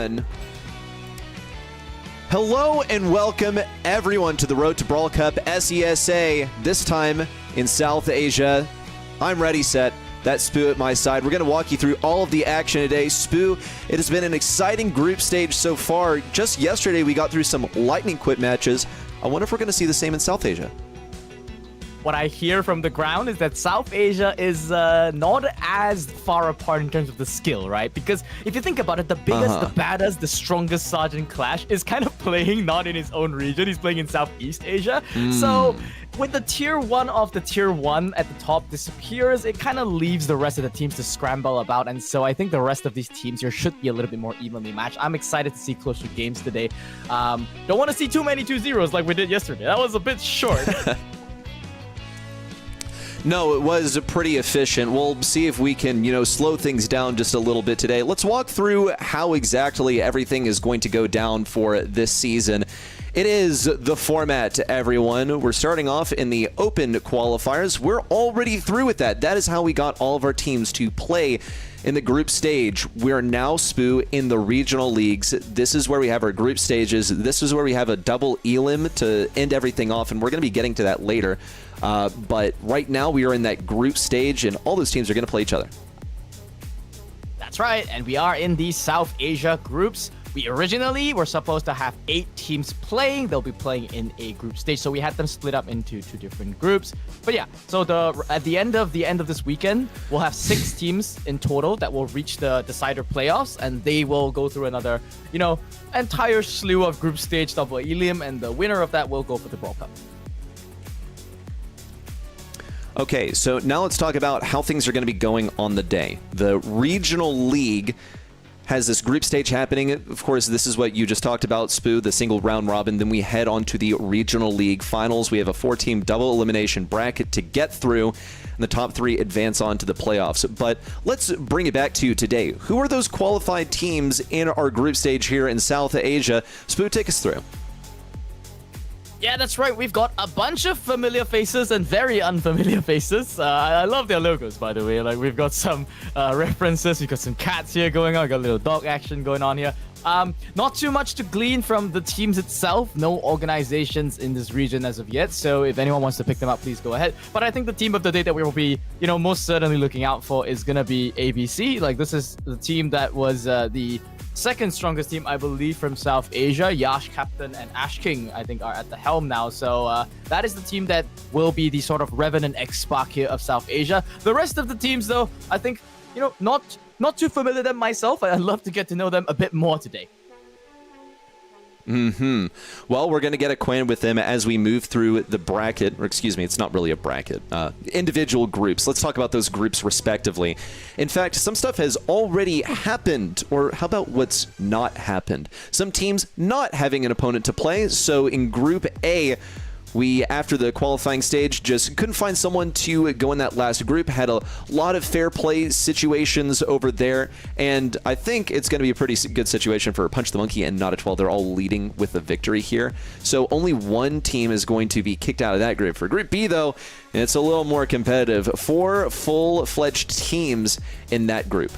everyone. Hello and welcome everyone to the Road to Brawl Cup SESA, this time in South Asia. I'm ready, set. That's Spoo at my side. We're going to walk you through all of the action today. Spoo, it has been an exciting group stage so far. Just yesterday, we got through some lightning quick matches. I wonder if we're going to see the same in South Asia. What I hear from the ground is that South Asia is not as far apart in terms of the skill, right? Because if you think about it, the biggest, the baddest, the strongest Sergeant Clash is kind of playing not in his own region. He's playing in Southeast Asia. So with the tier 1 of the tier 1 at the top disappears, it kind of leaves the rest of the teams to scramble about. And so I think the rest of these teams here should be a little bit more evenly matched. I'm excited to see closer games today. Don't want to see too many 2-0s like we did yesterday. That was a bit short. No, it was pretty efficient. We'll see if we can, slow things down just a little bit today. Let's walk through how exactly everything is going to go down for this season. It is the format, everyone. We're starting off in the open qualifiers. We're already through with that. That is how we got all of our teams to play in the group stage. We're now, Spoo, in the regional leagues. This is where we have our group stages. This is where we have a double elim to end everything off, and we're going to be getting to that later. But right now, we are in that group stage, and all those teams are going to play each other. That's right, and we are in the South Asia groups. We originally were supposed to have 8 teams playing. They'll be playing in a group stage, so we had them split up into 2 different groups. But yeah, so at the end of this weekend, we'll have 6 teams in total that will reach the decider playoffs, and they will go through another, entire slew of group stage double elim, and the winner of that will go for the Brawl Cup. Okay, so now let's talk about how things are going to be going on the day. The regional league has this group stage happening. Of course, this is what you just talked about, Spoo, the single round robin. Then we head on to the regional league finals. We have a 4-team double elimination bracket to get through, and the top 3 advance on to the playoffs. But let's bring it back to today. Who are those qualified teams in our group stage here in South Asia? Spoo, take us through. Yeah, that's right. We've got a bunch of familiar faces and very unfamiliar faces. I love their logos, by the way. Like, we've got some references. We've got some cats here going on. We've got a little dog action going on here. Not too much to glean from the teams itself. No organizations in this region as of yet. So if anyone wants to pick them up, please go ahead. But I think the team of the day that we will be, most certainly looking out for is going to be ABC. Like, this is the team that was the second strongest team, I believe, from South Asia. Yash, Captain, and Ash King, I think, are at the helm now. So that is the team that will be the sort of Revenant X-Spark here of South Asia. The rest of the teams, though, I think, not too familiar with them myself. I'd love to get to know them a bit more today. Well, we're going to get acquainted with them as we move through the bracket, or excuse me, it's not really a bracket. Individual groups. Let's talk about those groups respectively. In fact, some stuff has already happened, or how about what's not happened? Some teams not having an opponent to play. So in Group A, we, after the qualifying stage, just couldn't find someone to go in that last group. Had a lot of fair play situations over there, and I think it's going to be a pretty good situation for Punch the Monkey and Not a 12. They're all leading with a victory here. So only one team is going to be kicked out of that group. For Group B, though, it's a little more competitive. 4 full-fledged teams in that group.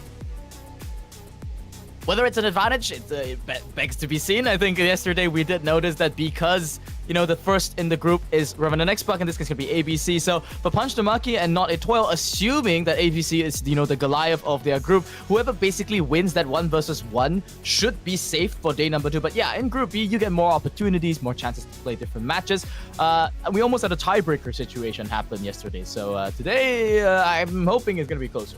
Whether it's an advantage, it begs to be seen. I think yesterday we did notice that because, the first in the group is Revenant X-Spark, and this is going to be ABC. So for Punch the Monkey and Not a Toil, assuming that ABC is, the Goliath of their group, whoever basically wins that 1 versus 1 should be safe for day number 2. But yeah, in Group B, you get more opportunities, more chances to play different matches. We almost had a tiebreaker situation happen yesterday. So today, I'm hoping it's going to be closer.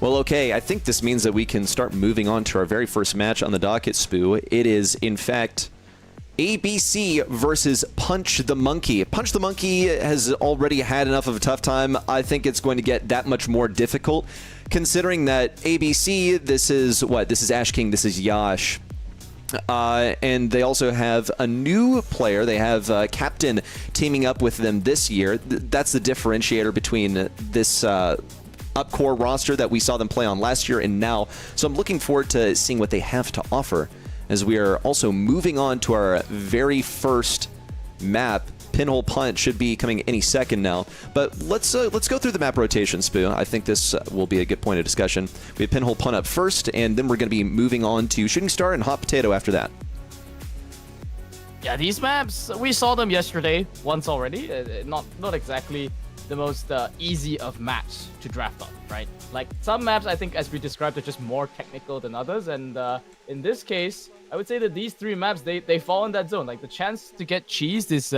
Well, okay, I think this means that we can start moving on to our very first match on the docket, Spoo. It is, in fact, ABC versus Punch the Monkey. Punch the Monkey has already had enough of a tough time. I think it's going to get that much more difficult, considering that ABC, this is what? This is Ash King, this is Yash. And they also have a new player. They have Captain teaming up with them this year. That's the differentiator between this up core roster that we saw them play on last year and now. So I'm looking forward to seeing what they have to offer as we are also moving on to our very first map Pinhole Punt should be coming any second now. But let's go through the map rotation, Spoo. I think this will be a good point of discussion. We have Pinhole Punt up first, and then we're going to be moving on to Shooting Star and Hot Potato after that. Yeah, these maps, we saw them yesterday once already. Not exactly the most easy of maps to draft on, right? Like, some maps, I think, as we described, are just more technical than others. And in this case, I would say that these three maps, they fall in that zone. Like, the chance to get cheesed is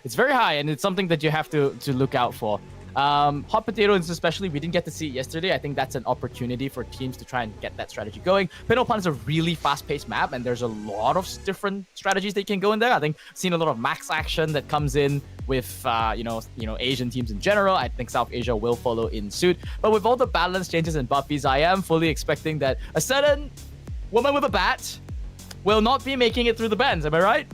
it's very high, and it's something that you have to look out for. Hot Potato especially, we didn't get to see it yesterday. I think that's an opportunity for teams to try and get that strategy going. Pinhole Punt is a really fast-paced map, and there's a lot of different strategies they can go in there. I think I've seen a lot of max action that comes in with you know Asian teams in general. I think South Asia will follow in suit. But with all the balance changes and buffies, I am fully expecting that a certain woman with a bat will not be making it through the bans. Am I right?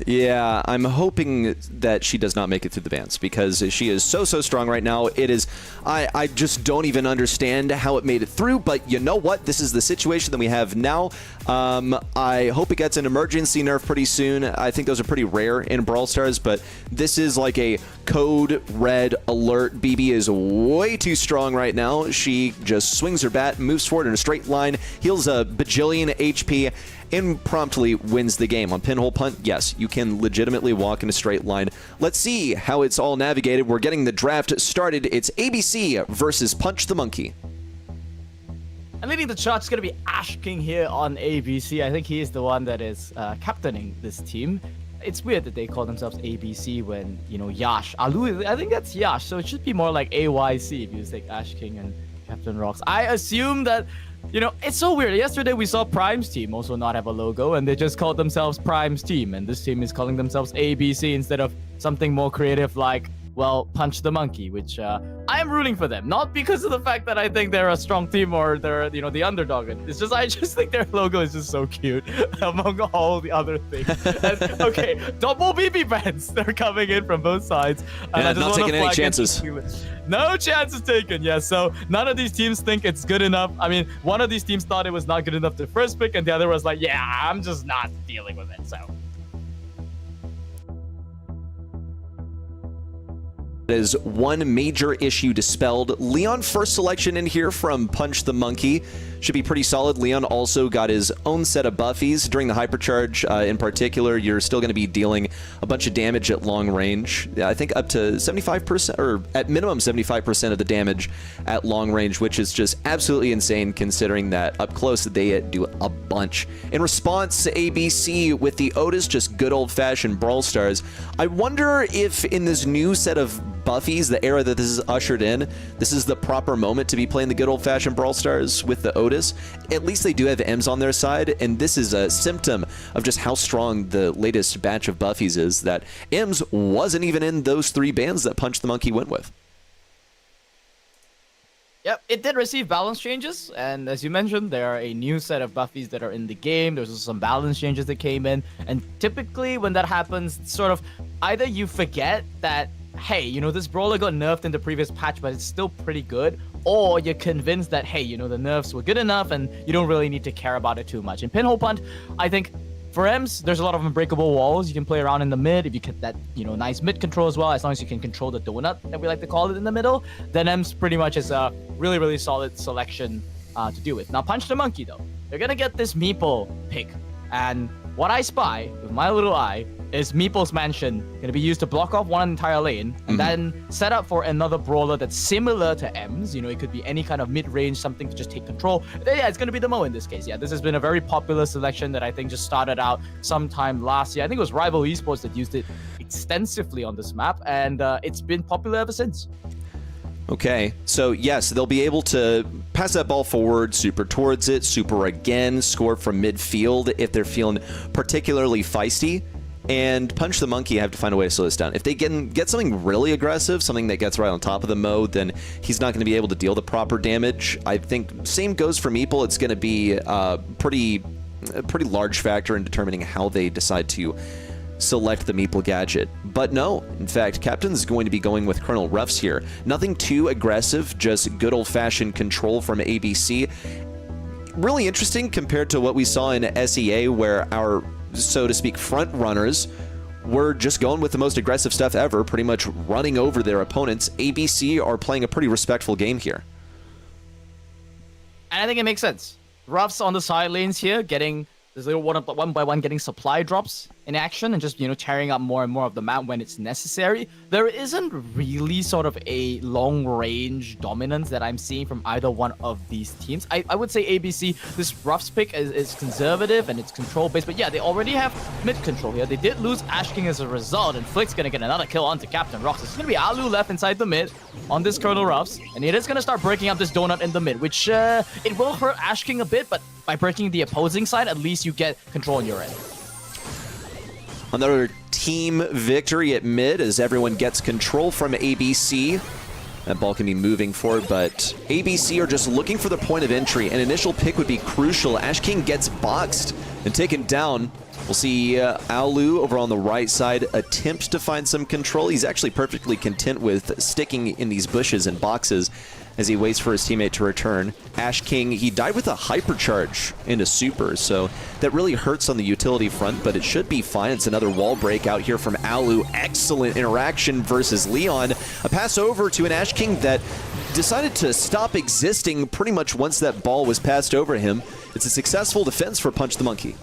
Yeah, I'm hoping that she does not make it through the bans because she is so strong right now. It is, I just don't even understand how it made it through, but you know what? This is the situation that we have now. I hope it gets an emergency nerf pretty soon. I think those are pretty rare in Brawl Stars, but this is like a code red alert. BB is way too strong right now. She just swings her bat, moves forward in a straight line, heals a bajillion HP, and promptly wins the game. On Pinhole Punt, yes, you can legitimately walk in a straight line. Let's see how it's all navigated. We're getting the draft started. It's ABC versus Punch the Monkey. And leading the charge is going to be Ash King here on ABC. I think he is the one that is captaining this team. It's weird that they call themselves ABC when, you know, Yash. Alu, I think that's Yash, so it should be more like AYC if you take Ash King and Captain Rocks. I assume that, you know, it's so weird. Yesterday we saw Prime's team also not have a logo, and they just called themselves Prime's team, and this team is calling themselves ABC instead of something more creative like, well, Punch the Monkey, which I am rooting for them. Not because of the fact that I think they're a strong team or they're, you know, the underdog. It's just, I just think their logo is just so cute among all the other things. And, okay, double BB bans. They're coming in from both sides. And yeah, I just not taking any chances. No chances taken, yes. So none of these teams think it's good enough. I mean, one of these teams thought it was not good enough to first pick, and the other was like, yeah, I'm just not dealing with it, so. Is one major issue dispelled. Leon first selection in here from Punch the Monkey should be pretty solid. Leon also got his own set of buffies during the hypercharge. In particular, you're still going to be dealing a bunch of damage at long range. I think up to 75%, or at minimum 75% of the damage at long range, which is just absolutely insane considering that up close they do a bunch. In response, ABC with the Otis, just good old-fashioned Brawl Stars. I wonder if in this new set of buffies, the era that this is ushered in, this is the proper moment to be playing the good old-fashioned Brawl Stars with the Otis. At least they do have M's on their side, and this is a symptom of just how strong the latest batch of buffies is, that M's wasn't even in those three bands that Punch the Monkey went with. Yep, it did receive balance changes, and as you mentioned, there are a new set of buffies that are in the game. There's also some balance changes that came in, and typically when that happens, sort of, either you forget that, hey, you know, this brawler got nerfed in the previous patch, but it's still pretty good, or you're convinced that, hey, you know, the nerfs were good enough and you don't really need to care about it too much. In Pinhole Punt, I think for Ems, there's a lot of unbreakable walls. You can play around in the mid if you get that, you know, nice mid control as well, as long as you can control the donut that we like to call it in the middle. Then Ems pretty much is a really solid selection to deal with. Now, Punch the Monkey, though, they're gonna get this Meeple pick, and what I spy with my little eye is Meeple's Mansion gonna be used to block off one entire lane and then set up for another brawler that's similar to M's. You know, it could be any kind of mid-range, something to just take control. Yeah, it's gonna be the Mo in this case. Yeah, this has been a very popular selection that I think just started out sometime last year. I think it was Rival Esports that used it extensively on this map, and it's been popular ever since. Okay, so yes, they'll be able to pass that ball forward, super towards it, super again, score from midfield if they're feeling particularly feisty. And Punch the Monkey have to find a way to slow this down. If they get something really aggressive, something that gets right on top of the Mo, then he's not going to be able to deal the proper damage. I think same goes for Meeple. It's going to be a pretty large factor in determining how they decide to select the Meeple gadget. But no, in fact, Captain's going to be going with Colonel Ruffs here. Nothing too aggressive, just good old-fashioned control from ABC. Really interesting compared to what we saw in SEA, where our, so to speak, front runners were just going with the most aggressive stuff ever, pretty much running over their opponents. ABC are playing a pretty respectful game here. And I think it makes sense. Ruffs on the side lanes here, getting this little one by one getting supply drops in action and just, tearing up more and more of the map when it's necessary. There isn't really sort of a long-range dominance that I'm seeing from either one of these teams. I would say ABC, this Ruffs pick is conservative and it's control-based, but yeah, they already have mid-control here. They did lose Ash King as a result, and Flick's gonna get another kill onto Captain Rox. It's gonna be Alu left inside the mid on this Colonel Ruffs, and it is gonna start breaking up this donut in the mid, which it will hurt Ash King a bit, but by breaking the opposing side, at least you get control on your end. Another team victory at mid as everyone gets control from ABC. That ball can be moving forward, but ABC are just looking for the point of entry. An initial pick would be crucial. Ash King gets boxed and taken down. We'll see Alu over on the right side attempt to find some control. He's actually perfectly content with sticking in these bushes and boxes as he waits for his teammate to return. Ash King, he died with a hypercharge into super, so that really hurts on the utility front, but it should be fine. It's another wall break out here from Alu. Excellent interaction versus Leon. A pass over to an Ash King that decided to stop existing pretty much once that ball was passed over him. It's a successful defense for Punch the Monkey.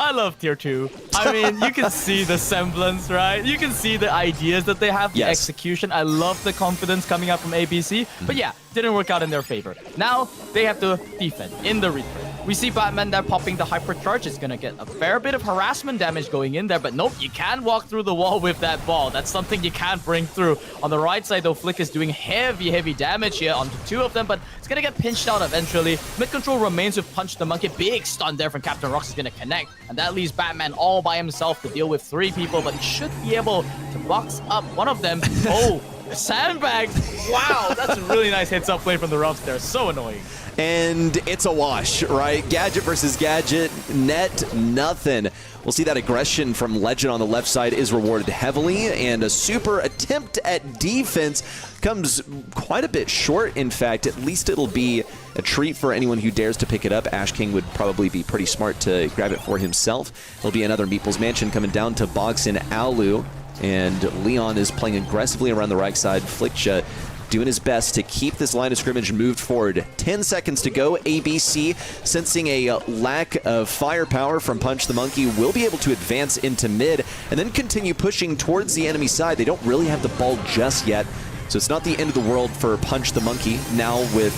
I love tier 2. I mean, you can see the semblance, right? You can see the ideas that they have, the execution. I love the confidence coming out from ABC. But yeah, didn't work out in their favor. Now, they have to defend in the retreat. We see Batman there popping the hypercharge. It's going to get a fair bit of harassment damage going in there. But nope, you can walk through the wall with that ball. That's something you can't bring through. On the right side, though, Flick is doing heavy damage here onto two of them. But it's going to get pinched out eventually. Mid-control remains with Punch the Monkey. Big stun there from Captain Rox is going to connect. And that leaves Batman all by himself to deal with 3 people. But he should be able to box up one of them. Oh, sandbag. Wow, that's a really nice heads-up play from the Ruffs there. So annoying. And it's a wash, right? Gadget versus Gadget, net nothing. We'll see that aggression from Legend on the left side is rewarded heavily, and a super attempt at defense comes quite a bit short. In fact, at least it'll be a treat for anyone who dares to pick it up. Ash King would probably be pretty smart to grab it for himself. It'll be another Meeple's Mansion coming down to box in Alu, and Leon is playing aggressively around the right side. Flickcha doing his best to keep this line of scrimmage moved forward. 10 seconds to go. ABC, sensing a lack of firepower from Punch the Monkey, will be able to advance into mid and then continue pushing towards the enemy side. They don't really have the ball just yet, so it's not the end of the world for Punch the Monkey. Now with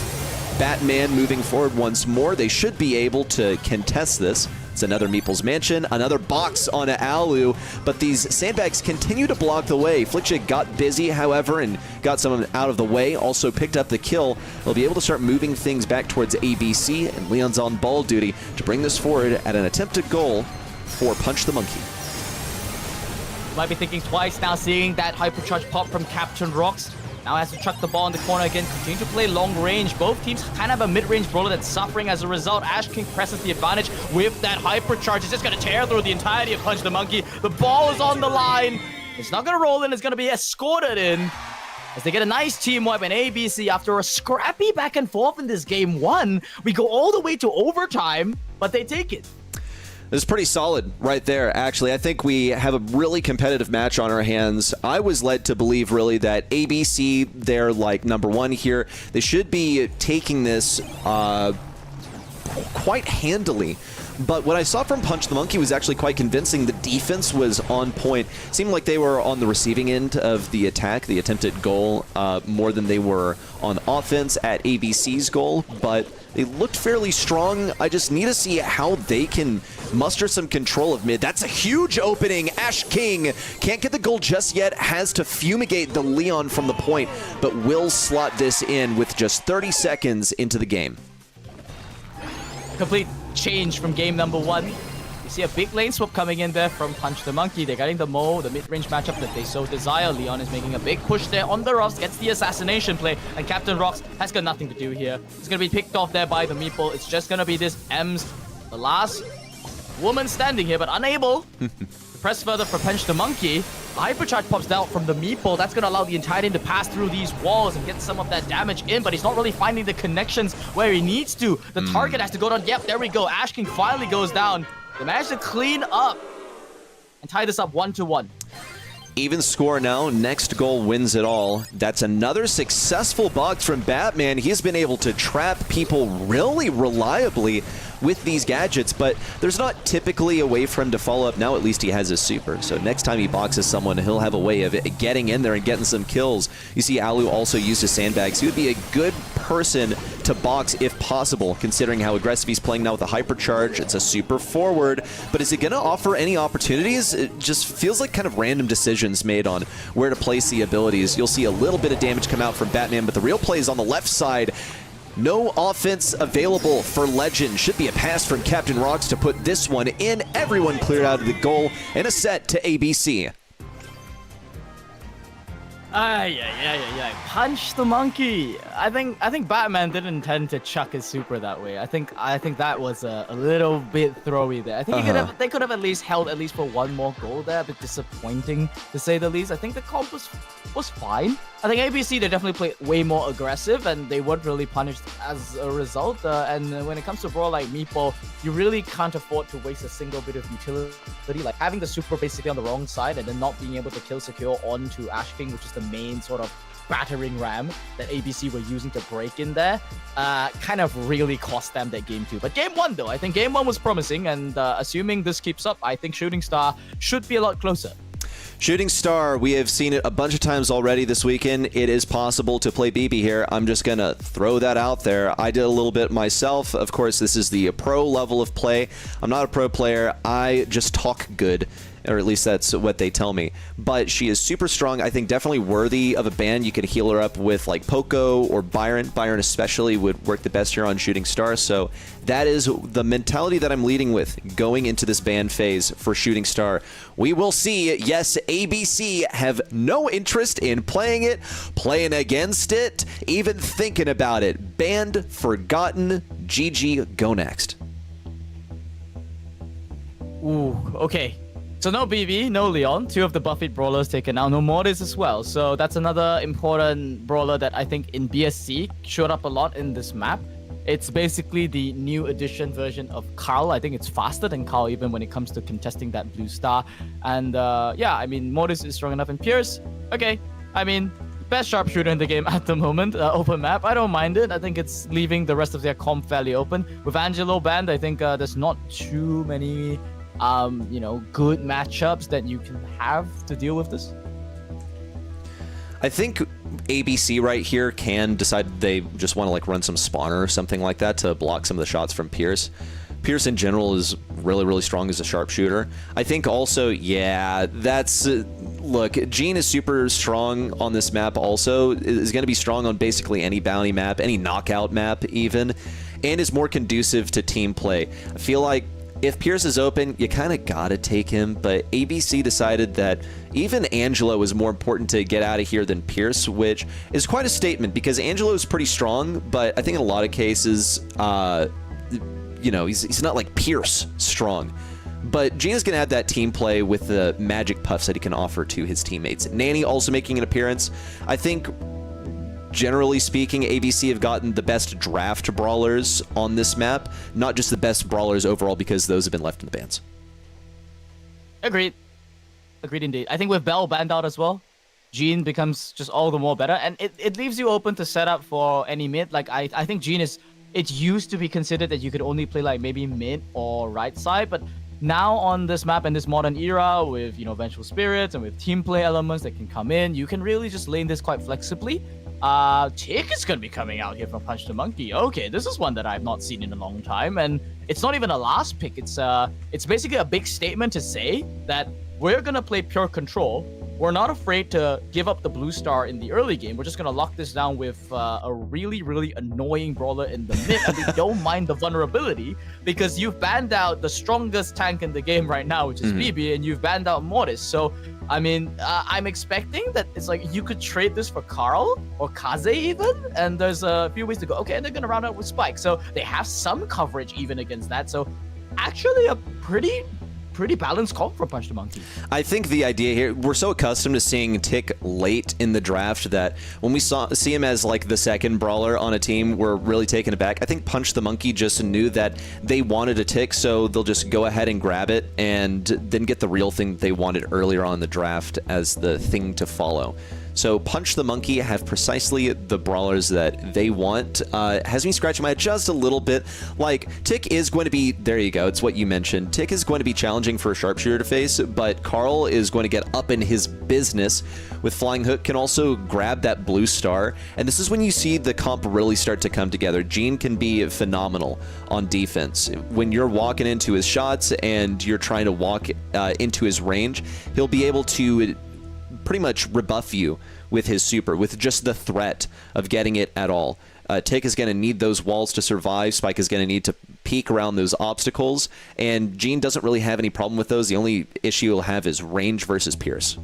Batman moving forward once more, they should be able to contest this. It's another Meeple's Mansion, another box on Alu, but these sandbags continue to block the way. Flickcha got busy, however, and got someone out of the way, also picked up the kill. They'll be able to start moving things back towards ABC, and Leon's on ball duty to bring this forward at an attempted goal for Punch the Monkey. Might be thinking twice now, seeing that hypercharge pop from Captain Rox. Now has to chuck the ball in the corner again, continue to play long range. Both teams kind of have a mid-range brawler that's suffering as a result. Ash King presses the advantage with that hypercharge. It's just going to tear through the entirety of Punch the Monkey. The ball is on the line. It's not going to roll in. It's going to be escorted in as they get a nice team wipe. And ABC, after a scrappy back and forth in this game 1, we go all the way to overtime, but they take it. This is pretty solid right there, actually. I think we have a really competitive match on our hands. I was led to believe, really, that ABC, they're like #1 here. They should be taking this quite handily. But what I saw from Punch the Monkey was actually quite convincing. The defense was on point. It seemed like they were on the receiving end of the attack, the attempted goal, more than they were on offense at ABC's goal. But they looked fairly strong. I just need to see how they can muster some control of mid. That's a huge opening. Ash King can't get the goal just yet. Has to fumigate the Leon from the point, but will slot this in with just 30 seconds into the game. Complete change from game number 1. You see a big lane swap coming in there from Punch the Monkey. They're getting the Mo, the mid-range matchup that they so desire. Leon is making a big push there on the Ruffs, gets the assassination play, and Captain Rox has got nothing to do here. It's going to be picked off there by the Meeple. It's just going to be this Ems, the last woman standing here, but unable to press further for Punch the Monkey. Hypercharge pops out from the Meeple. That's going to allow the entire team to pass through these walls and get some of that damage in, but he's not really finding the connections where he needs to. The target has to go down. Yep, there we go. Ash King finally goes down. They managed to clean up and tie this up 1-1. Even score now. Next goal wins it all. That's another successful box from Batman. He's been able to trap people really reliably with these gadgets, but there's not typically a way for him to follow up. Now at least he has his super, so next time he boxes someone, he'll have a way of getting in there and getting some kills. You see Alu also used his sandbags. He would be a good person to box if possible, considering how aggressive he's playing now with a hypercharge. It's a super forward, but is it going to offer any opportunities? It just feels like kind of random decisions made on where to place the abilities. You'll see a little bit of damage come out from Batman, but the real play is on the left side. No offense available for Legend. Should be a pass from Captain Rocks to put this one in. Everyone cleared out of the goal, and a set to ABC. Yeah. Punch the monkey. I think Batman didn't intend to chuck his super that way. I think that was a little bit throwy there. I think they could have at least held at least for one more goal there. A bit disappointing to say the least. I think the comp was fine. I think ABC, they definitely played way more aggressive, and they weren't really punished as a result. And when it comes to Brawl like Meepo, you really can't afford to waste a single bit of utility. Like having the super basically on the wrong side and then not being able to kill secure onto Ash King, which is the main sort of battering ram that ABC were using to break in there, kind of really cost them that game too. But game one, though, I think game one was promising, and assuming this keeps up, I think Shooting Star should be a lot closer. Shooting Star, we have seen it a bunch of times already this weekend. It is possible to play BB here. I'm just going to throw that out there. I did a little bit myself. Of course, this is the pro level of play. I'm not a pro player. I just talk good, or at least that's what they tell me. But she is super strong. I think definitely worthy of a ban. You could heal her up with like Poco or Byron. Byron especially would work the best here on Shooting Star. So that is the mentality that I'm leading with going into this ban phase for Shooting Star. We will see. Yes, ABC have no interest in playing it, playing against it, even thinking about it. Banned, forgotten, GG, go next. Ooh, okay. So no BB, no Leon, two of the Buffet brawlers taken out, no Mortis as well. So that's another important brawler that I think in BSC showed up a lot in this map. It's basically the new edition version of Carl. I think it's faster than Carl even when it comes to contesting that blue star. And yeah, I mean, Mortis is strong enough. And Pierce, okay, I mean, best sharpshooter in the game at the moment. Open map, I don't mind it. I think it's leaving the rest of their comp fairly open. With Angelo banned, I think there's not too many good matchups that you can have to deal with this. I think ABC right here can decide they just want to like run some spawner or something like that to block some of the shots from Pierce. Pierce in general is really, really strong as a sharpshooter. I think also, yeah, that's... look, Jean is super strong on this map also. Is going to be strong on basically any bounty map, any knockout map even, and is more conducive to team play. I feel like if Pierce is open, you kind of gotta take him, but ABC decided that even Angelo is more important to get out of here than Pierce, which is quite a statement because Angelo is pretty strong, but I think in a lot of cases, he's not like Pierce strong. But Gina's going to have that team play with the magic puffs that he can offer to his teammates. Nanny also making an appearance. I think, generally speaking, ABC have gotten the best draft brawlers on this map, not just the best brawlers overall because those have been left in the bans. Agreed. Agreed indeed. I think with Bell banned out as well, Jean becomes just all the more better. And it leaves you open to set up for any mid. Like, I think Jean is... It used to be considered that you could only play like maybe mid or right side, but now on this map in this modern era with, Vengeful Spirits and with team play elements that can come in, you can really just lane this quite flexibly. Tick is going to be coming out here from Punch the Monkey. Okay, this is one that I've not seen in a long time, and it's not even a last pick. It's basically a big statement to say that we're going to play pure control. We're not afraid to give up the blue star in the early game. We're just going to lock this down with a really, really annoying brawler in the mid. And we don't mind the vulnerability because you've banned out the strongest tank in the game right now, which is BB, and you've banned out Mortis. So, I mean, I'm expecting that it's like you could trade this for Carl or Kaze even. And there's a few ways to go. Okay, and they're going to round out with Spike. So they have some coverage even against that. So actually a pretty pretty balanced call for Punch the Monkey. I think the idea here, we're so accustomed to seeing Tick late in the draft that when we see him as like the second brawler on a team, we're really taken aback. I think Punch the Monkey just knew that they wanted a Tick, so they'll just go ahead and grab it and then get the real thing they wanted earlier on in the draft as the thing to follow. So Punch the Monkey have precisely the brawlers that they want. Has me scratching my head just a little bit. Like, Tick is going to be, there you go, it's what you mentioned. Tick is going to be challenging for a sharpshooter to face, but Carl is going to get up in his business with Flying Hook, can also grab that blue star. And this is when you see the comp really start to come together. Gene can be phenomenal on defense. When you're walking into his shots and you're trying to walk into his range, he'll be able to pretty much rebuff you with his super, with just the threat of getting it at all. Tick is going to need those walls to survive. Spike is going to need to peek around those obstacles, and Gene doesn't really have any problem with those. The only issue he'll have is range versus Pierce.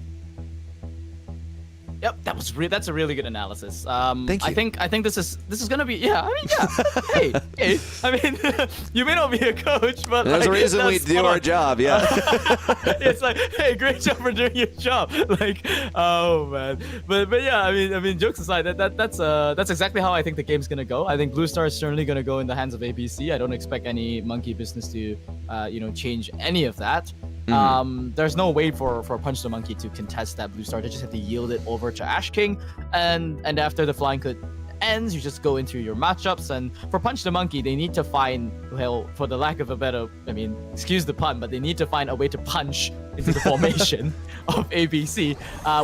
Yep, that's a really good analysis. Thank you. I think this is gonna be, yeah. I mean, yeah. hey. I mean, you may not be a coach, but there's like, a reason we do our job. Yeah. It's like, hey, great job for doing your job. Like, oh man. But yeah, I mean, jokes aside, that's exactly how I think the game's gonna go. I think Blue Star is certainly gonna go in the hands of ABC. I don't expect any monkey business to, change any of that. There's no way for Punch the Monkey to contest that blue star. They just have to yield it over to Ash King, and after the flying hood ends, you just go into your matchups. And for Punch the Monkey, they need to find, well, for the lack of a better, I mean, excuse the pun, but they need to find a way to punch into the formation of ABC,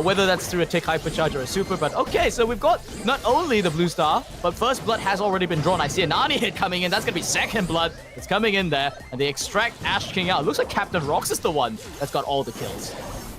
whether that's through a Tick Hypercharge or a super. But okay, so we've got not only the blue star, but first blood has already been drawn. I see a Nani hit coming in. That's gonna be second blood. It's coming in there, and they extract Ash King out. It looks like Captain Rox is the one that's got all the kills.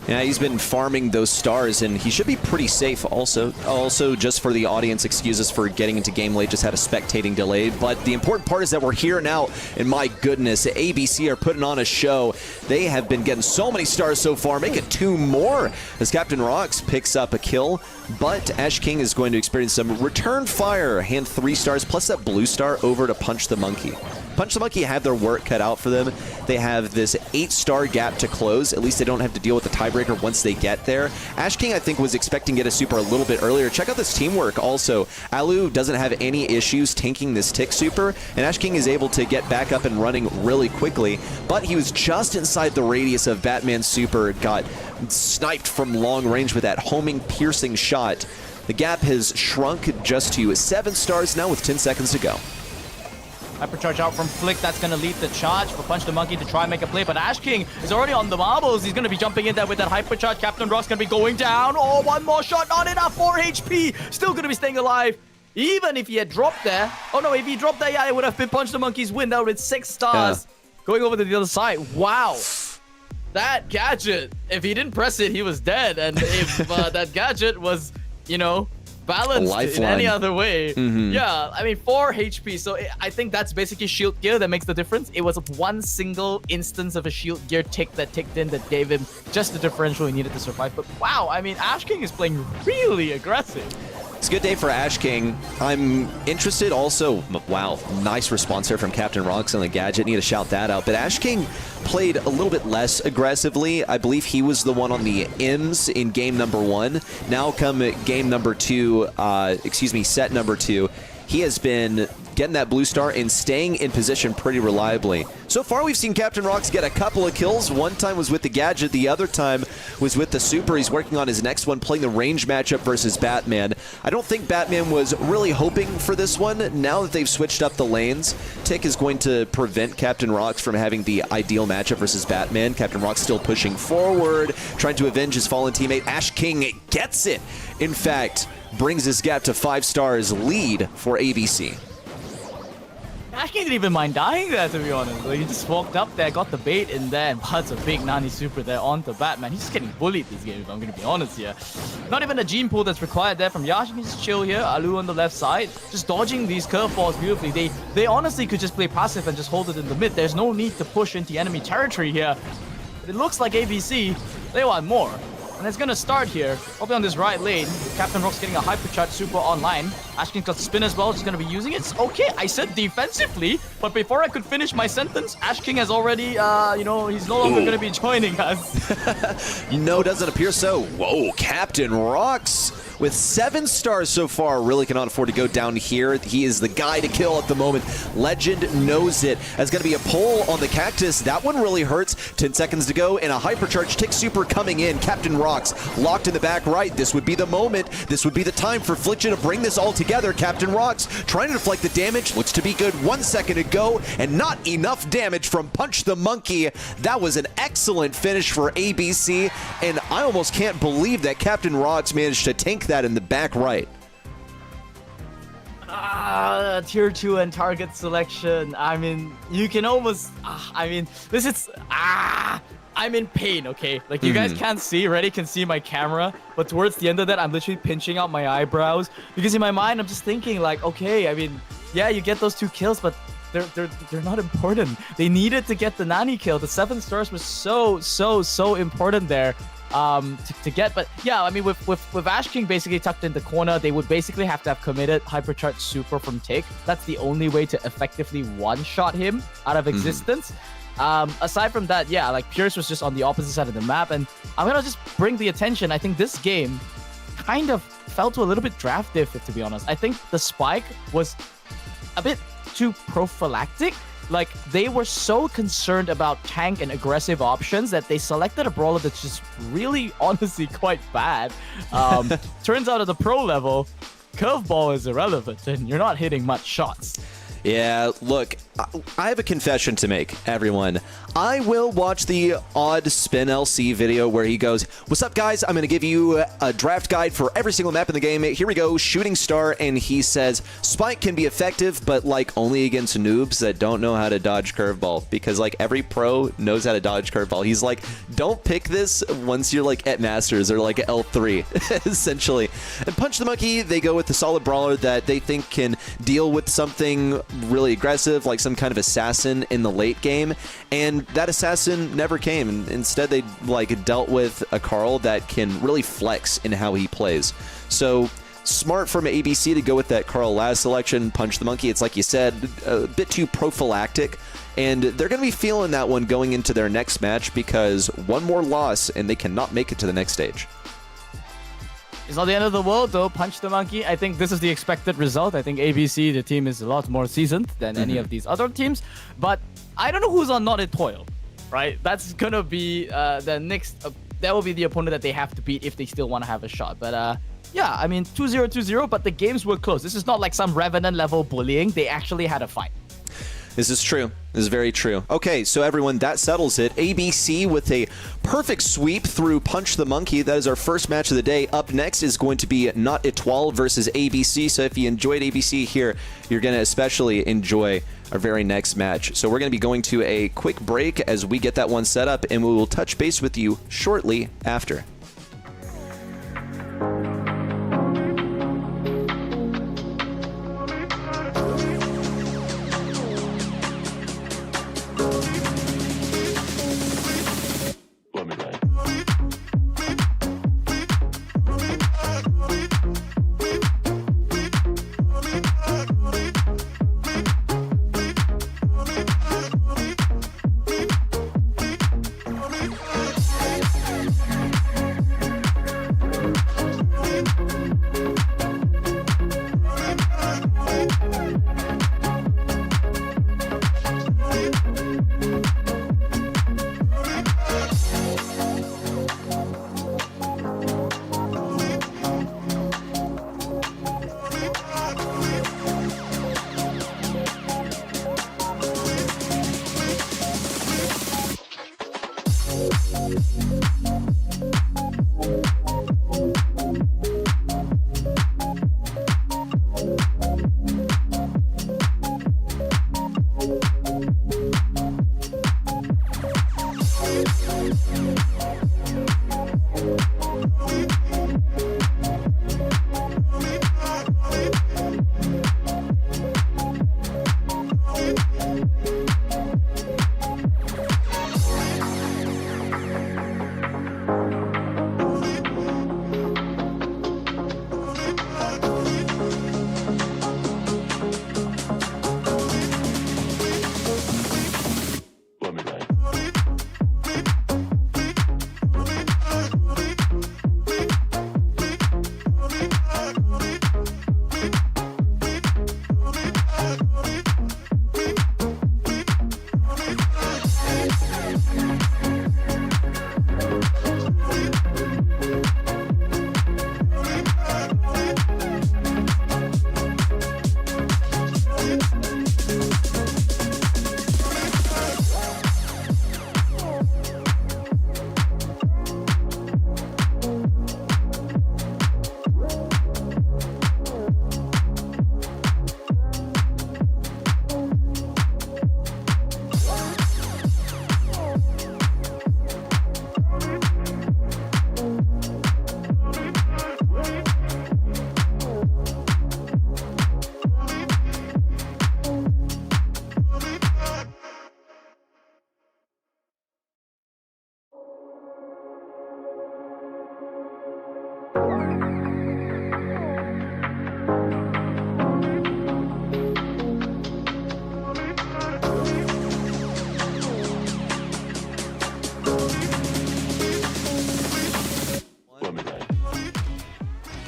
Yeah, he's been farming those stars, and he should be pretty safe also. Also, just for the audience, excuse us for getting into game late, just had a spectating delay. But the important part is that we're here now, and my goodness, ABC are putting on a show. They have been getting so many stars so far, make it 2 more as Captain Rox picks up a kill. But Ash King is going to experience some return fire, hand 3 stars, plus that blue star over to Punch the Monkey. Punch the Monkey have their work cut out for them. They have this 8-star gap to close. At least they don't have to deal with the tiebreaker once they get there. Ash King, I think, was expecting to get a super a little bit earlier. Check out this teamwork also. Alu doesn't have any issues tanking this Tick super, and Ash King is able to get back up and running really quickly, but he was just inside the radius of Batman's super, got sniped from long range with that homing, piercing shot. The gap has shrunk just to 7 stars now with 10 seconds to go. Hypercharge out from Flick. That's going to lead the charge for Punch the Monkey to try and make a play. But Ash King is already on the marbles. He's going to be jumping in there with that Hypercharge. Captain Rock's going to be going down. Oh, one more shot. Not enough. 4 HP. Still going to be staying alive. Even if he had dropped there. Oh, no. If he dropped there, yeah, it would have been Punch the Monkey's win. That would have been 6 stars. Yeah. Going over to the other side. Wow. That gadget. If he didn't press it, he was dead. And if that gadget was, balanced in any other way. Yeah, I mean, 4 HP. So I think that's basically shield gear that makes the difference. It was one single instance of a shield gear tick that ticked in that gave him just the differential he needed to survive. But wow, I mean, Ash King is playing really aggressive. It's a good day for Ash King. I'm interested also, wow, nice response there from Captain Rox on the gadget. Need to shout that out. But Ash King played a little bit less aggressively. I believe he was the one on the M's in game number 1. Now come game number 2, set number 2. He has been getting that blue star and staying in position pretty reliably. So far, we've seen Captain Rox get a couple of kills. One time was with the gadget. The other time was with the super. He's working on his next one, playing the range matchup versus Batman. I don't think Batman was really hoping for this one. Now that they've switched up the lanes, Tick is going to prevent Captain Rox from having the ideal matchup versus Batman. Captain Rox still pushing forward, trying to avenge his fallen teammate. Ash King gets it. In fact, brings this gap to 5 stars lead for ABC. Ash King didn't even mind dying there, to be honest. Like, he just walked up there, got the bait in there, and that's a big Nani super there onto Batman. He's just getting bullied this game, if I'm going to be honest here. Not even a gene pool that's required there from Yash. He can just chill here. Alu on the left side, just dodging these curveballs beautifully. They honestly could just play passive and just hold it in the mid. There's no need to push into enemy territory here. But it looks like ABC, they want more. And it's gonna start here, probably on this right lane. Captain Rock's getting a hypercharge super online. Ashkin's got spin as well, just gonna be using it. It's okay, I said defensively, but before I could finish my sentence, Ashking has already, he's no longer gonna be joining us. No, doesn't appear so. Whoa, Captain Rocks with 7 stars so far really cannot afford to go down here. He is the guy to kill at the moment. Legend knows it. That's going to be a pull on the Cactus. That one really hurts. 10 seconds to go and a hypercharge tick super coming in. Captain Rocks locked in the back right. This would be the moment. This would be the time for Fliction to bring this all together. Captain Rocks trying to deflect the damage. Looks to be good. 1 second to go and not enough damage from Punch the Monkey. That was an excellent finish for ABC, and I almost can't believe that Captain Rocks managed to tank that in the back right. Tier 2 and target selection. I mean, you can almost... this is... I'm in pain, okay? Like, you guys can't see, Reddy can see my camera, but towards the end of that, I'm literally pinching out my eyebrows, because in my mind, I'm just thinking, like, okay, I mean, yeah, you get those 2 kills, but they're not important. They needed to get the Nani kill. The 7 stars was so important there. To get, but yeah, I mean, with Ash King basically tucked in the corner, they would basically have to have committed hypercharge super from Tick. That's the only way to effectively one-shot him out of existence. Aside from that, yeah, like Pierce was just on the opposite side of the map, and I'm gonna just bring the attention. I think this game kind of fell to a little bit draft diff, to be honest. I think the spike was a bit too prophylactic. Like, they were so concerned about tank and aggressive options that they selected a brawler that's just really, honestly, quite bad. Turns out at the pro level, curveball is irrelevant, and you're not hitting much shots. Yeah, look, I have a confession to make, everyone. I will watch the odd Spin LC video where he goes, "What's up, guys? I'm going to give you a draft guide for every single map in the game. Here we go, Shooting Star." And he says, Spike can be effective, but like only against noobs that don't know how to dodge curveball. Because like every pro knows how to dodge curveball. He's like, don't pick this once you're like at Masters or like L3, essentially. And Punch the Monkey, they go with the solid brawler that they think can deal with something really aggressive, like some kind of assassin in the late game, and that assassin never came. Instead, they like dealt with a Carl that can really flex in how he plays. So smart from ABC to go with that Carl last selection. Punch the Monkey, it's like you said, a bit too prophylactic, and they're going to be feeling that one going into their next match, because one more loss and they cannot make it to the next stage. It's not the end of the world, though. Punch the Monkey. I think this is the expected result. I think ABC, the team, is a lot more seasoned than any of these other teams. But I don't know who's on Not It Toil, right? That's going to be the next... that will be the opponent that they have to beat if they still want to have a shot. But yeah, I mean, 2-0, 2-0, but the games were close. This is not like some Revenant-level bullying. They actually had a fight. This is true. This is very true. Okay, so everyone, that settles it. ABC with a perfect sweep through Punch the Monkey. That is our first match of the day. Up next is going to be Not Etoile versus ABC. So if you enjoyed ABC here, you're going to especially enjoy our very next match. So we're going to be going to a quick break as we get that one set up, and we will touch base with you shortly after.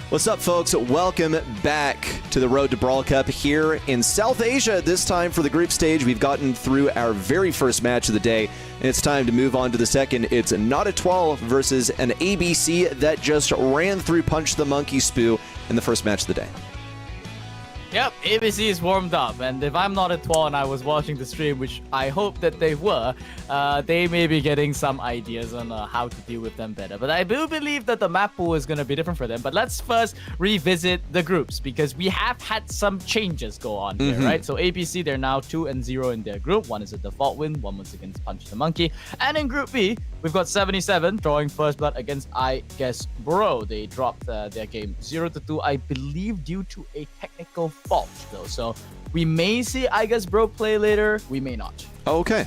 What's up, folks? Welcome back to the Road to Brawl Cup here in South Asia. This time for the group stage, we've gotten through our very first match of the day, and it's time to move on to the second. It's Not a 12 versus an ABC that just ran through Punch the Monkey Spoo in the first match of the day. Yep, ABC is warmed up, and if I'm not at 12 and I was watching the stream, which I hope that they were, they may be getting some ideas on how to deal with them better. But I do believe that the map pool is going to be different for them. But let's first revisit the groups, because we have had some changes go on here, right? So ABC, they're now 2-0 in their group. One is a default win, one was against Punch the Monkey. And in Group B, we've got 77 drawing first blood against I Guess Bro. They dropped their game 0-2, I believe, due to a technical fault, though. So we may see I Guess Bro play later, we may not. Okay.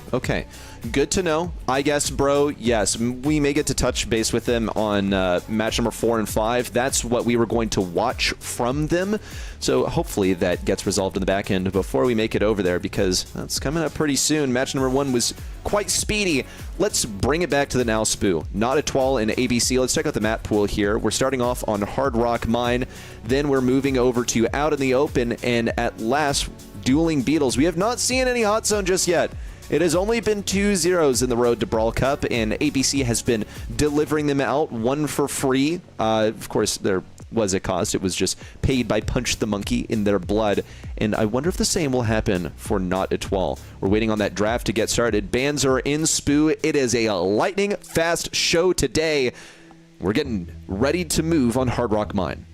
Good to know. I Guess Bro, yes, we may get to touch base with them on match number 4 and 5. That's what we were going to watch from them. So hopefully that gets resolved in the back end before we make it over there, because that's coming up pretty soon. Match number 1 was quite speedy. Let's bring it back to the now Spoo. Not a 12 in ABC. Let's check out the map pool here. We're starting off on Hard Rock Mine. Then we're moving over to Out in the Open, and at last, Dueling Beetles. We have not seen any Hot Zone just yet. It has only been 2 zeros in the Road to Brawl Cup, and ABC has been delivering them out, one for free. Of course, there was a cost. It was just paid by Punch the Monkey in their blood. And I wonder if the same will happen for Not a 12. We're waiting on that draft to get started. Bans are in Spoo. It is a lightning fast show today. We're getting ready to move on Hard Rock Mine.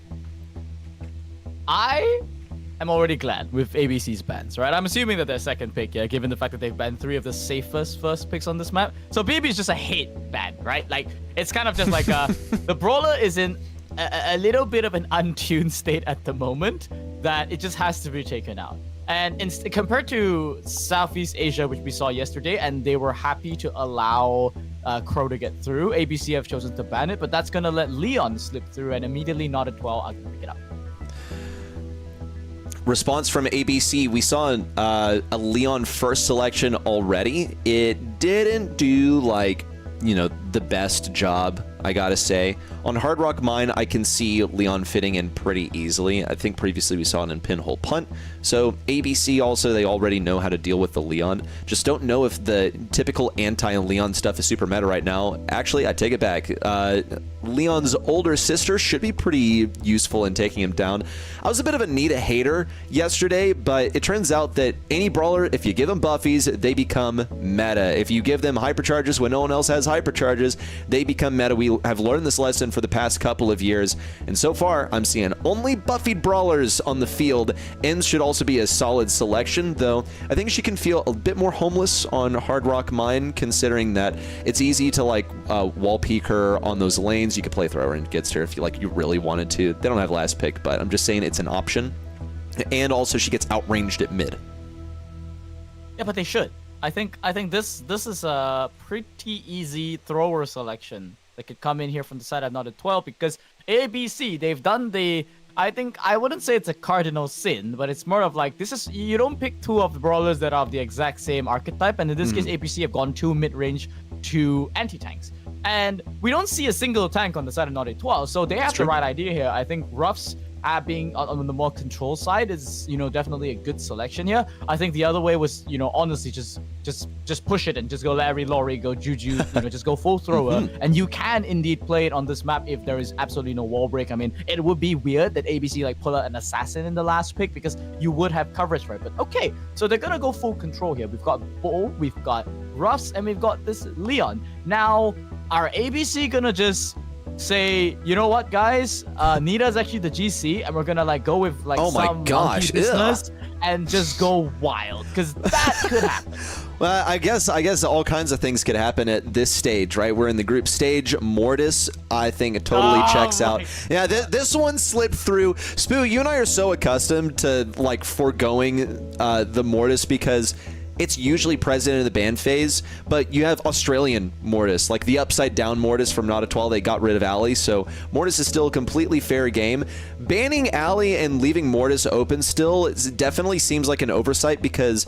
I'm already glad with ABC's bans, right? I'm assuming that they're second pick, yeah, given the fact that they've banned 3 of the safest first picks on this map. So BB is just a hate ban, right? Like, it's kind of just like the Brawler is in a little bit of an untuned state at the moment that it just has to be taken out. And compared to Southeast Asia, which we saw yesterday, and they were happy to allow Crow to get through, ABC have chosen to ban it, but that's going to let Leon slip through, and immediately Not a 12 are going to pick it up. Response from ABC, we saw a Leon first selection already. It didn't do, like, the best job, I gotta say. On Hard Rock Mine, I can see Leon fitting in pretty easily. I think previously we saw it in Pinhole Punt. So ABC also, they already know how to deal with the Leon. Just don't know if the typical anti-Leon stuff is super meta right now. Actually, I take it back. Leon's older sister should be pretty useful in taking him down. I was a bit of a Nita hater yesterday, but it turns out that any brawler, if you give them buffies, they become meta. If you give them hypercharges when no one else has hypercharges, they become meta. We have learned this lesson for the past couple of years, and so far I'm seeing only buffied brawlers on the field. Ems should also be a solid selection, though I think she can feel a bit more homeless on Hard Rock Mine, considering that it's easy to wall peek her on those lanes. You could play thrower and gets her if you really wanted to. They don't have last pick, but I'm just saying it's an option. And also she gets outranged at mid. Yeah, but they should. I think this is a pretty easy thrower selection. They could come in here from the side of Not a 12, because ABC, they've done I wouldn't say it's a cardinal sin, but it's more of like, you don't pick 2 of the brawlers that are of the exact same archetype, and in this case, ABC have gone 2 mid-range, 2 anti-tanks. And we don't see a single tank on the side of Not a 12, so they have the right idea here. I think Ruff's being on the more control side is, definitely a good selection here. I think the other way was, honestly, just push it and just go Larry, Laurie, go Juju, just go full thrower. And you can indeed play it on this map if there is absolutely no wall break. I mean, it would be weird that ABC pull out an assassin in the last pick, because you would have coverage for it. But okay, so they're gonna go full control here. We've got Bull, we've got Ruffs, and we've got this Leon. Now, are ABC gonna just say, you know what, guys, Nita's actually the GC, and we're gonna go with oh my some gosh, business and just go wild, because that could happen. Well, I guess all kinds of things could happen at this stage, right? We're in the group stage. Mortis, I think it totally checks out. Yeah, this one slipped through. Spoo, you and I are so accustomed to foregoing the Mortis, because it's usually present in the ban phase, but you have Australian Mortis, like the upside down Mortis from Not a 12. They got rid of Ali, so Mortis is still a completely fair game. Banning Ali and leaving Mortis open still definitely seems like an oversight, because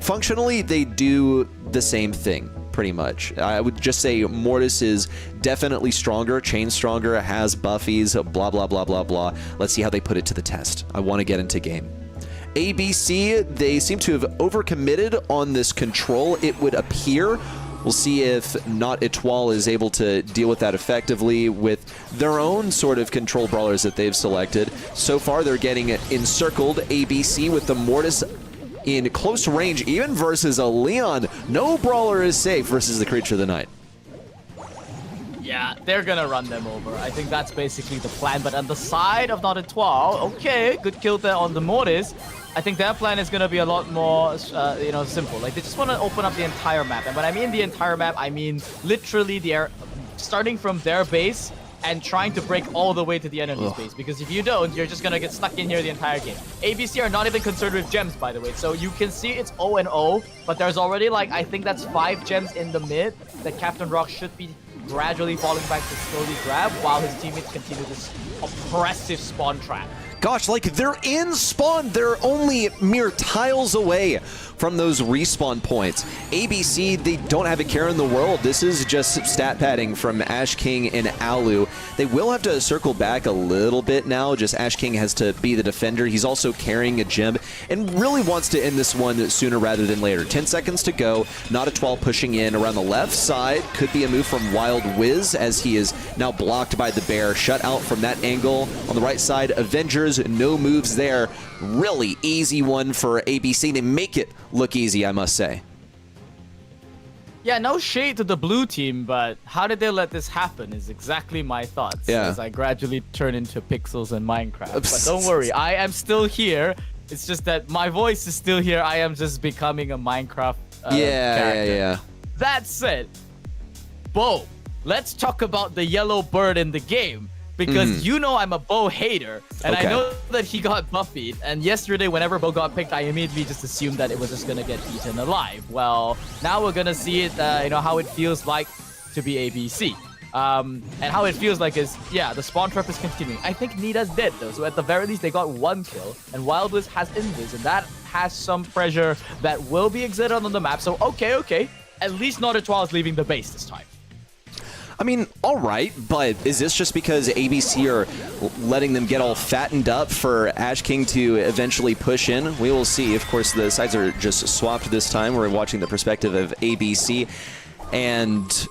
functionally they do the same thing pretty much. I would just say Mortis is definitely stronger, Chain stronger, has buffies, blah, blah, blah, blah, blah. Let's see how they put it to the test. I want to get into game. ABC, they seem to have overcommitted on this control, it would appear. We'll see if Not Etoile is able to deal with that effectively with their own sort of control brawlers that they've selected. So far, they're getting encircled. ABC with the Mortis in close range, even versus a Leon. No brawler is safe versus the Creature of the Night. Yeah, they're gonna run them over. I think that's basically the plan. But on the side of Not Etoile, okay, good kill there on the Mortis. I think their plan is gonna be a lot more, simple. Like, they just want to open up the entire map. And when I mean the entire map, I mean literally they're starting from their base and trying to break all the way to the enemy's base. Because if you don't, you're just gonna get stuck in here the entire game. ABC are not even concerned with gems, by the way. So you can see it's 0-0, but there's already, like, I think that's 5 gems in the mid that Captain Rock should be gradually falling back to slowly grab while his teammates continue this oppressive spawn trap. Gosh, like, they're in spawn. They're only mere tiles away from those respawn points. ABC, they don't have a care in the world. This is just stat padding from Ash King and Alu. They will have to circle back a little bit now. Just Ash King has to be the defender. He's also carrying a gem and really wants to end this one sooner rather than later. 10 seconds to go. Not Etoile pushing in around the left side. Could be a move from Wild Wiz as he is now blocked by the bear. Shut out from that angle. On the right side, Avengers, no moves there. Really easy one for ABC. They make it look easy, I must say. Yeah, no shade to the blue team, but how did they let this happen is exactly my thoughts. Yeah. As I gradually turn into pixels in Minecraft. But don't worry, I am still here. It's just that my voice is still here. I am just becoming a Minecraft character. Yeah. That said, Bo, let's talk about the yellow bird in the game. Because you know I'm a Bo hater, and Okay. I know that he got buffied. And yesterday, whenever Bo got picked, I immediately just assumed that it was just gonna get eaten alive. Well, now we're gonna see it, how it feels like to be ABC. And how it feels like is, yeah, the spawn trap is continuing. I think Nita's dead though, so at the very least they got 1 kill, and Wild Wiz has Invis, and that has some pressure that will be exerted on the map. So okay, at least Not Etoile is leaving the base this time. I mean, all right, but is this just because ABC are letting them get all fattened up for Ash King to eventually push in? We will see. Of course, the sides are just swapped this time. We're watching the perspective of ABC, and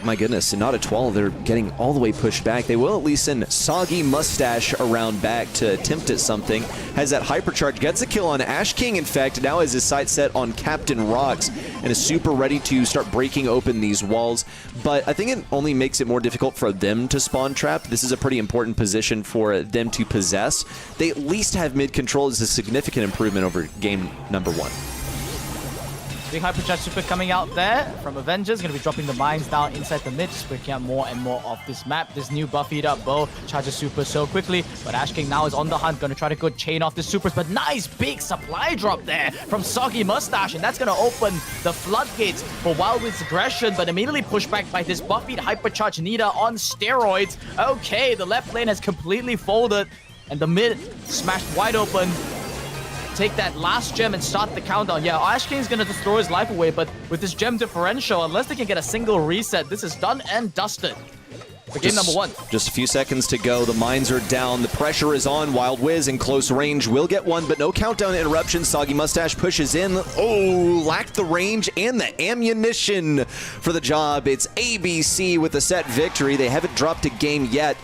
my goodness, Not Etoile, they're getting all the way pushed back. They will at least send Soggy Mustache around back to attempt at something. Has that hypercharge, gets a kill on Ash King, in fact, now has his sight set on Captain Rocks and is super ready to start breaking open these walls. But I think it only makes it more difficult for them to spawn trap. This is a pretty important position for them to possess. They at least have mid control is a significant improvement over game number 1. Big Hypercharge Super coming out there from Avengers. Going to be dropping the mines down inside the mid, just breaking out more and more of this map. This new buffied up Bo charges Super so quickly, but Ash King now is on the hunt. Going to try to go chain off the Supers, but nice big supply drop there from Soggy Mustache, and that's going to open the floodgates for Wild Wiz's aggression, but immediately pushed back by this buffied Hypercharge Nita on steroids. Okay, the left lane has completely folded, and the mid smashed wide open. Take that last gem and start the countdown. Yeah, Ash King's gonna just throw his life away, but with this gem differential, unless they can get a single reset, this is done and dusted. For game number 1. Just a few seconds to go. The mines are down. The pressure is on. Wild Wiz in close range will get one, but no countdown interruption. Soggy Mustache pushes in. Oh, lacked the range and the ammunition for the job. It's ABC with a set victory. They haven't dropped a game yet.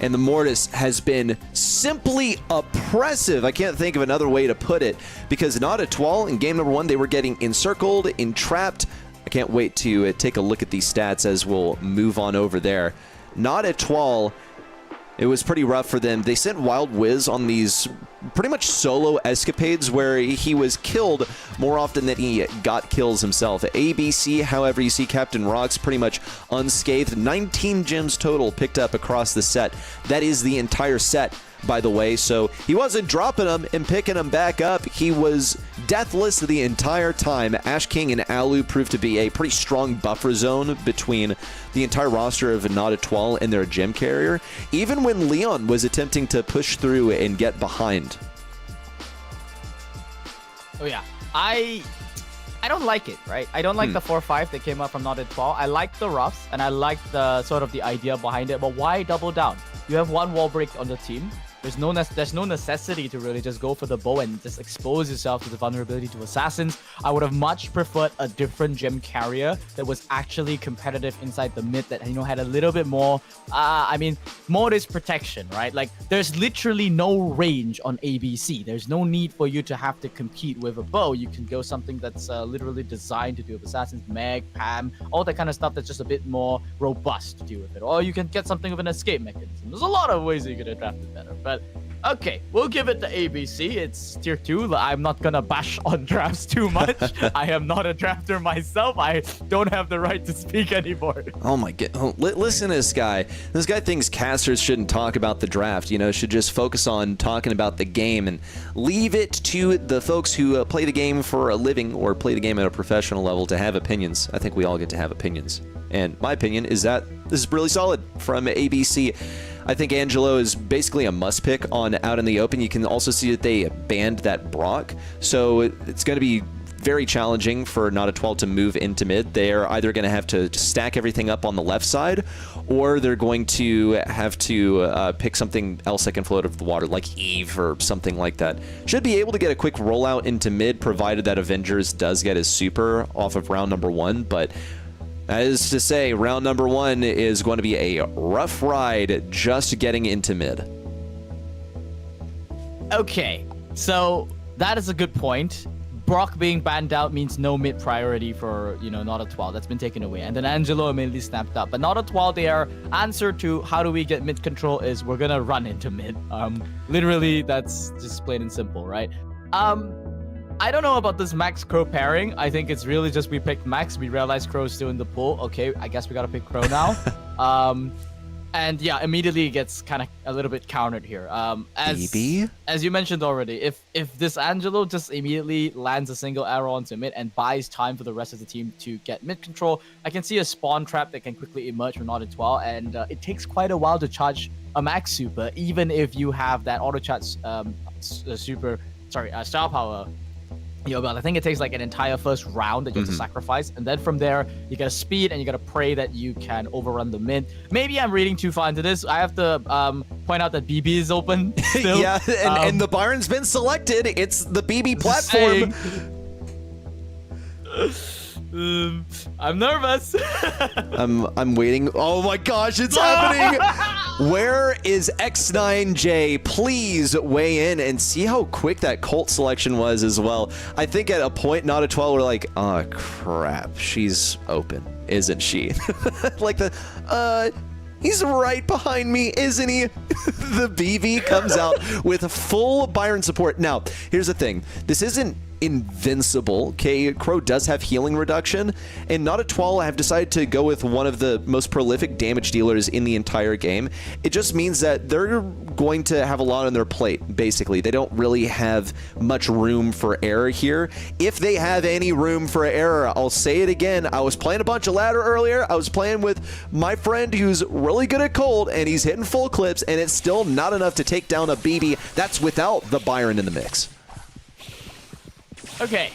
And the Mortis has been simply oppressive. I can't think of another way to put it, because Not Etoile in game number 1, they were getting encircled, entrapped. I can't wait to take a look at these stats as we'll move on over there. Not Etoile, it was pretty rough for them. They sent Wild Wiz on these pretty much solo escapades where he was killed more often than he got kills himself. ABC, however, you see Captain Rocks pretty much unscathed. 19 gems total picked up across the set. That is the entire set, by the way, so he wasn't dropping them and picking them back up. He was deathless the entire time. Ash King and Alu proved to be a pretty strong buffer zone between the entire roster of Not Etoile and their gem carrier, even when Leon was attempting to push through and get behind. Oh yeah, I I don't like it, right? I don't like the 4-5 that came out from Not at 12. I like the roughs, and I like the sort of the idea behind it, but why double down? You have one wall break on the team. There's no necessity to really just go for the bow and just expose yourself to the vulnerability to assassins. I would have much preferred a different gem carrier that was actually competitive inside the mid, that, you know, had a little bit more, I mean, more is protection, right? Like, there's literally no range on ABC. There's no need for you to have to compete with a bow. You can go something that's literally designed to deal with assassins, Meg, Pam, all that kind of stuff that's just a bit more robust to deal with it. Or you can get something with an escape mechanism. There's a lot of ways that you could have drafted better, but okay, we'll give it the ABC. It's tier 2. I'm not gonna bash on drafts too much. I am not a drafter myself. I don't have the right to speak anymore. Oh my god. Oh, listen to this guy. This guy thinks casters shouldn't talk about the draft, you know, should just focus on talking about the game and leave it to the folks who play the game for a living or play the game at a professional level to have opinions. I think we all get to have opinions. And my opinion is that this is really solid from ABC. I think Angelo is basically a must pick on out in the open. You can also see that they banned that Brock, so it's going to be very challenging for Not a 12 to move into mid. They're either going to have to stack everything up on the left side, or they're going to have to pick something else that can float over the water, like Eve or something like that. Should be able to get a quick rollout into mid, provided that Avengers does get his super off of round number 1, but that is to say, round number 1 is going to be a rough ride just getting into mid. Okay, so that is a good point. Brock being banned out means no mid priority for, you know, Not a 12. That's been taken away. And then Angelo immediately snapped up. But Not a 12, their answer to how do we get mid control is we're going to run into mid. Literally, that's just plain and simple, right? I don't know about this Max Crow pairing. I think it's really just we picked Max. We realized Crow's still in the pool. Okay, I guess we gotta pick Crow now. And yeah, immediately it gets kind of a little bit countered here. As you mentioned already, if this Angelo just immediately lands a single arrow onto mid and buys time for the rest of the team to get mid control, I can see a spawn trap that can quickly emerge from Not at 12, and it takes quite a while to charge a Max super, even if you have that auto charge star power. Yo, but I think it takes like an entire first round that you have to sacrifice, and then from there you gotta speed and you gotta pray that you can overrun the mid. Maybe I'm reading too far into this. I have to point out that BB is open still. Yeah, and the Byron's been selected. It's the BB platform. I'm nervous. I'm waiting. Oh my gosh, it's happening. Where is X9J? Please weigh in and see how quick that Colt selection was as well. I think at a point, Not a 12, we're like, oh crap, she's open, isn't she? Like he's right behind me, isn't he? The BB comes out with full Byron support. Now, here's the thing. This isn't invincible. Okay, Crow does have healing reduction, and Not a 12 have decided to go with one of the most prolific damage dealers in the entire game. It just means that they're going to have a lot on their plate, basically. They don't really have much room for error here. If they have any room for error, I'll say it again. I was playing a bunch of ladder earlier. I was playing with my friend who's really good at cold, and he's hitting full clips, and it's still not enough to take down a BB. That's without the Byron in the mix. Okay,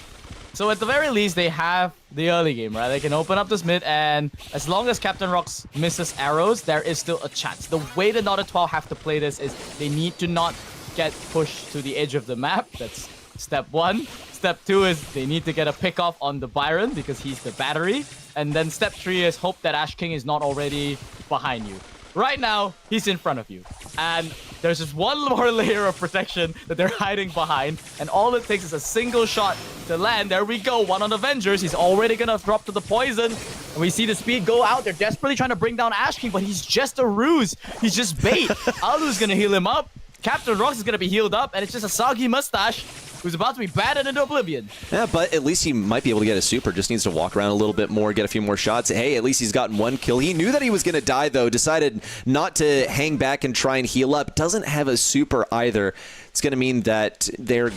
so at the very least, they have the early game, right? They can open up this mid, and as long as Captain Rocks misses arrows, there is still a chance. The way the Not a 12 have to play this is they need to not get pushed to the edge of the map. That's step 1. Step 2 is they need to get a pick off on the Byron because he's the battery. And then step 3 is hope that Ash King is not already behind you. Right now, he's in front of you. And there's just one more layer of protection that they're hiding behind. And all it takes is a single shot to land. There we go. One on Avengers. He's already going to drop to the poison. And we see the speed go out. They're desperately trying to bring down Ash King, but he's just a ruse. He's just bait. Alu's going to heal him up. Captain Rocks is going to be healed up. And it's just a soggy mustache who's about to be battered into oblivion. Yeah, but at least he might be able to get a super. Just needs to walk around a little bit more, get a few more shots. Hey, at least he's gotten one kill. He knew that he was going to die, though. Decided not to hang back and try and heal up. Doesn't have a super either. It's going to mean that they're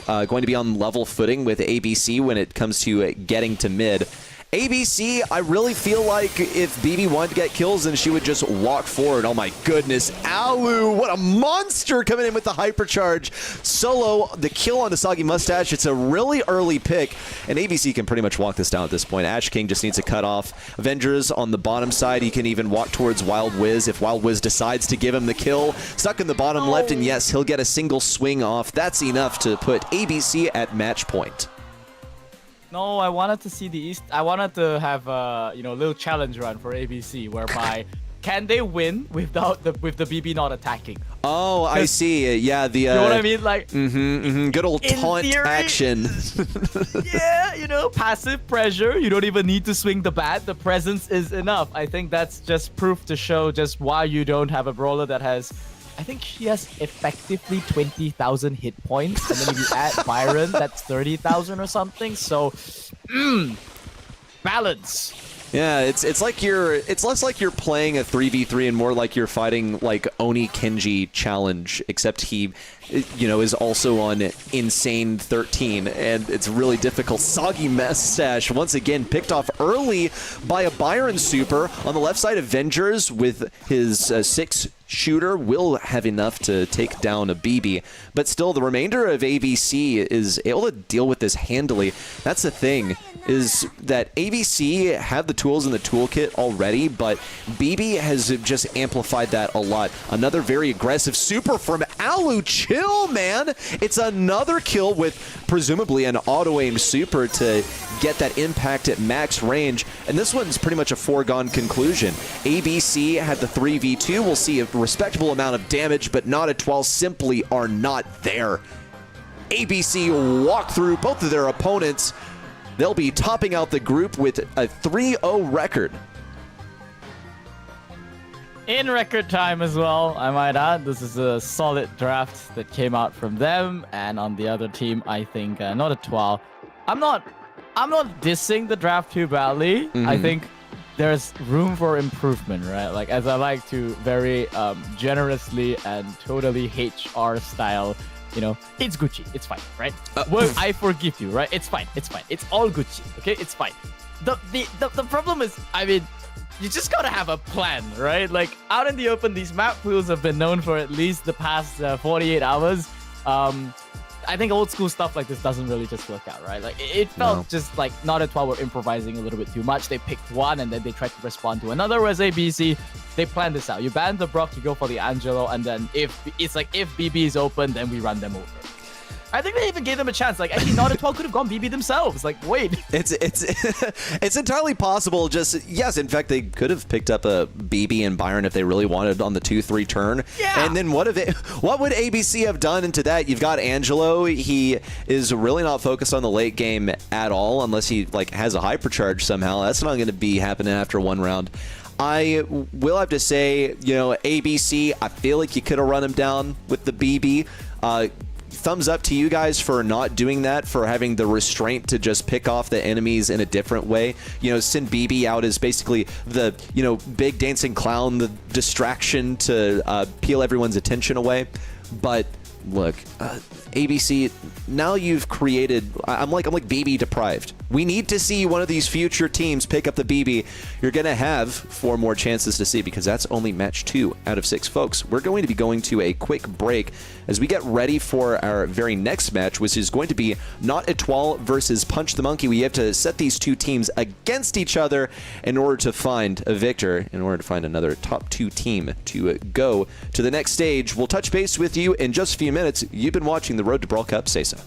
going to be on level footing with ABC when it comes to getting to mid. ABC, I really feel like if BB wanted to get kills, then she would just walk forward. Oh my goodness. Alu, what a monster coming in with the hypercharge. Solo, the kill on the Soggy Mustache. It's a really early pick, and ABC can pretty much walk this down at this point. Ash King just needs to cut off Avengers on the bottom side. He can even walk towards Wild Wiz if Wild Wiz decides to give him the kill. Stuck in the bottom left, and yes, he'll get a single swing off. That's enough to put ABC at match point. No, I wanted to see the East. I wanted to have a little challenge run for ABC, whereby can they win without the BB not attacking? Oh, I see. Yeah, the you know what I mean? Like, good old taunt theory, action. Yeah, passive pressure. You don't even need to swing the bat. The presence is enough. I think that's just proof to show just why you don't have a brawler that has. I think she has effectively 20,000 hit points, and then if you add Byron, that's 30,000 or something. So, balance. Yeah, it's less like you're playing a 3v3 and more like you're fighting like Oni Kenji challenge, except he, is also on Insane 13, and it's really difficult. Soggy Mustache once again picked off early by a Byron super on the left side. Avengers with his 6-shooter will have enough to take down a BB, but still the remainder of ABC is able to deal with this handily. That's the thing, is that ABC have the tools in the toolkit already, but BB has just amplified that a lot. Another very aggressive super from Alu. Chill, man! It's another kill with presumably an auto-aim super to get that impact at max range, and this one's pretty much a foregone conclusion. ABC had the 3v2. We'll see a respectable amount of damage, but not at 12 simply are not there. ABC walk through both of their opponents. They'll be topping out the group with a 3-0 record. In record time as well, I might add. This is a solid draft that came out from them, and on the other team, I think not a 12. I'm not dissing the draft too badly. I think there's room for improvement, right? Like, as I like to very generously and totally HR style, it's Gucci. It's fine, right? Well, I forgive you, right? It's fine. It's fine. It's all Gucci, okay? It's fine. The problem is, I mean, you just gotta have a plan, right? Like, out in the open, these map pools have been known for at least the past 48 hours. I think old school stuff like this doesn't really just work out, right? Like, it felt just like not at 12 were improvising a little bit too much. They picked one and then they tried to respond to another. Whereas ABC, they planned this out. You ban the Brock, you go for the Angelo, and then if BB is open, then we run them over. I think they even gave them a chance. Like, actually, not at 12 could have gone BB themselves. Like, wait. It's entirely possible. Just, yes, in fact, they could have picked up a BB and Byron if they really wanted on the 2-3 turn. Yeah. And then what would ABC have done into that? You've got Angelo. He is really not focused on the late game at all unless he has a hypercharge somehow. That's not going to be happening after one round. I will have to say, ABC, I feel like you could have run him down with the BB. Thumbs up to you guys for not doing that, for having the restraint to just pick off the enemies in a different way. Send BB out as basically the, big dancing clown, the distraction to peel everyone's attention away. But look, ABC, now you've created, I'm like BB deprived. We need to see one of these future teams pick up the BB. You're going to have 4 more chances to see, because that's only match 2 out of 6, folks. We're going to be going to a quick break as we get ready for our very next match, which is going to be Not Etoile versus Punch the Monkey. We have to set these two teams against each other in order to find a victor, in order to find another top 2 team to go to the next stage. We'll touch base with you in just a few minutes. You've been watching the Road to Brawl Cup. Say so.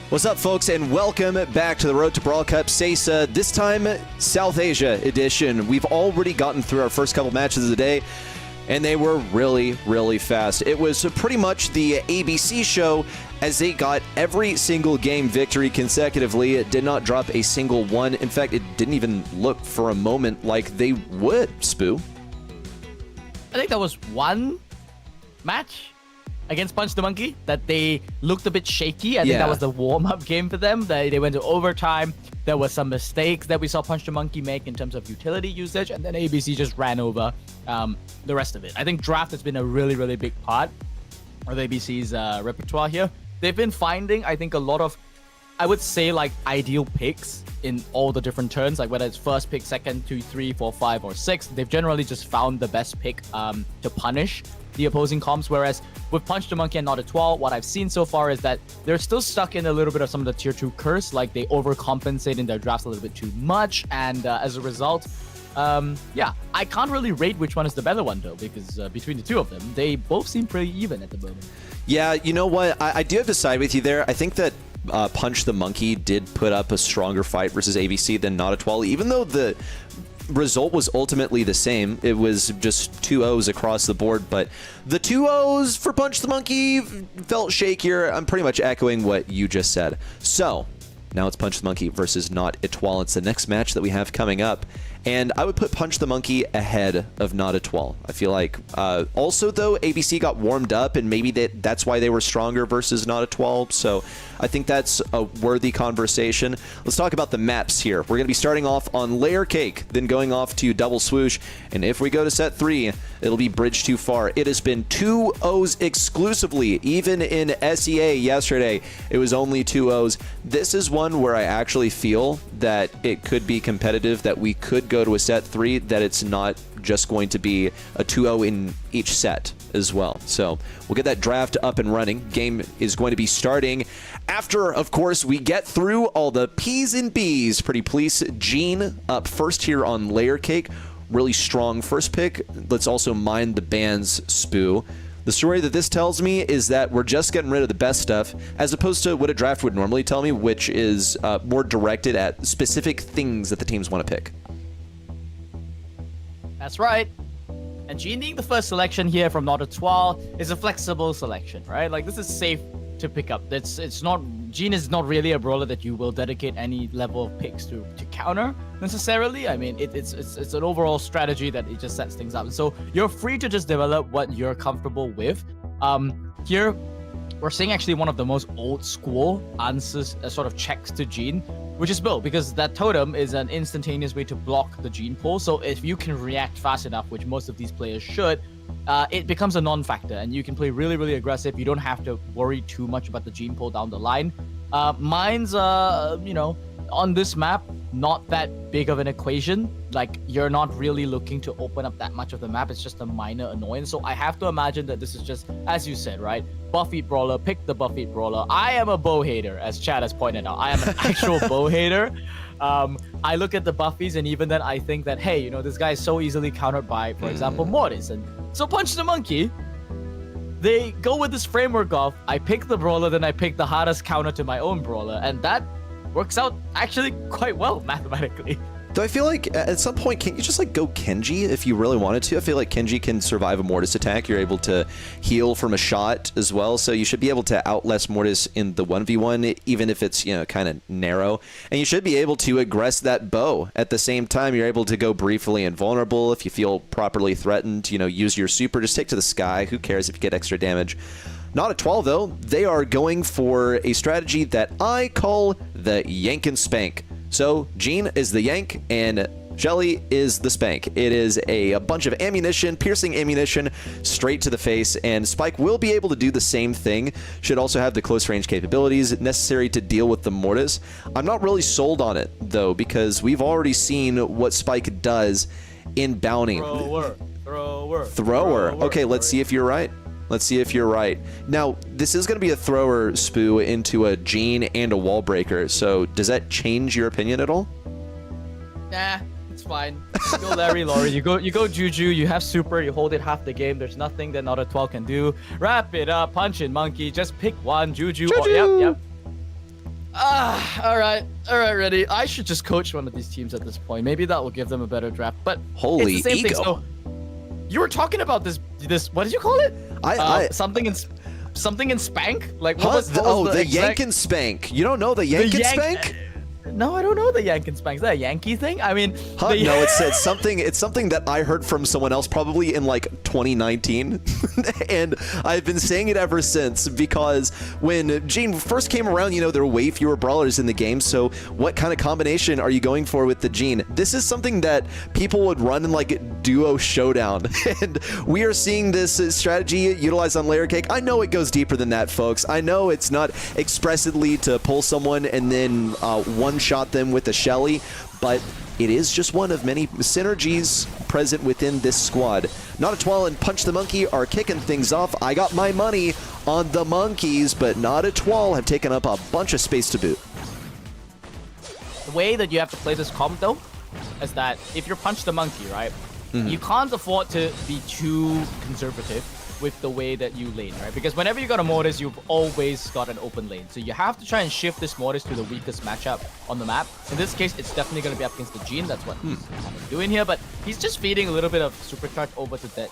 What's up, folks, and welcome back to the Road to Brawl Cup SESA, this time South Asia edition. We've already gotten through our first couple matches of the day, and they were really, really fast. It was pretty much the ABC show as they got every single game victory consecutively. It did not drop a single one. In fact, it didn't even look for a moment like they would, Spoo. I think that was one match against Punch the Monkey that they looked a bit shaky. I think that was the warm-up game for them. They went to overtime. There were some mistakes that we saw Punch the Monkey make in terms of utility usage, and then ABC just ran over the rest of it. I think draft has been a really, really big part of ABC's repertoire here. They've been finding, I think, a lot of, I would say, like, ideal picks in all the different turns, like whether it's first pick, second, 2, 3, 4, 5, or 6. They've generally just found the best pick to punish the opposing comps, whereas with Punch the Monkey and Not a 12, what I've seen so far is that they're still stuck in a little bit of some of the tier 2 curse, like they overcompensate in their drafts a little bit too much, and as a result, I can't really rate which one is the better one though, because between the two of them, they both seem pretty even at the moment. Yeah, you know what? I do have to side with you there. I think that Punch the Monkey did put up a stronger fight versus ABC than Not a 12, even though the result was ultimately the same. It was just 2 O's across the board, but the 2 O's for Punch the Monkey felt shakier. I'm pretty much echoing what you just said. So now it's Punch the Monkey versus Not a 12. It's the next match that we have coming up, and I would put Punch the Monkey ahead of Not a 12. I feel like also though ABC got warmed up, and maybe that's why they were stronger versus Not a 12. So I think that's a worthy conversation. Let's talk about the maps here. We're going to be starting off on Layer Cake, then going off to Double Swoosh, and if we go to set 3, it'll be Bridge Too Far. It has been 2 O's exclusively. Even in SEA yesterday, it was only 2 O's. This is one where I actually feel that it could be competitive, that we could go to a set 3, that it's not just going to be a 2-0 in each set as well. So we'll get that draft up and running. Game is going to be starting after, of course, we get through all the P's and B's. Pretty please. Gene up first here on Layer Cake. Really strong first pick. Let's also mind the band's Spoo. The story that this tells me is that we're just getting rid of the best stuff, as opposed to what a draft would normally tell me, which is more directed at specific things that the teams want to pick. That's right. And Gene being the first selection here from Not a 12 is a flexible selection, right? Like, this is safe to pick up. It's not, Gene is not really a brawler that you will dedicate any level of picks to counter necessarily. I mean, it's an overall strategy that it just sets things up. And so you're free to just develop what you're comfortable with. Here, we're seeing actually one of the most old school answers, sort of checks to Gene, which is Bill, because that totem is an instantaneous way to block the Gene pull. So if you can react fast enough, which most of these players should, it becomes a non-factor, and you can play really, really aggressive. You don't have to worry too much about the Gene pull down the line. Mine's, on this map, not that big of an equation. Like, you're not really looking to open up that much of the map. It's just a minor annoyance. So I have to imagine that this is just, as you said, right? Buffy brawler, pick the Buffy brawler. I am a bow hater, as Chad has pointed out. I am an actual bow hater. I look at the Buffies, and even then I think that, hey, this guy is so easily countered by, for example, Mortis. And so Punch the Monkey, they go with this framework of, I pick the brawler, then I pick the hardest counter to my own brawler. And that works out actually quite well mathematically. Though I feel like at some point, can't you just like go Kenji if you really wanted to? I feel like Kenji can survive a Mortis attack. You're able to heal from a shot as well, so you should be able to outlast Mortis in the 1v1, even if it's, kind of narrow. And you should be able to aggress that bow. At the same time, you're able to go briefly invulnerable if you feel properly threatened. Use your super, just take to the sky. Who cares if you get extra damage? Not a 12, though. They are going for a strategy that I call the yank and spank. So Gene is the yank, and Shelly is the spank. It is a bunch of ammunition, piercing ammunition, straight to the face, and Spike will be able to do the same thing. Should also have the close range capabilities necessary to deal with the Mortis. I'm not really sold on it, though, because we've already seen what Spike does in Bounty. Thrower. Okay, let's see if you're right. Let's see if you're right. Now, this is going to be a thrower Spoo into a Gene and a wall breaker, so does that change your opinion at all? Nah, it's fine. You go Larry, Laurie, you go Juju, you have super, you hold it half the game. There's nothing that Not a 12 can do. Wrap it up, Punch and Monkey, just pick one, Juju. Juju! Yep. All right, ready. I should just coach one of these teams at this point. Maybe that will give them a better draft. But Holy it's the same ego. thing. So you were talking about this. What did you call it? Something in spank. Like what was the exact... Yankin Spank. You don't know the Yankin Spank? No, I don't know the Yankin Spank. Is that a Yankee thing? I mean, no, it's something. It's something that I heard from someone else probably in like 2019, and I've been saying it ever since. Because when Gene first came around, you know, there were way fewer brawlers in the game. So what kind of combination are you going for with the Gene? This is something that people would run in like duo showdown, and we are seeing this strategy utilized on Layer Cake. I know it goes deeper than that, folks. I know it's not expressly to pull someone and then one-shot them with a Shelly, but it is just one of many synergies present within this squad. Not a Twirl and Punch the Monkey are kicking things off. I got my money on the monkeys, but Not a Twirl have taken up a bunch of space to boot. The way that you have to play this comp, though, is that if you're Punch the Monkey, right, you can't afford to be too conservative with the way that you lane, right? Because whenever you got a Mortis, you've always got an open lane. So you have to try and shift this Mortis to the weakest matchup on the map. In this case, it's definitely going to be up against the Gene. That's what he's kind of doing here. But he's just feeding a little bit of supercharge over to that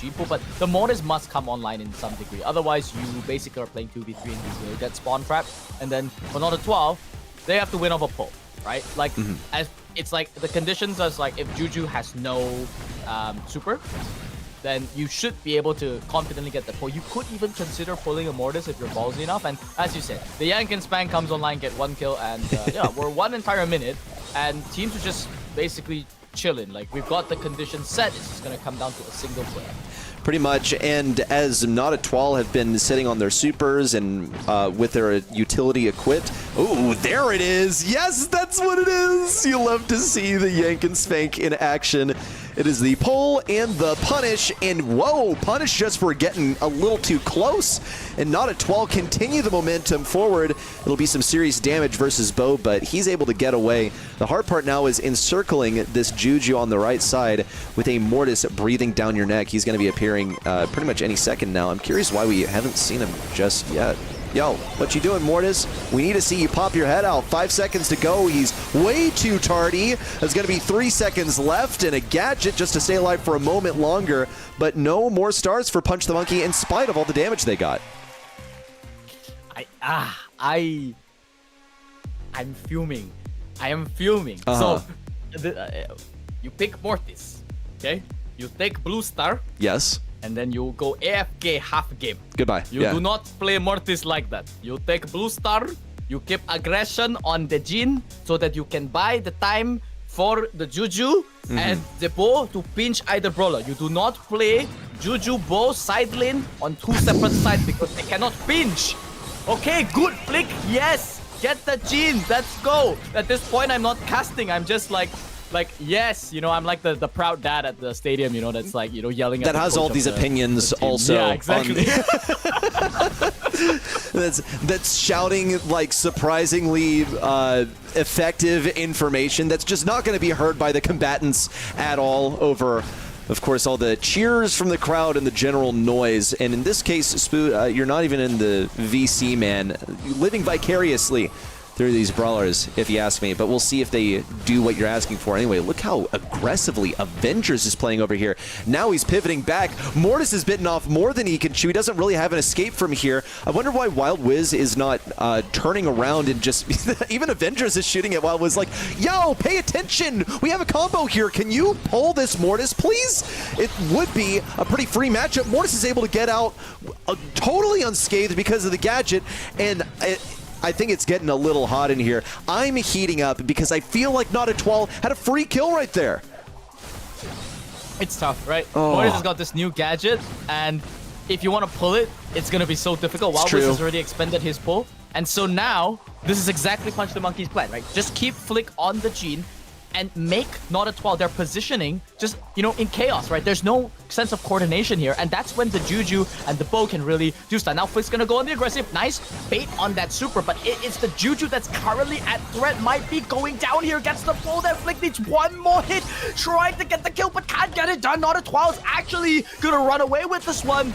Gene pool. But the Mortis must come online in some degree. Otherwise, you basically are playing 2v3 and he's going to get spawn trap. And then for Not a 12, they have to win off a pull, right? Like, as it's like the conditions is like if Juju has no super, then you should be able to confidently get the pull. You could even consider pulling a Mortis if you're ballsy enough. And as you said, the Yankin Spank comes online, get 1 kill, and yeah, we're 1 entire minute, and teams are just basically chilling. Like, we've got the conditions set. It's just going to come down to a single player. Pretty much, and as Not a Twirl have been sitting on their supers and with their utility equipped. Ooh, there it is! Yes, that's what it is! You love to see the Yankin Spank in action. It is the pull and the punish, and whoa, punish just for getting a little too close. And Not a Twirl continue the momentum forward. It'll be some serious damage versus Bo, but he's able to get away. The hard part now is encircling this Juju on the right side with a Mortis breathing down your neck. He's going to be appearing pretty much any second now. I'm curious why we haven't seen him just yet. Yo, what you doing, Mortis? We need to see you pop your head out. 5 seconds to go. He's way too tardy. There's going to be 3 seconds left and a gadget just to stay alive for a moment longer. But no more stars for Punch the Monkey in spite of all the damage they got. I'm fuming. I am fuming. So, you pick Mortis, okay? You take Blue Star. Yes. And then you go AFK half game. Goodbye. You do not play Mortis like that. You take Blue Star, you keep aggression on the Jin so that you can buy the time for the Juju and the Bo to pinch either brawler. You do not play Juju Bo side lane on 2 separate sides because they cannot pinch. Okay, good flick. Yes, get the Jin. Let's go. At this point, I'm not casting. I'm just like yes, you know, I'm like the proud dad at the stadium, you know, that's like, you know, yelling at that has all these opinions also. Yeah, exactly. that's shouting like surprisingly effective information that's just not going to be heard by the combatants at all over, of course, all the cheers from the crowd and the general noise. And in this case, Spoo, you're not even in the VC, man. You're living vicariously through these brawlers, if you ask me, but we'll see if they do what you're asking for. Anyway, look how aggressively Avengers is playing over here. Now he's pivoting back. Mortis is bitten off more than he can chew. He doesn't really have an escape from here. I wonder why Wild Wiz is not turning around and just... even Avengers is shooting at Wild Wiz like, yo, pay attention! We have a combo here. Can you pull this Mortis, please? It would be a pretty free matchup. Mortis is able to get out totally unscathed because of the gadget, and... I think it's getting a little hot in here. I'm heating up because I feel like Not a Twirl had a free kill right there. It's tough, right? Mortis has got this new gadget, and if you want to pull it, it's going to be so difficult. Wild Wiz has already expended his pull. And so now, this is exactly Punch the Monkey's plan, right? Just keep flick on the Gene and make Not a Twirl, their positioning just, you know, in chaos, right? There's no sense of coordination here, and that's when the Juju and the Bo can really do stuff. Now Flick's gonna go on the aggressive. Nice bait on that super, but it's the Juju that's currently at threat. Might be going down here, gets the pull. That Flick needs one more hit, trying to get the kill, but can't get it done. Not a Twirl's actually gonna run away with this one.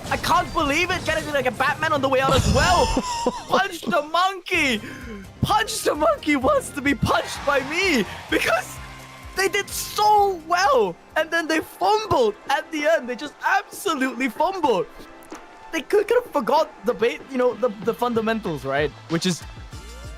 I can't believe it. Getting like a Batman on the way out as well. Punch the monkey. Punch the monkey wants to be punched by me because they did so well. And then they fumbled at the end. They just absolutely fumbled. They could have forgot the the fundamentals, right? Which is,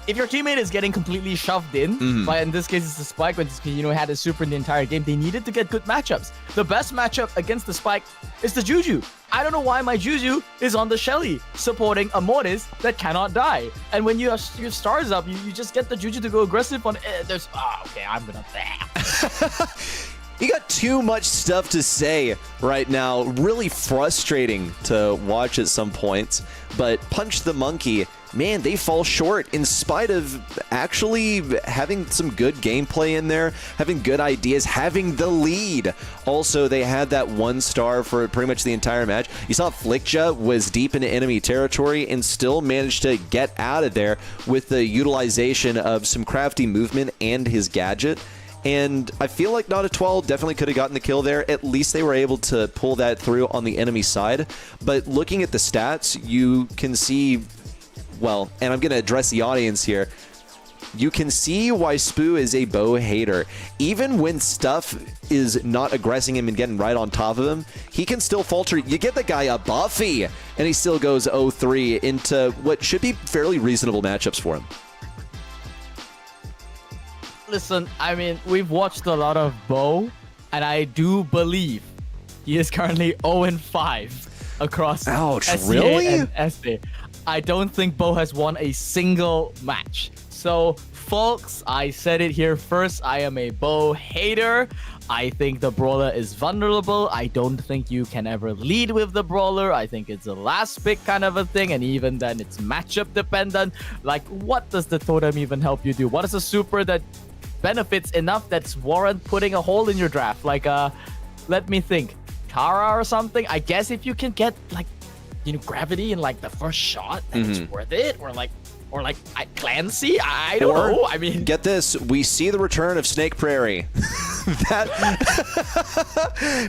if your teammate is getting completely shoved in, by in this case it's the Spike, when had a super in the entire game, they needed to get good matchups. The best matchup against the Spike is the Juju. I don't know why my Juju is on the Shelly, supporting a Mortis that cannot die. And when you have your stars up, you just get the Juju to go aggressive on. Okay, I'm gonna. You got too much stuff to say right now. Really frustrating to watch at some points. But Punch the Monkey, man, they fall short in spite of actually having some good gameplay in there, having good ideas, having the lead. Also, they had that 1 star for pretty much the entire match. You saw Flickja was deep into enemy territory and still managed to get out of there with the utilization of some crafty movement and his gadget. And I feel like Not a 12 definitely could have gotten the kill there. At least they were able to pull that through on the enemy side. But looking at the stats, you can see, well, and I'm going to address the audience here, you can see why Spoo is a bow hater. Even when stuff is not aggressing him and getting right on top of him, he can still falter. You get the guy a Buffy, and he still goes 0-3 into what should be fairly reasonable matchups for him. Listen, I mean, we've watched a lot of Bo, and I do believe he is currently 0-5 across SCA really? and SA. I don't think Bo has won a single match. So, folks, I said it here first. I am a Bo hater. I think the Brawler is vulnerable. I don't think you can ever lead with the Brawler. I think it's a last pick kind of a thing. And even then, it's matchup dependent. Like, what does the totem even help you do? What is a super that benefits enough that's warrant putting a hole in your draft? Like, let me think. Tara or something? I guess if you can get, like, gravity in, like, the first shot, then it's worth it. Or Clancy? I don't know. I mean, get this. We see the return of Snake Prairie.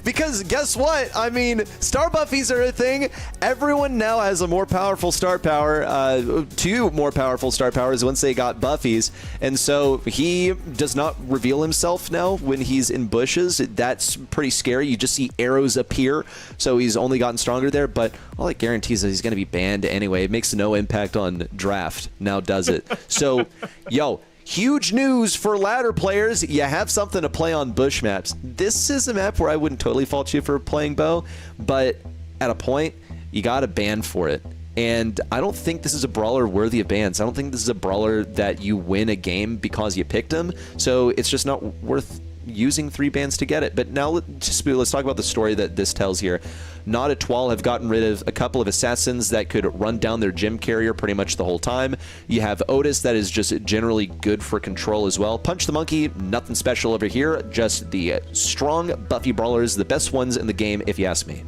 Because guess what? I mean, star buffies are a thing. Everyone now has a more powerful star power, 2 more powerful star powers once they got buffies. And so he does not reveal himself now when he's in bushes. That's pretty scary. You just see arrows appear. So he's only gotten stronger there. But all it guarantees is he's going to be banned anyway. It makes no impact on draft. Now does it? So, yo, huge news for ladder players. You have something to play on bush maps. This is a map where I wouldn't totally fault you for playing Bo, but at a point, you got a ban for it. And I don't think this is a brawler worthy of bans. I don't think this is a brawler that you win a game because you picked him. So it's just not worth using 3 bans to get it. But now let's talk about the story that this tells here. Not a 12 have gotten rid of a couple of assassins that could run down their gym carrier pretty much the whole time. You have Otis that is just generally good for control as well. Punch the Monkey, nothing special over here. Just the strong Buffy brawlers, the best ones in the game if you ask me.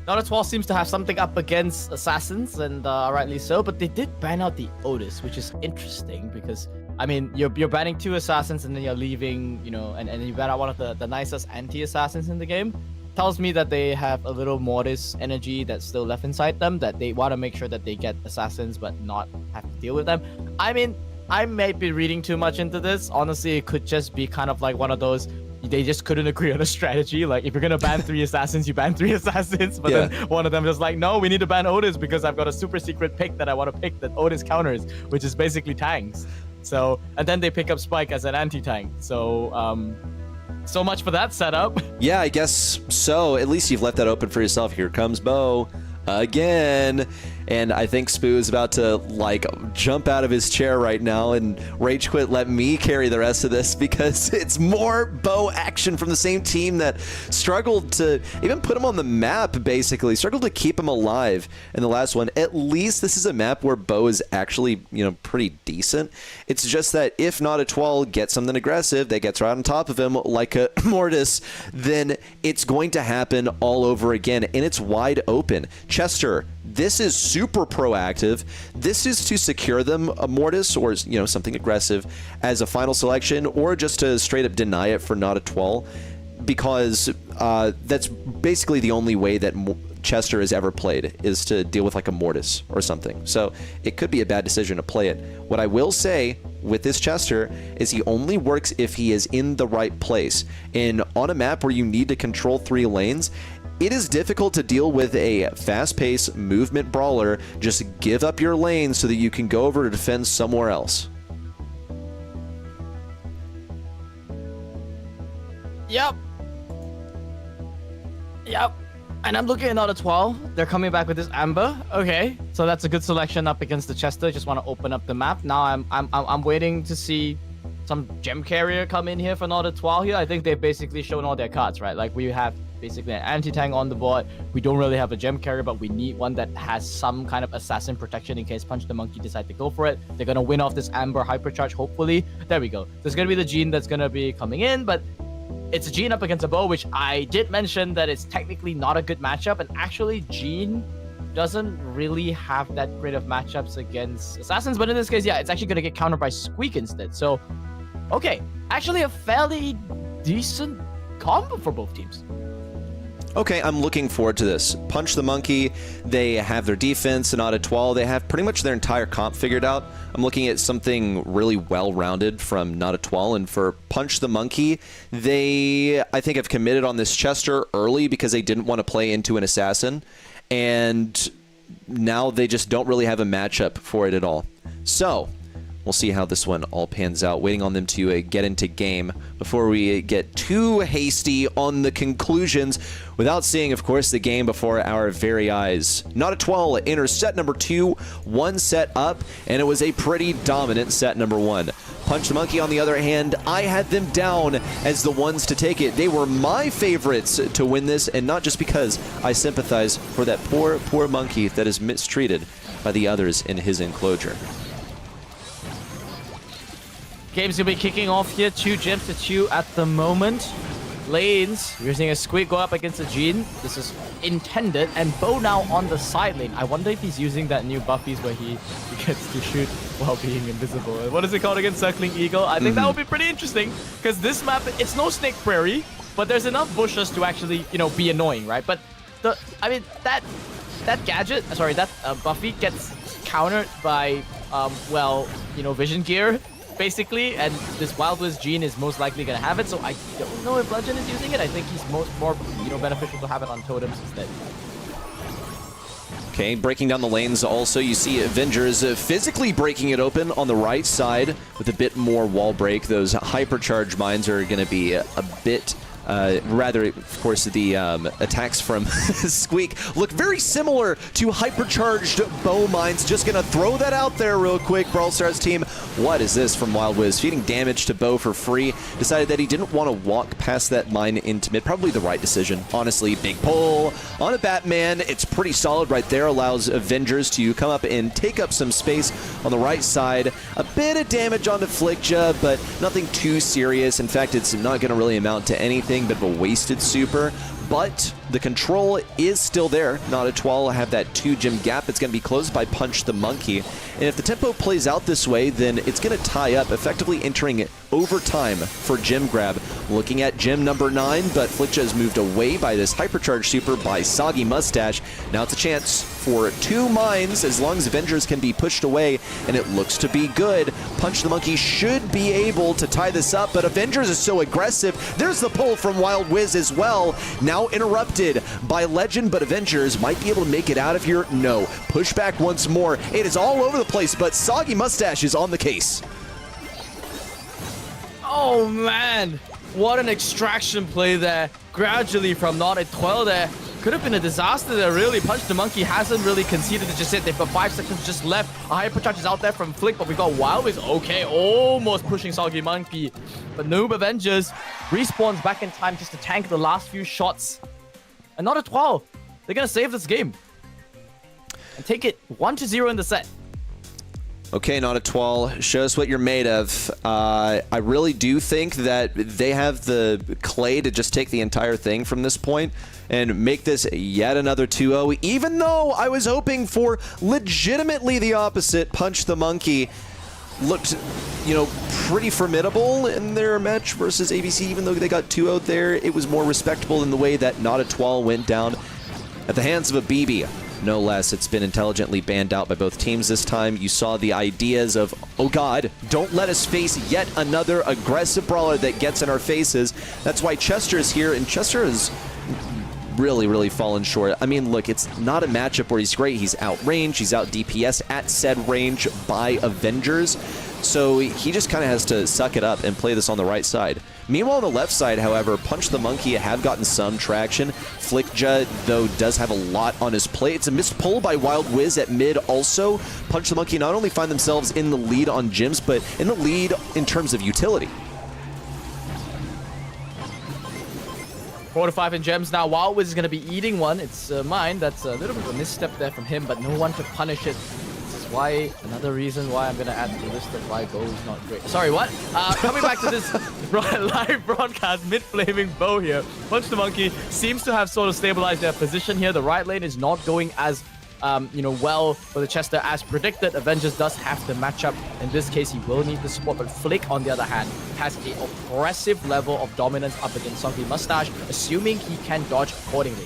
Not a 12 seems to have something up against assassins, and rightly so, but they did ban out the Otis, which is interesting because, I mean, you're banning 2 assassins and then you're leaving, and you ban out one of the nicest anti-assassins in the game. Tells me that they have a little Mortis energy that's still left inside them, that they want to make sure that they get assassins but not have to deal with them. I mean, I may be reading too much into this. Honestly, it could just be kind of like one of those, they just couldn't agree on a strategy. Like, if you're going to ban 3 assassins, you ban 3 assassins. But then one of them is like, no, we need to ban Otis because I've got a super secret pick that I want to pick that Otis counters, which is basically tanks. So, and then they pick up Spike as an anti-tank. So, so much for that setup. Yeah, I guess so. At least you've left that open for yourself. Here comes Bo again. And I think Spoo is about to, like, jump out of his chair right now and rage quit, let me carry the rest of this, because it's more Bo action from the same team that struggled to even put him on the map, basically. Struggled to keep him alive in the last one. At least this is a map where Bo is actually, pretty decent. It's just that if Not a 12 gets something aggressive that gets right on top of him, like a Mortis, then it's going to happen all over again, and it's wide open. Chester, this is super proactive. This is to secure them a Mortis or, something aggressive as a final selection, or just to straight up deny it for Not a 12. because that's basically the only way that Chester has ever played, is to deal with like a Mortis or something. So it could be a bad decision to play it. What I will say with this Chester is he only works if he is in the right place. And on a map where you need to control 3 lanes, it is difficult to deal with a fast-paced movement brawler. Just give up your lane so that you can go over to defend somewhere else. Yep. And I'm looking at another 12. They're coming back with this Amber. Okay, so that's a good selection up against the Chester. Just want to open up the map. Now I'm waiting to see some gem carrier come in here for another 12 here. I think they've basically shown all their cards, right? Like we have basically an anti-tank on the board. We don't really have a gem carrier, but we need one that has some kind of assassin protection in case Punch the Monkey decide to go for it. They're gonna win off this Amber hypercharge, hopefully. There we go. There's gonna be the Jean that's gonna be coming in, but it's a Jean up against a Bow, which I did mention that it's technically not a good matchup, and actually Jean doesn't really have that great of matchups against assassins, but in this case, yeah, it's actually gonna get countered by Squeak instead. So, okay, actually a fairly decent combo for both teams. Okay, I'm looking forward to this. Punch the Monkey, they have their defense, and Sonata 12, they have pretty much their entire comp figured out. I'm looking at something really well-rounded from Nada 12, and for Punch the Monkey, they, I think, have committed on this Chester early because they didn't want to play into an assassin, and now they just don't really have a matchup for it at all. So, we'll see how this one all pans out. Waiting on them to get into game before we get too hasty on the conclusions without seeing, of course, the game before our very eyes. Not a 12 enters set number 2, 1 set up, and it was a pretty dominant set number 1. Punch the Monkey, on the other hand, I had them down as the ones to take it. They were my favorites to win this, and not just because I sympathize for that poor, poor monkey that is mistreated by the others in his enclosure. Game's gonna be kicking off here. 2 gems to 2 at the moment. Lanes, we're seeing a Squeak go up against a Jean. This is intended, and Bo now on the side lane. I wonder if he's using that new buffies where he gets to shoot while being invisible. What is it called again? Circling Eagle? I think that would be pretty interesting, because this map, it's no Snake Prairie, but there's enough bushes to actually, you know, be annoying, right? But I mean, that gadget, sorry, that Buffy gets countered by, well, you know, Vision Gear, basically, and this Wild Wiz Jean is most likely going to have it, so I don't know if Bludgeon is using it. I think he's more, you know, beneficial to have it on Totems instead. Okay, breaking down the lanes also, you see Avengers physically breaking it open on the right side with a bit more wall break. Those hypercharge mines are going to be a bit... rather, of course, the attacks from Squeak look very similar to hypercharged bow mines. Just gonna throw that out there real quick, Brawl Stars team. What is this from Wild Wiz? Feeding damage to Bow for free. Decided that he didn't want to walk past that mine into mid. Probably the right decision, honestly. Big pull on a Batman. It's pretty solid right there. Allows Avengers to come up and take up some space on the right side. A bit of damage onto Flickja, but nothing too serious. In fact, it's not going to really amount to anything. Bit of a wasted super, but the control is still there. Not a 12 have that 2 gem gap. It's going to be closed by Punch the Monkey, and if the tempo plays out this way, then it's going to tie up, effectively entering overtime for gem grab. Looking at gem number 9, but Flickja has moved away by this hypercharge super by Soggy Mustache. Now it's a chance for 2 mines as long as Avengers can be pushed away, and it looks to be good. Punch the Monkey should be able to tie this up, but Avengers is so aggressive. There's the pull from Wild Wiz as well. Now interrupted by Legend, but Avengers might be able to make it out of here. No. Push back once more. It is all over the place, but Soggy Mustache is on the case. Oh man, what an extraction play there. Gradually from not a 12 there. Could have been a disaster there, really. Punch the Monkey hasn't really conceded it just yet. They've got 5 seconds just left. A hypercharge is out there from Flick, but we got Wild Wiz. Okay, almost pushing Soggy Monkey. But Noob Avengers respawns back in time just to tank the last few shots. And not a 12. They're going to save this game and take it 1-0 in the set. Okay, not a 12. Show us what you're made of. I really do think that they have the clay to just take the entire thing from this point and make this yet another 2-0, even though I was hoping for legitimately the opposite. Punch the Monkey looked, you know, pretty formidable in their match versus ABC. Even though they got 2-0 there, it was more respectable in the way that Not a Twal went down at the hands of a BB. No less. It's been intelligently banned out by both teams this time. You saw the ideas of, oh god, don't let us face yet another aggressive brawler that gets in our faces. That's why Chester is here, and Chester has really fallen short. I mean, look, it's not a matchup where he's great. He's out range, he's out DPS at said range by Avengers. So he just kind of has to suck it up and play this on the right side. Meanwhile, on the left side, however, Punch the Monkey have gotten some traction. Flickja, though, does have a lot on his plate. It's a missed pull by Wild Wiz at mid also. Punch the Monkey not only find themselves in the lead on gyms, but in the lead in terms of utility. 4 to 5 in gems now. Wild Wiz is going to be eating one. It's mine. That's a little bit of a misstep there from him, but no one to punish it. Why, another reason why I'm going to add to the list of why Bo is not great. Sorry, what? Coming back to this live broadcast, mid-flaming Bo here. Punch the Monkey seems to have sort of stabilized their position here. The right lane is not going as, you know, well for the Chester as predicted. Avengers does have to match up. In this case, he will need the support, but Flick, on the other hand, has an oppressive level of dominance up against Sunky Mustache, assuming he can dodge accordingly.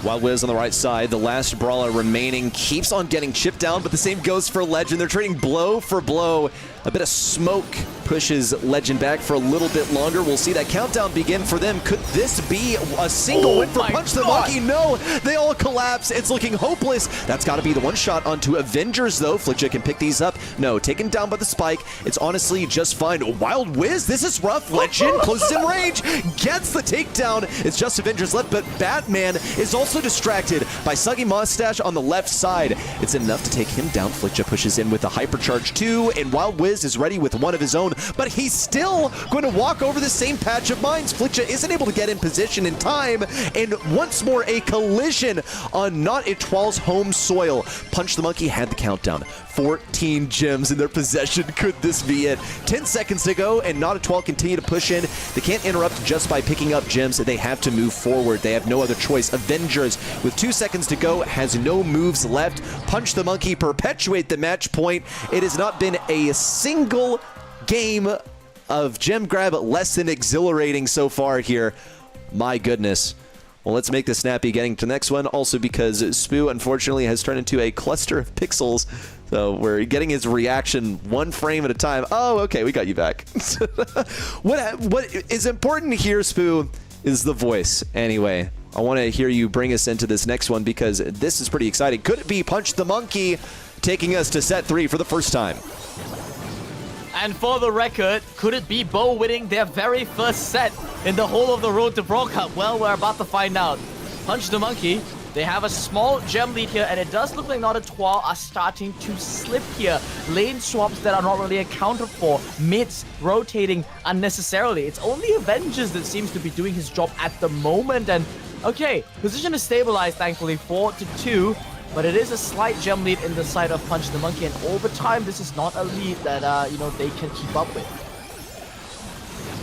Wild Wiz on the right side, the last brawler remaining, keeps on getting chipped down, but the same goes for Legend. They're trading blow for blow. A bit of smoke pushes Legend back for a little bit longer. We'll see that countdown begin for them. Could this be a single win for Punch the Monkey? No, they all collapse. It's looking hopeless. That's got to be the one shot onto Avengers, though. Flickja can pick these up. No, taken down by the spike. It's honestly just fine. Wild Wiz, this is rough. Legend closes in range, gets the takedown. It's just Avengers left, but Batman is also distracted by Suggy Mustache on the left side. It's enough to take him down. Flickja pushes in with a hypercharge 2, and Wild Wiz is ready with one of his own, but he's still going to walk over the same patch of mines. Flickja isn't able to get in position in time, and once more a collision on Not a Twal's home soil. Punch the Monkey had the countdown. 14 gems in their possession. Could this be it? 10 seconds to go, and Not a Twal continue to push in. They can't interrupt just by picking up gems. They have to move forward. They have no other choice. Avengers, with 2 seconds to go, has no moves left. Punch the Monkey perpetuate the match point. It has not been a single game of gem grab less than exhilarating so far here. My goodness. Well, let's make this snappy getting to the next one. Also because Spoo, unfortunately, has turned into a cluster of pixels. So we're getting his reaction one frame at a time. Oh, okay, we got you back. What is important here, Spoo, is the voice. Anyway, I want to hear you bring us into this next one because this is pretty exciting. Could it be Punch the Monkey taking us to set 3 for the first time? And for the record, could it be Bo winning their very first set in the whole of the Road to Brawl Cup? Well, we're about to find out. Punch the Monkey, they have a small gem lead here, and it does look like Not a Twal are starting to slip here. Lane swaps that are not really accounted for, mids rotating unnecessarily. It's only Avengers that seems to be doing his job at the moment, and okay, position is stabilized, thankfully, 4-2. But it is a slight gem lead in the side of Punch the Monkey, and over time, this is not a lead that, you know, they can keep up with.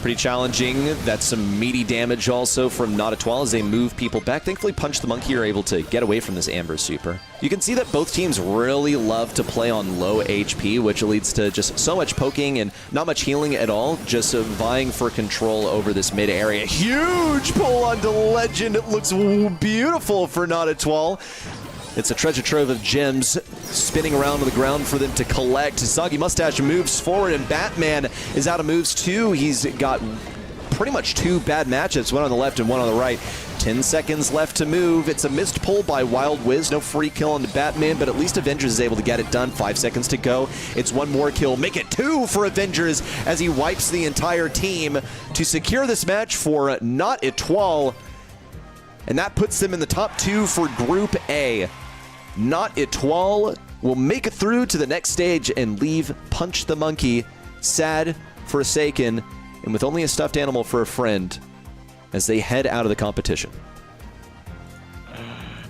Pretty challenging. That's some meaty damage also from Not a Twal as they move people back. Thankfully, Punch the Monkey are able to get away from this Amber Super. You can see that both teams really love to play on low HP, which leads to just so much poking and not much healing at all, just vying for control over this mid area. Huge pull onto Legend. It looks beautiful for Not a Twal. It's a treasure trove of gems spinning around on the ground for them to collect. Soggy Mustache moves forward, and Batman is out of moves too. He's got pretty much 2 bad matchups, one on the left and one on the right. 10 seconds left to move. It's a missed pull by Wild Wiz. No free kill on the Batman, but at least Avengers is able to get it done. 5 seconds to go. It's one more kill. Make it 2 for Avengers as he wipes the entire team to secure this match for Not a Twal. And that puts them in the top 2 for Group A. Not a Twal will make it through to the next stage and leave Punch the Monkey sad, forsaken, and with only a stuffed animal for a friend as they head out of the competition.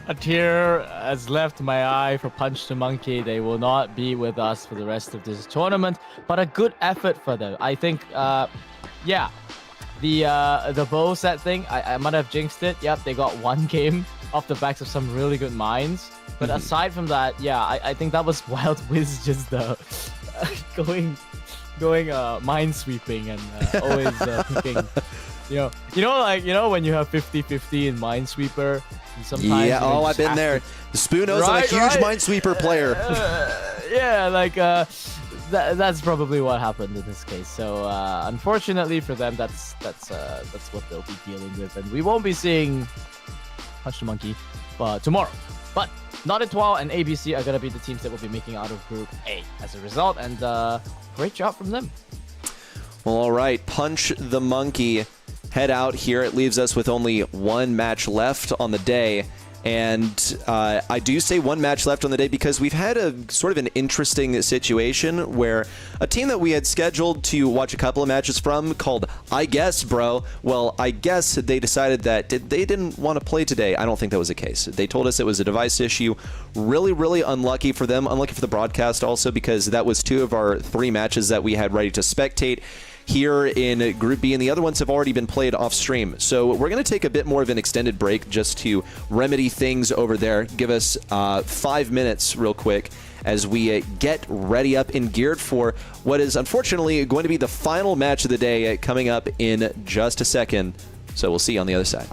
A tear has left my eye for Punch the Monkey. They will not be with us for the rest of this tournament, but a good effort for them. I think, yeah, the bow set thing, I might have jinxed it. Yep, they got 1 game off the backs of some really good mines. But aside from that, yeah, I think that was Wild Wiz just going minesweeping and always picking. When you have 50-50 in Minesweeper, sometimes yeah. Oh, I've been there. Spoon knows I'm a huge Minesweeper player. That's probably what happened in this case. So unfortunately for them, that's what they'll be dealing with, and we won't be seeing Punch the Monkey tomorrow. But Not It Wow and ABC are gonna be the teams that will be making out of Group A as a result, and great job from them. Well, all right, Punch the Monkey head out here. It leaves us with only one match left on the day. And I do say one match left on the day because we've had a sort of an interesting situation where a team that we had scheduled to watch a couple of matches from called I Guess Bro, well, I guess they decided that they didn't want to play today. I don't think that was the case. They told us it was a device issue. Really, really unlucky for them. Unlucky for the broadcast also, because that was 2 of our 3 matches that we had ready to spectate here in Group B, and the other ones have already been played off stream. So we're going to take a bit more of an extended break just to remedy things over there. Give us 5 minutes real quick as we get ready up and geared for what is unfortunately going to be the final match of the day coming up in just a second. So we'll see you on the other side.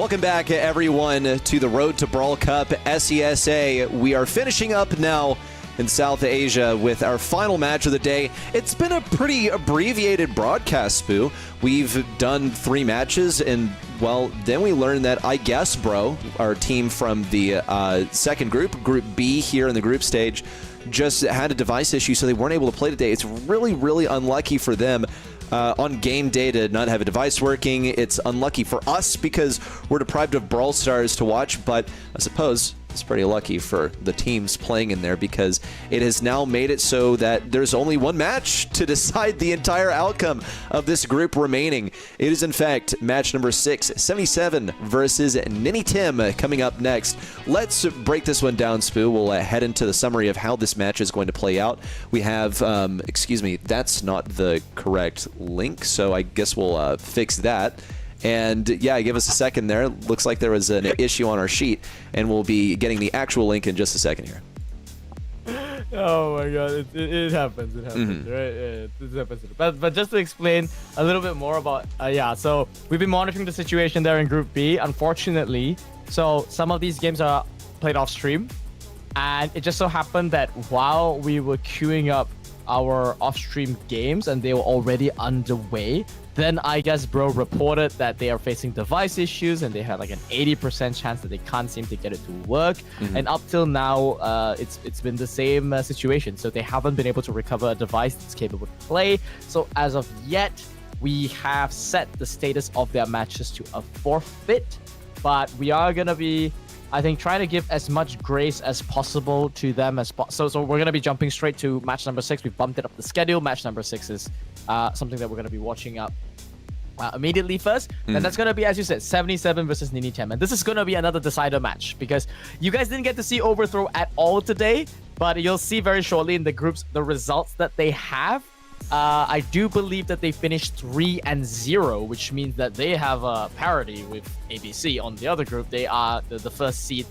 Welcome back, everyone, to the Road to Brawl Cup SESA. We are finishing up now in South Asia with our final match of the day. It's been a pretty abbreviated broadcast, Spoo. We've done 3 matches, and, well, then we learned that I Guess Bro, our team from the second group, Group B here in the group stage, just had a device issue, so they weren't able to play today. It's really, really unlucky for them. On game day to not have a device working. It's unlucky for us because we're deprived of Brawl Stars to watch, but I suppose it's pretty lucky for the teams playing in there because it has now made it so that there's only one match to decide the entire outcome of this group remaining. It is, in fact, match number 6, 77 versus Ninim coming up next. Let's break this one down, Spoo. We'll head into the summary of how this match is going to play out. We have, excuse me, that's not the correct link, so I guess we'll fix that. And yeah, give us a second there. Looks like there was an issue on our sheet, and we'll be getting the actual link in just a second here. Oh my god, it happens, right? Yeah, it happens. But just to explain a little bit more about, yeah, so we've been monitoring the situation there in Group B, unfortunately. So some of these games are played off stream, and it just so happened that while we were queuing up our off-stream games and they were already underway, then I Guess Bro reported that they are facing device issues and they had like an 80% chance that they can't seem to get it to work. And up till now, it's been the same situation. So they haven't been able to recover a device that's capable of play. So as of yet, we have set the status of their matches to a forfeit, but we are gonna be, I think, trying to give as much grace as possible to them as possible. So we're going to be jumping straight to match number 6. We've bumped it up the schedule. Match number 6 is something that we're going to be watching up immediately first. And that's going to be, as you said, 77 versus Ninim. And this is going to be another decider match because you guys didn't get to see Overthrow at all today, but you'll see very shortly in the groups the results that they have. I do believe that they finished 3-0, which means that they have a parity with ABC on the other group. They are the first seed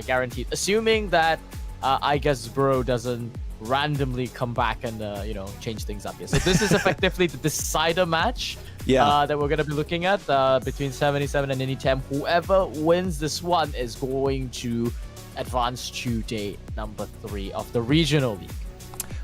guaranteed, assuming that I Guess Bro doesn't randomly come back and change things up here. So this is effectively the decider match that we're going to be looking at between 77 and Ninim. Whoever wins this one is going to advance to day number 3 of the regional league.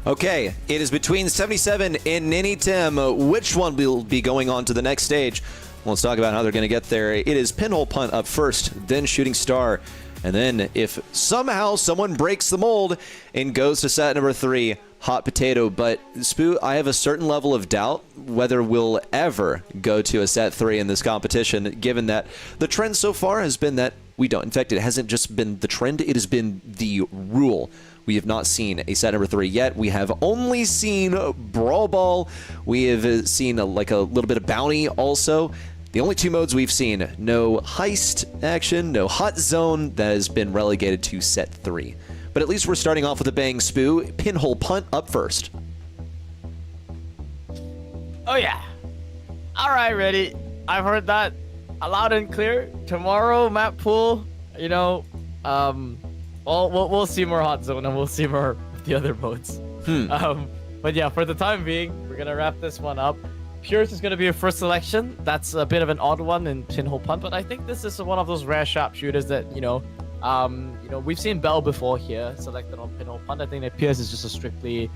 Okay, it is between 77 and Ninim. Which one will be going on to the next stage? Let's talk about how they're going to get there. It is Pinhole Punt up first, then Shooting Star, and then if somehow someone breaks the mold and goes to set number 3, Hot Potato. But Spoo, I have a certain level of doubt whether we'll ever go to a set 3 in this competition, given that the trend so far has been that we don't. In fact, it hasn't just been the trend, it has been the rule. We have not seen a set number 3 yet. We have only seen Brawl Ball. We have seen like a little bit of Bounty also. The only 2 modes we've seen, no heist action, no hot zone, that has been relegated to set 3. But at least we're starting off with a bang, Spoo. Pinhole Punt up first. Oh yeah. All right, ready. I've heard that loud and clear. Tomorrow, map pool, we'll see more hot zone and we'll see more of the other modes. But yeah, for the time being, we're gonna wrap this one up. Purist is gonna be a first selection. That's a bit of an odd one in Pinhole Punt, but I think this is one of those rare sharpshooters that we've seen Bell before here selected on Pinhole Punt. I think that Pierce is just a strictly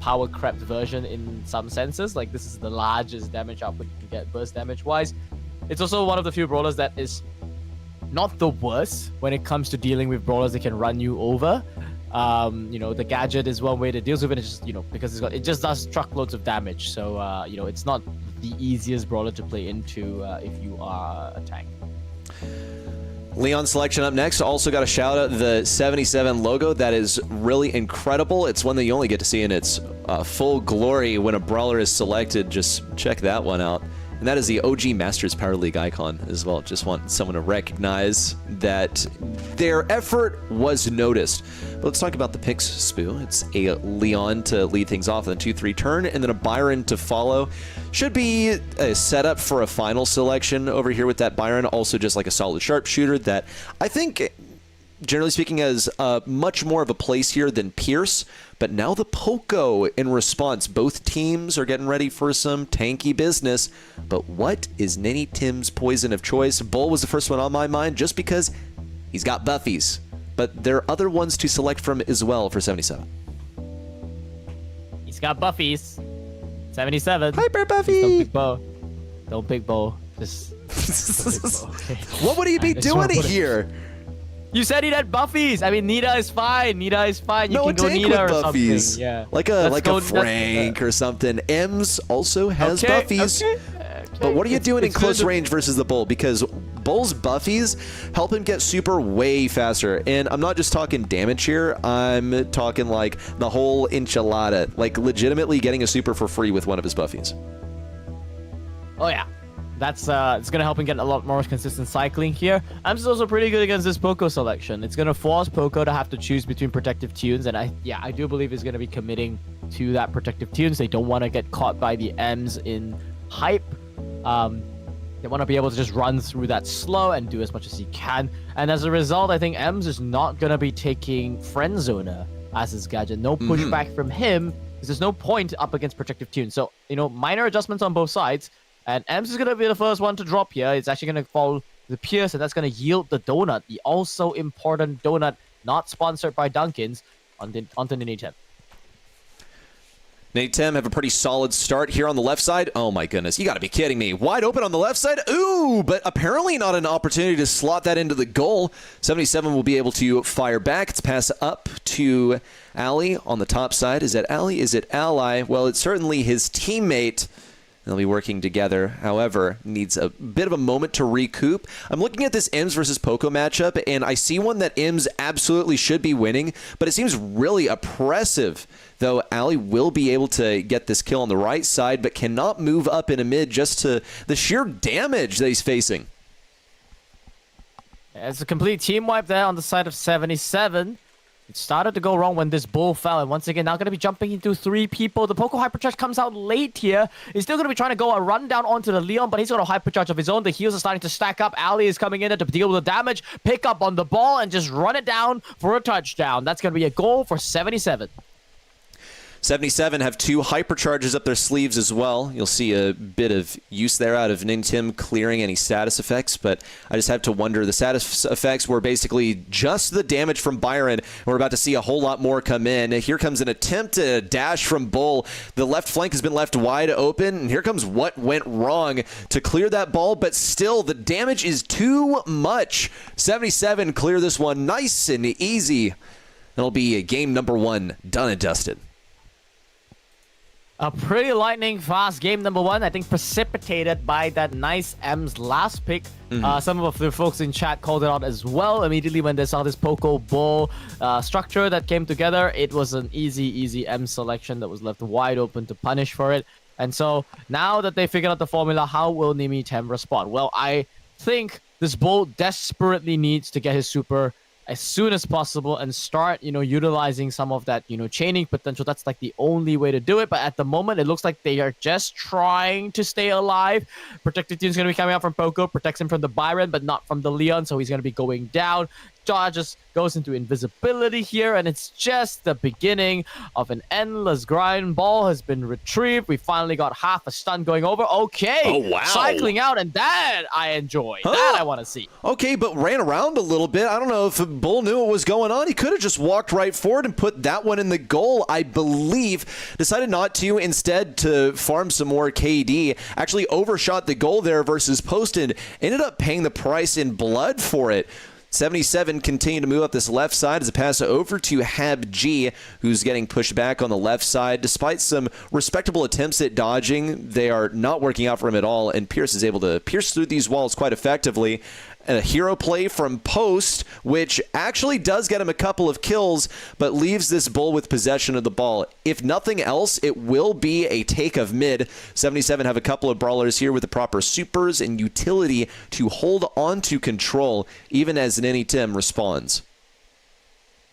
power crept version in some senses. Like, this is the largest damage output you can get burst damage wise. It's also one of the few brawlers that is not the worst when it comes to dealing with brawlers that can run you over. The gadget is one way to deal with it. It's just, because it just does truckloads of damage. So, it's not the easiest brawler to play into if you are a tank. Leon selection up next. Also got to shout out the 77 logo. That is really incredible. It's one that you only get to see in its full glory when a brawler is selected. Just check that one out. And that is the OG Masters Power League icon as well. Just want someone to recognize that their effort was noticed. But let's talk about the picks, Spoo. It's a Leon to lead things off in a 2-3 turn, and then a Byron to follow. Should be a setup for a final selection over here with that Byron. Also just like a solid sharpshooter that I think generally speaking, has much more of a place here than Pierce. But now the Poco in response. Both teams are getting ready for some tanky business. But what is Ninim's poison of choice? Bull was the first one on my mind just because he's got buffies. But there are other ones to select from as well for 77. He's got buffies. 77. Hyper Buffy! Don't pick Bo. Don't pick Bo. Just don't pick Bo. Okay. What would he be doing here? You said he had buffies. I mean, Nita is fine. Nita is fine. You No, can go tank Nita with or buffies. something. Yeah. Like a Frank or something. Ems also has buffies. But what are you doing in close range versus the Bull? Because Bull's buffies help him get super way faster. And I'm not just talking damage here. I'm talking like the whole enchilada. Like legitimately getting a super for free with one of his buffies. Oh, yeah. That's it's gonna help him get a lot more consistent cycling here. I'm also pretty good against this Poco selection. It's gonna force Poco to have to choose between protective tunes, and I do believe he's gonna be committing to that protective tunes. They don't want to get caught by the M's in hype. They want to be able to just run through that slow and do as much as he can. And as a result, I think M's is not gonna be taking Friend Zoner as his gadget. No pushback from him, because there's no point up against protective tunes. So minor adjustments on both sides. And Ems is going to be the first one to drop here. It's actually going to fall to Pierce, and that's going to yield the donut. The also important donut, not sponsored by Dunkin's, onto Ninim. Ninim have a pretty solid start here on the left side. Oh my goodness, you got to be kidding me. Wide open on the left side. Ooh, but apparently not an opportunity to slot that into the goal. 77 will be able to fire back. It's pass up to Ali on the top side. Is it Ali? Is it Ally? Well, it's certainly his teammate. They'll be working together. However, needs a bit of a moment to recoup. I'm looking at this Ems versus Poco matchup, and I see one that Ems absolutely should be winning, but it seems really oppressive. Though Ali will be able to get this kill on the right side, but cannot move up in a mid just to the sheer damage that he's facing. It's a complete team wipe there on the side of 77. It started to go wrong when this Bull fell, and once again, now going to be jumping into 3 people. The Poco Hypercharge comes out late here. He's still going to be trying to go a run down onto the Leon, but he's got a Hypercharge of his own. The heals are starting to stack up. Ali is coming in there to deal with the damage, pick up on the ball, and just run it down for a touchdown. That's going to be a goal for 77. 77 have 2 hypercharges up their sleeves as well. You'll see a bit of use there out of Ninim clearing any status effects, but I just have to wonder. The status effects were basically just the damage from Byron. We're about to see a whole lot more come in. Here comes an attempt to dash from Bull. The left flank has been left wide open, and here comes what went wrong to clear that ball, but still the damage is too much. 77 clear this one nice and easy. It'll be game number 1 done and dusted. A pretty lightning fast game number 1, I think precipitated by that nice M's last pick. Some of the folks in chat called it out as well immediately when they saw this Poco Bull structure that came together. It was an easy M selection that was left wide open to punish for it. And so now that they figured out the formula, how will Ninim respond? Well, I think this Bull desperately needs to get his super as soon as possible and start, utilizing some of that, chaining potential. That's like the only way to do it. But at the moment, it looks like they are just trying to stay alive. Protective Team is going to be coming out from Poco, protects him from the Byron, but not from the Leon. So he's going to be going down. Jaw just goes into invisibility here, and it's just the beginning of an endless grind. Ball has been retrieved. We finally got half a stun going over. Okay. Oh, wow. Cycling out, and that I enjoy. Huh? That I want to see. Okay, but ran around a little bit. I don't know if Bull knew what was going on. He could have just walked right forward and put that one in the goal, I believe. Decided not to, instead to farm some more KD. Actually overshot the goal there versus posted. Ended up paying the price in blood for it. 77 continue to move up this left side as a pass over to Hab G, who's getting pushed back on the left side. Despite some respectable attempts at dodging, they are not working out for him at all, and Pierce is able to pierce through these walls quite effectively. A hero play from Post, which actually does get him a couple of kills, but leaves this Bull with possession of the ball. If nothing else, it will be a take of mid. 77 have a couple of brawlers here with the proper supers and utility to hold on to control, even as Ninim responds.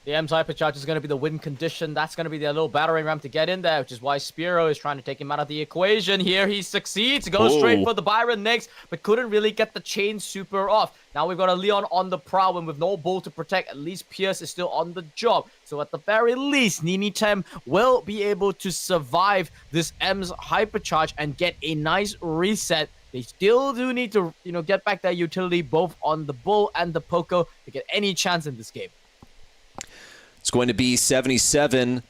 The M's Hypercharge is going to be the win condition. That's going to be their little battering ram to get in there, which is why Spearow is trying to take him out of the equation. Here he succeeds, goes straight for the Byron next, but couldn't really get the chain super off. Now we've got a Leon on the prowl, and with no bull to protect, at least Pierce is still on the job. So at the very least, Ninim will be able to survive this M's Hypercharge and get a nice reset. They still do need to, get back their utility both on the bull and the Poco to get any chance in this game. It's going to be 77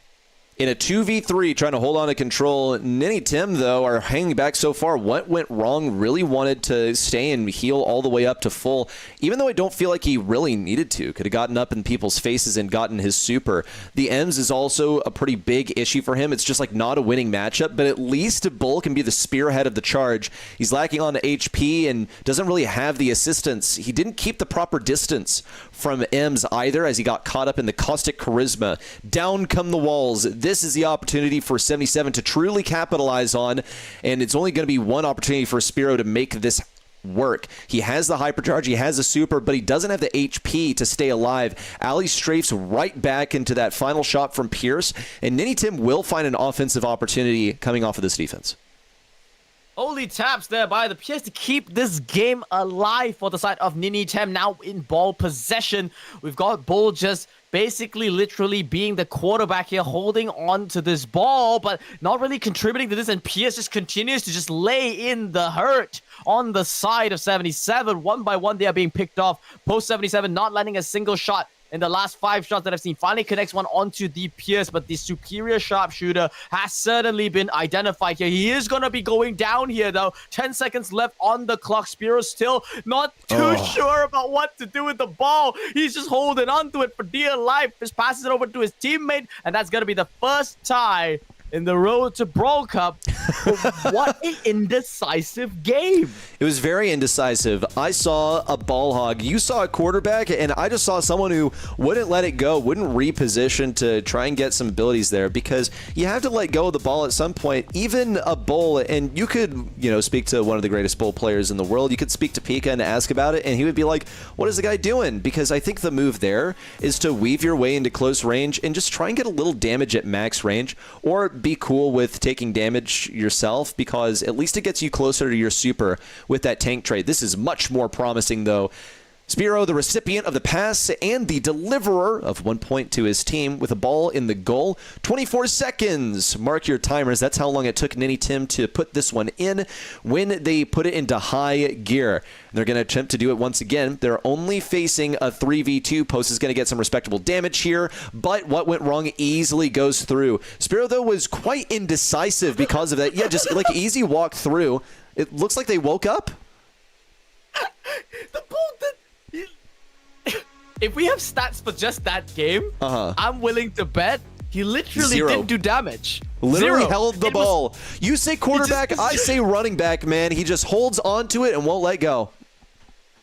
in a 2v3, trying to hold on to control. Ninim, though, are hanging back so far. What went wrong? Really wanted to stay and heal all the way up to full, even though I don't feel like he really needed to. Could have gotten up in people's faces and gotten his super. The Ems is also a pretty big issue for him. It's just like not a winning matchup, but at least Bull can be the spearhead of the charge. He's lacking on HP and doesn't really have the assistance. He didn't keep the proper distance from Ems either, as he got caught up in the caustic charisma. Down come the walls. This is the opportunity for 77 to truly capitalize on, and it's only going to be one opportunity for Spearow to make this work. He has the hypercharge, he has a super, but he doesn't have the HP to stay alive. Ali strafes right back into that final shot from Pierce, and Ninim will find an offensive opportunity coming off of this defense. Holy taps there by the Pierce to keep this game alive for the side of Ninim. Now in ball possession. We've got Bull just basically literally being the quarterback here, holding on to this ball, but not really contributing to this. And Pierce just continues to just lay in the hurt on the side of 77. One by one, they are being picked off. Post 77 not landing a single shot in the last 5 shots that I've seen. Finally connects one onto the Pierce, but the superior sharpshooter has certainly been identified here. He is going to be going down here, though. 10 seconds left on the clock. Spearow still not too sure about what to do with the ball. He's just holding on to it for dear life. Just passes it over to his teammate, and that's going to be the first tie in the road to Brawl Cup. What an indecisive game. It was very indecisive. I saw a ball hog. You saw a quarterback, and I just saw someone who wouldn't let it go, wouldn't reposition to try and get some abilities there, because you have to let go of the ball at some point. Even a bull, and you could, speak to one of the greatest bull players in the world. You could speak to Pika and ask about it, and he would be like, what is the guy doing? Because I think the move there is to weave your way into close range and just try and get a little damage at max range, or be cool with taking damage yourself, because at least it gets you closer to your super with that tank trade. This is much more promising, though. Spearow, the recipient of the pass and the deliverer of 1 point to his team with a ball in the goal. 24 seconds. Mark your timers. That's how long it took Ninim to put this one in when they put it into high gear. They're going to attempt to do it once again. They're only facing a 3v2. Post is going to get some respectable damage here, but what went wrong easily goes through. Spearow, though, was quite indecisive because of that. Yeah, just like easy walk through. It looks like they woke up. The bull did. If we have stats for just that game, I'm willing to bet he literally didn't do damage. Literally held the ball. You say quarterback, I say running back, man. He just holds on to it and won't let go.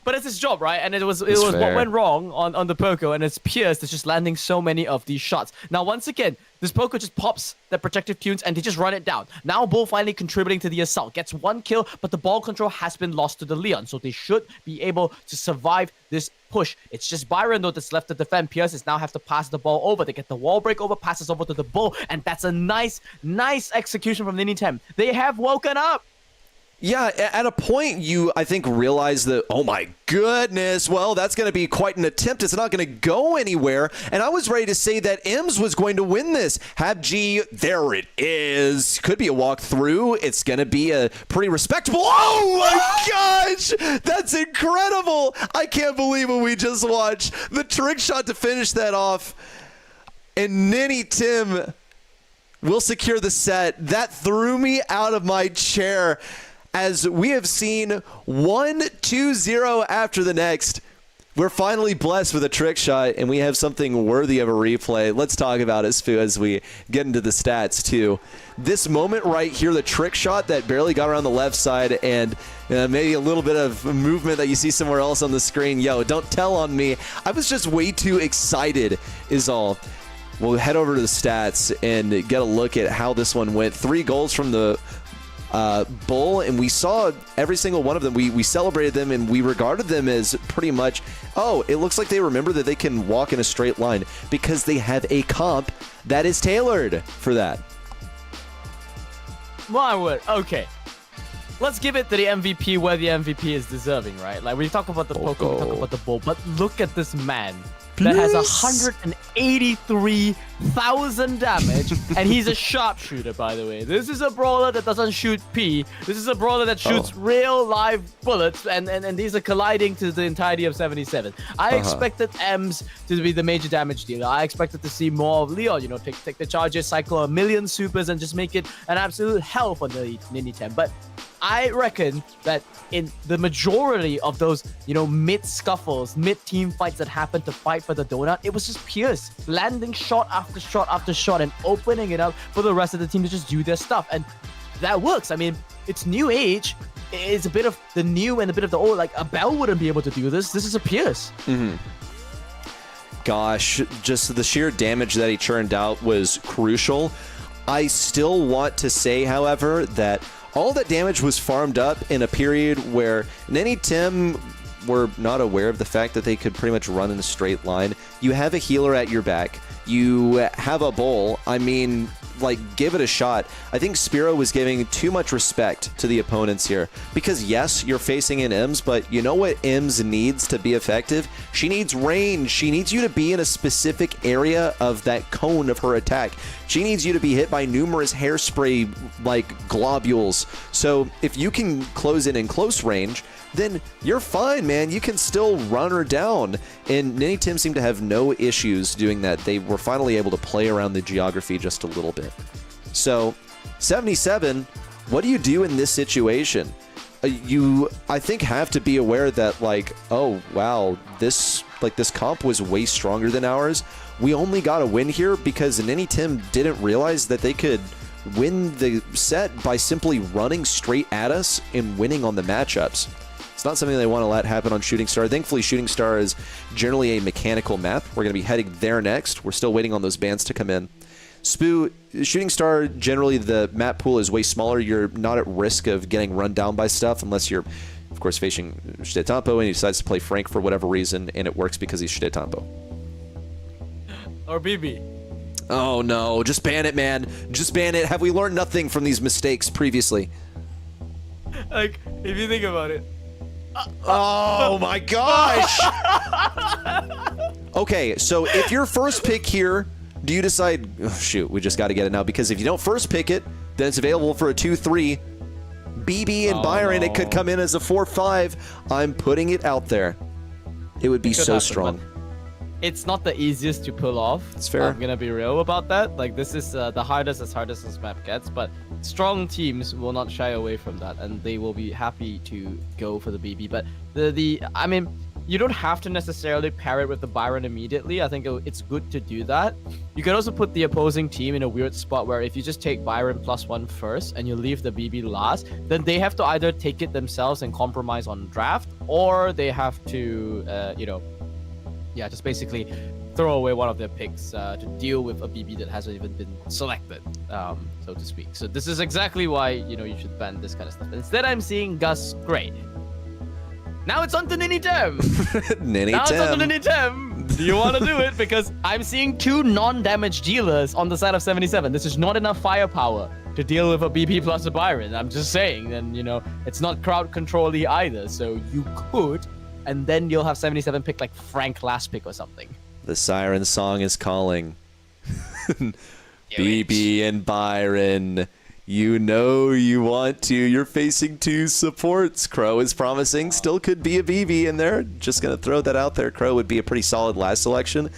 But it's his job, right? And it was what went wrong on the Poco, and it's Pierce that's just landing so many of these shots. Now, once again, this Poco just pops the protective tunes and they just run it down. Now, Bull finally contributing to the assault. Gets 1 kill, but the ball control has been lost to the Leon, so they should be able to survive this push. It's just Byron, though, that's left to defend. Pierce is now have to pass the ball over. They get the wall break over, passes over to the Bull, and that's a nice execution from Ninim. They have woken up. Yeah, at a point you, I think, realize that, oh my goodness, well, that's going to be quite an attempt. It's not going to go anywhere. And I was ready to say that Ems was going to win this. HabG, there it is. Could be a walkthrough. It's going to be a pretty respectable. Oh my gosh, that's incredible. I can't believe what we just watched. The trick shot to finish that off. And Ninim will secure the set. That threw me out of my chair, as we have seen 1-2-0 after the next. We're finally blessed with a trick shot, and we have something worthy of a replay. Let's talk about it, Sfu, as we get into the stats, too. This moment right here, the trick shot that barely got around the left side, and maybe a little bit of movement that you see somewhere else on the screen. Yo, don't tell on me. I was just way too excited, is all. We'll head over to the stats and get a look at how this one went. 3 goals from the Bull, and we saw every single one of them. We celebrated them, and we regarded them as pretty much, oh, it looks like they remember that they can walk in a straight line because they have a comp that is tailored for that. My word. Okay. Let's give it to the MVP where the MVP is deserving, right? Like, we talk about the Pokemon, we talk about the Bull, but look at this man that has 183,000 damage, and he's a sharpshooter, by the way. This is a brawler that doesn't shoot P. This is a brawler that shoots real live bullets, and these are colliding to the entirety of 77. I expected Ems to be the major damage dealer. I expected to see more of Leon, you know, take the charges, cycle a million supers, and just make it an absolute hell for the Ninim. But I reckon that in the majority of those, you know, mid-scuffles, mid-team fights that happened to fight for the donut, it was just Pierce landing shot after shot after shot and opening it up for the rest of the team to just do their stuff. And that works. I mean, it's new age. It's a bit of the new and a bit of the old. Like, a Bell wouldn't be able to do this. This is a Pierce. Gosh, just the sheer damage that he churned out was crucial. I still want to say, however, that all that damage was farmed up in a period where Ninim were not aware of the fact that they could pretty much run in a straight line. You have a healer at your back. You have a Bull. I mean, like, give it a shot. I think Spearow was giving too much respect to the opponents here. Because, yes, you're facing an Ems, but you know what Ems needs to be effective? She needs range. She needs you to be in a specific area of that cone of her attack. She needs you to be hit by numerous hairspray, like, globules. So if you can close in close range, then you're fine, man. You can still run her down. And Ninim seemed to have no issues doing that. They were finally able to play around the geography just a little bit. So, 77, what do you do in this situation? You, I think, have to be aware that, like, oh, wow, this comp was way stronger than ours. We only got a win here because Ninim didn't realize that they could win the set by simply running straight at us and winning on the matchups. It's not something they want to let happen on Shooting Star. Thankfully, Shooting Star is generally a mechanical map. We're going to be heading there next. We're still waiting on those bans to come in. Spoo, Shooting Star, generally the map pool is way smaller. You're not at risk of getting run down by stuff unless you're, of course, facing Shitetampo and he decides to play Frank for whatever reason, and it works because he's Shitetampo. Or BB. Oh, no. Just ban it, man. Just ban it. Have we learned nothing from these mistakes previously? Like, if you think about it. Oh my gosh! Okay, so if your first pick here, do you decide, oh, shoot, we just got to get it now, because if you don't first pick it, then it's available for a 2-3. BB and Byron, it could come in as a 4-5. I'm putting it out there. It would be so strong. It's not the easiest to pull off. It's fair. I'm gonna be real about that. Like, this is the hardest as this map gets, but strong teams will not shy away from that, and they will be happy to go for the BB. But I mean, you don't have to necessarily pair it with the Byron immediately. I think it's good to do that. You can also put the opposing team in a weird spot where if you just take Byron +1 first and you leave the BB last, then they have to either take it themselves and compromise on draft, or they have to, you know, yeah, just basically throw away one of their picks to deal with a BB that hasn't even been selected, so to speak. So this is exactly why, you know, you should ban this kind of stuff. Instead, I'm seeing Gus. Great. Now it's on to Ninim. Now it's on to Ninim. Do you want to do it? Because I'm seeing 2 non-damage dealers on the side of 77. This is not enough firepower to deal with a BB plus a Byron. I'm just saying. And, you know, it's not crowd control-y either. So you could, and then you'll have 77 pick like Frank last pick or something. The siren song is calling. BB and Byron. You know you want to. You're facing 2 supports. Crow is promising. Still could be a BB in there. Just going to throw that out there. Crow would be a pretty solid last selection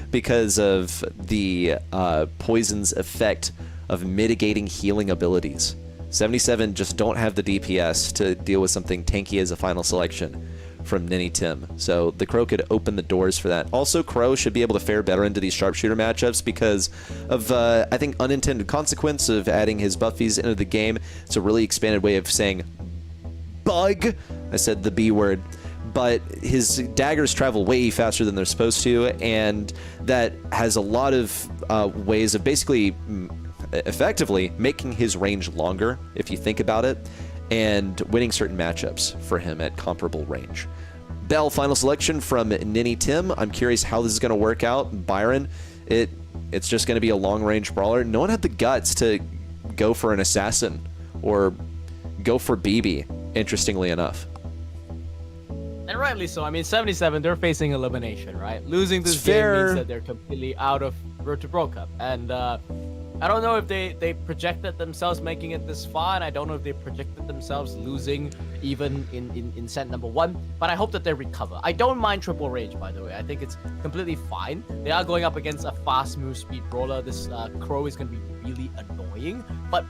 because of the poison's effect of mitigating healing abilities. 77 just don't have the DPS to deal with something tanky as a final selection from Ninim. So the Crow could open the doors for that. Also, Crow should be able to fare better into these sharpshooter matchups because of, I think, unintended consequence of adding his buffies into the game. It's a really expanded way of saying bug. I said the B word. But his daggers travel way faster than they're supposed to, and that has a lot of ways of basically effectively making his range longer, if you think about it, and winning certain matchups for him at comparable range. Bell, final selection from Ninim. I'm curious how this is going to work out. Byron, it's just going to be a long-range brawler. No one had the guts to go for an assassin or go for BB, interestingly enough. And rightly so. I mean, 77, they're facing elimination, right? Losing this It's game fair. means that they're completely out of Road to Brawl Cup. And I don't know if they projected themselves making it this far, and I don't know if they projected themselves losing even in set number 1, but I hope that they recover. I don't mind triple rage, by the way. I think it's completely fine. They are going up against a fast move speed brawler. This Crow is going to be really annoying, but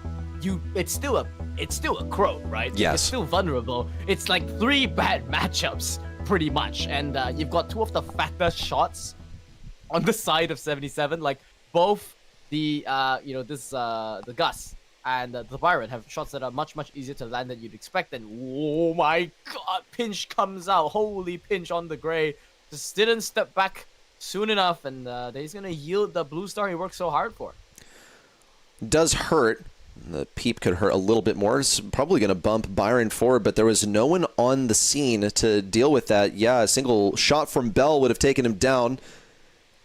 it's still a Crow, right? Yes. It's still vulnerable. It's like 3 bad matchups, pretty much, and you've got 2 of the fatter shots on the side of 77, like both the the Gus and the Byron have shots that are much easier to land than you'd expect. And oh my god, Pinch comes out, holy Pinch on the Gray, just didn't step back soon enough, and he's gonna yield the blue star he worked so hard for. Does hurt. The peep could hurt a little bit more. It's probably going to bump Byron forward, but there was no one on the scene to deal with that. Yeah, a single shot from Bell would have taken him down.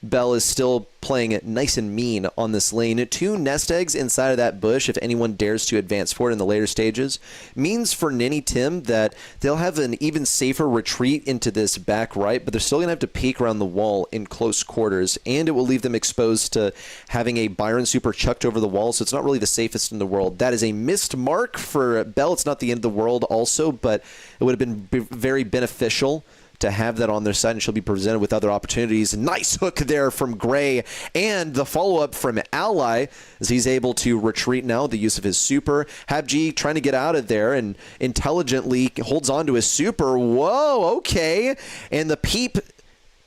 Bell is still playing it nice and mean on this lane. 2 nest eggs inside of that bush, if anyone dares to advance forward in the later stages, means for Ninim that they'll have an even safer retreat into this back right, but they're still going to have to peek around the wall in close quarters, and it will leave them exposed to having a Byron super chucked over the wall, so it's not really the safest in the world. That is a missed mark for Bell. It's not the end of the world also, but it would have been very beneficial to have that on their side, and she'll be presented with other opportunities. Nice hook there from Gray, and the follow-up from Ally as he's able to retreat now, the use of his super. Habg trying to get out of there and intelligently holds on to his super. Whoa, okay. And the peep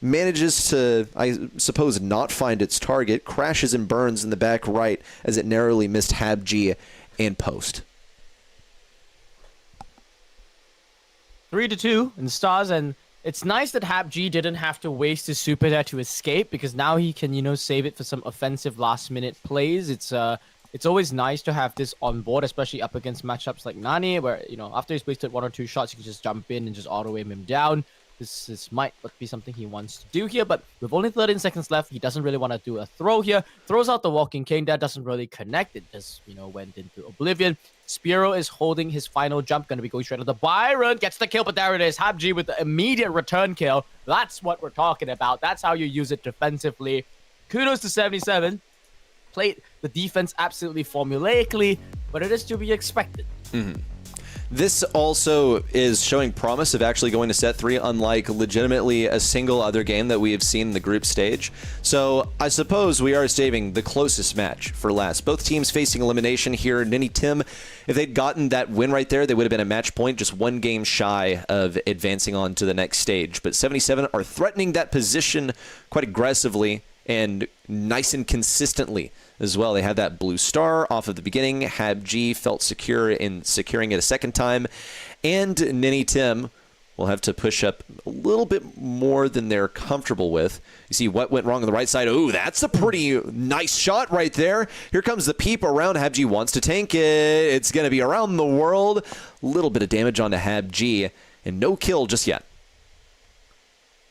manages to, I suppose, not find its target, crashes and burns in the back right as it narrowly missed Habg and post. 3-2 in stars, and it's nice that Habg didn't have to waste his super there to escape, because now he can, save it for some offensive last-minute plays. It's always nice to have this on board, especially up against matchups like Nani, where, after he's wasted 1 or 2 shots, you can just jump in and just auto-aim him down. This might be something he wants to do here, but with only 13 seconds left, he doesn't really want to do a throw here. Throws out the Walking Cane. That doesn't really connect. It just, went into Oblivion. Spiro is holding his final jump, going to be going straight on the Byron. Gets the kill, but there it is. Habg with the immediate return kill. That's what we're talking about. That's how you use it defensively. Kudos to 77. Played the defense absolutely formulaically, but it is to be expected. This also is showing promise of actually going to set 3, unlike legitimately a single other game that we have seen in the group stage. So I suppose we are saving the closest match for last. Both teams facing elimination here. Ninim, if they'd gotten that win right there, they would have been a match point, just 1 game shy of advancing on to the next stage. But 77 are threatening that position quite aggressively and nice and consistently as well. They had that blue star off of the beginning. Habg felt secure in securing it a second time. And Ninim will have to push up a little bit more than they're comfortable with. You see what went wrong on the right side. Oh, that's a pretty nice shot right there. Here comes the peep around. Habg wants to tank it. It's going to be around the world. A little bit of damage onto Habg, and no kill just yet.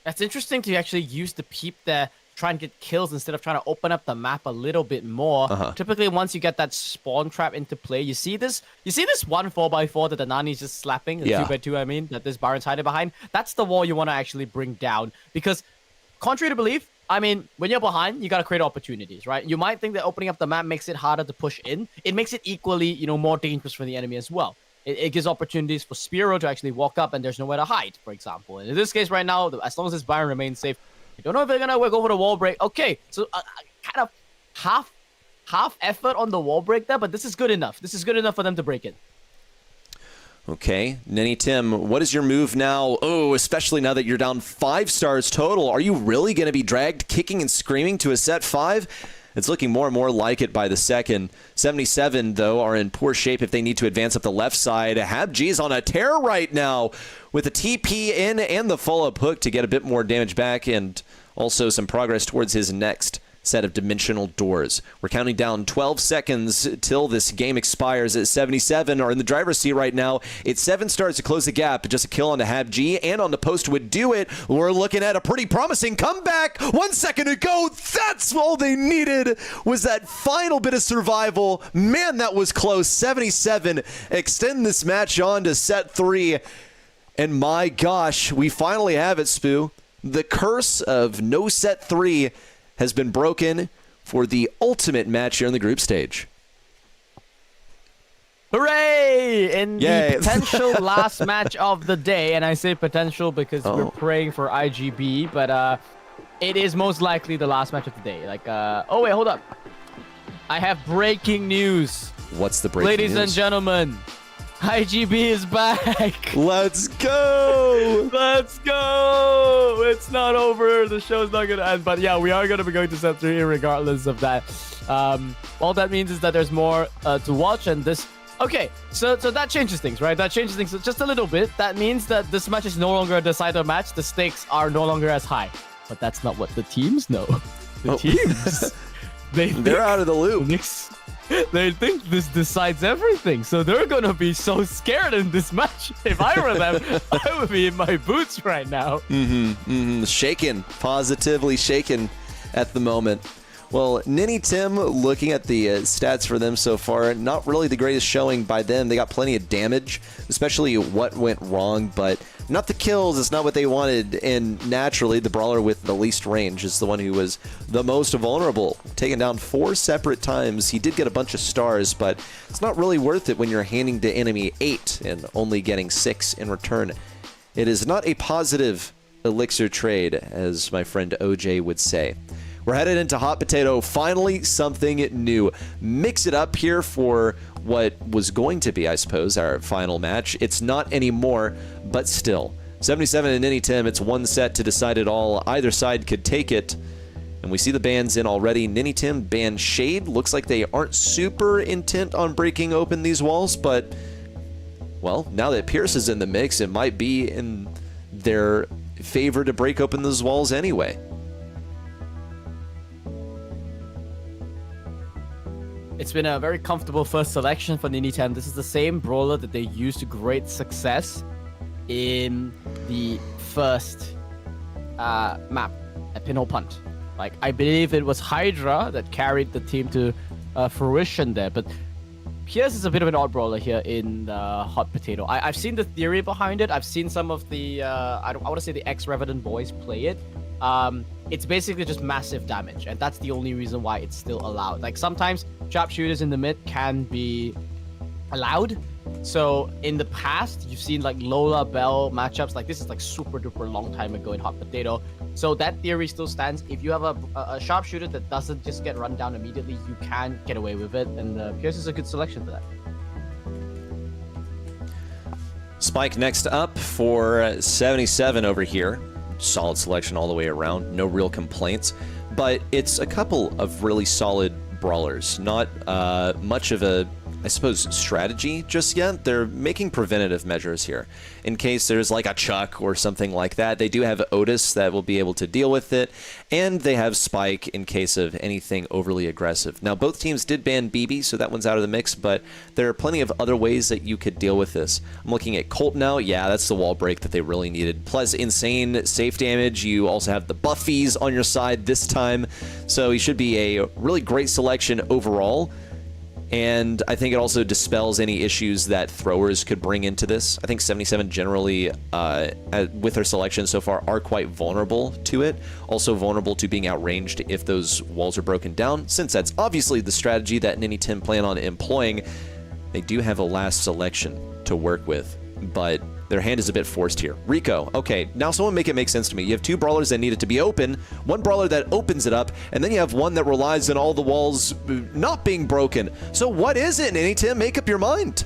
That's interesting to actually use the peep there, try and get kills instead of trying to open up the map a little bit more. Typically, once you get that spawn trap into play, you see this 1 4x4 that the Nani's just slapping, the 2x2 I mean, that this Byron's hiding behind. That's the wall you want to actually bring down, because contrary to belief, I mean, when you're behind, you got to create opportunities, right? You might think that opening up the map makes it harder to push in. It makes it equally, more dangerous for the enemy as well. It gives opportunities for Spiro to actually walk up and there's nowhere to hide, for example. And in this case right now, as long as this Byron remains safe, I don't know if they're going to go for the wall break. Okay, so kind of half effort on the wall break there, but this is good enough. This is good enough for them to break in. Okay, Ninim, what is your move now? Oh, especially now that you're down 5 stars total. Are you really going to be dragged kicking and screaming to a set 5? It's looking more and more like it by the second. 77, though, are in poor shape if they need to advance up the left side. Habg's on a tear right now with a TP in and the follow-up hook to get a bit more damage back and also some progress towards his next set of dimensional doors. We're counting down 12 seconds till this game expires at 77. Are in the driver's seat right now. It's 7 stars to close the gap. Just a kill on the Hab G and on the post would do it. We're looking at a pretty promising comeback. 1 second to go. That's all they needed, was that final bit of survival. Man, that was close. 77. Extend this match on to set 3. And my gosh, we finally have it, Spoo. The curse of no set 3 has been broken for the ultimate match here in the group stage. Hooray! In Yay. the potential last match of the day, and I say potential because we're praying for IGB, but it is most likely the last match of the day. Like, oh wait, hold up. I have breaking news. What's the breaking Ladies news? and gentlemen, IGB is back. Let's go! Let's go! It's not over. The show's not gonna end. But yeah, we are gonna be going to set 3 regardless of that. All that means is that there's more to watch, and this. Okay, so that changes things, right? That changes things just a little bit. That means that this match is no longer a decider match. The stakes are no longer as high. But that's not what the teams know. The teams, they're out of the loop. They think this decides everything, so they're gonna be so scared in this match. If I were them, I would be in my boots right now. Shaken, positively shaken at the moment. Well, Ninim, looking at the stats for them so far, not really the greatest showing by them. They got plenty of damage, especially what went wrong, but not the kills. It's not what they wanted, and naturally, the brawler with the least range is the one who was the most vulnerable, taken down 4 separate times. He did get a bunch of stars, but it's not really worth it when you're handing the enemy 8 and only getting 6 in return. It is not a positive elixir trade, as my friend OJ would say. We're headed into Hot Potato. Finally, something new. Mix it up here for what was going to be, I suppose, our final match. It's not anymore, but still. 77 and Ninim, it's 1 set to decide it all. Either side could take it. And we see the bans in already. Ninim ban Shade. Looks like they aren't super intent on breaking open these walls, but, well, now that Pierce is in the mix, it might be in their favor to break open those walls anyway. It's been a very comfortable first selection for Ninim. This is the same brawler that they used to great success in the first map at Pinhole Punt. Like, I believe it was Hydra that carried the team to fruition there, but Pierce is a bit of an odd brawler here in Hot Potato. I've seen the theory behind it. I've seen some of the, I want to say the ex-Revenant boys play it. It's basically just massive damage, and that's the only reason why it's still allowed. Like, sometimes sharpshooters in the mid can be allowed. So in the past, you've seen like Lola Bell matchups. Like, this is like super duper long time ago in Hot Potato. So that theory still stands. If you have a sharpshooter that doesn't just get run down immediately, you can get away with it, and Pierce is a good selection for that. Spike next up for 77 over here. Solid selection all the way around, no real complaints, but it's a couple of really solid brawlers. Not much of a, I suppose, strategy just yet. They're making preventative measures here. In case there's like a Chuck or something like that, they do have Otis that will be able to deal with it, and they have Spike in case of anything overly aggressive. Now, both teams did ban BB, so that one's out of the mix, but there are plenty of other ways that you could deal with this. I'm looking at Colt now. Yeah, that's the wall break that they really needed. Plus, insane safe damage. You also have the buffies on your side this time, so he should be a really great selection overall. And I think it also dispels any issues that throwers could bring into this. I think 77 generally, with their selection so far, are quite vulnerable to it. Also vulnerable to being outranged if those walls are broken down. Since that's obviously the strategy that Ninim plan on employing, they do have a last selection to work with. But their hand is a bit forced here. Rico, okay, now someone make it make sense to me. You have 2 brawlers that need it to be open, 1 brawler that opens it up, and then you have one that relies on all the walls not being broken. So what is it, Ninim? Make up your mind.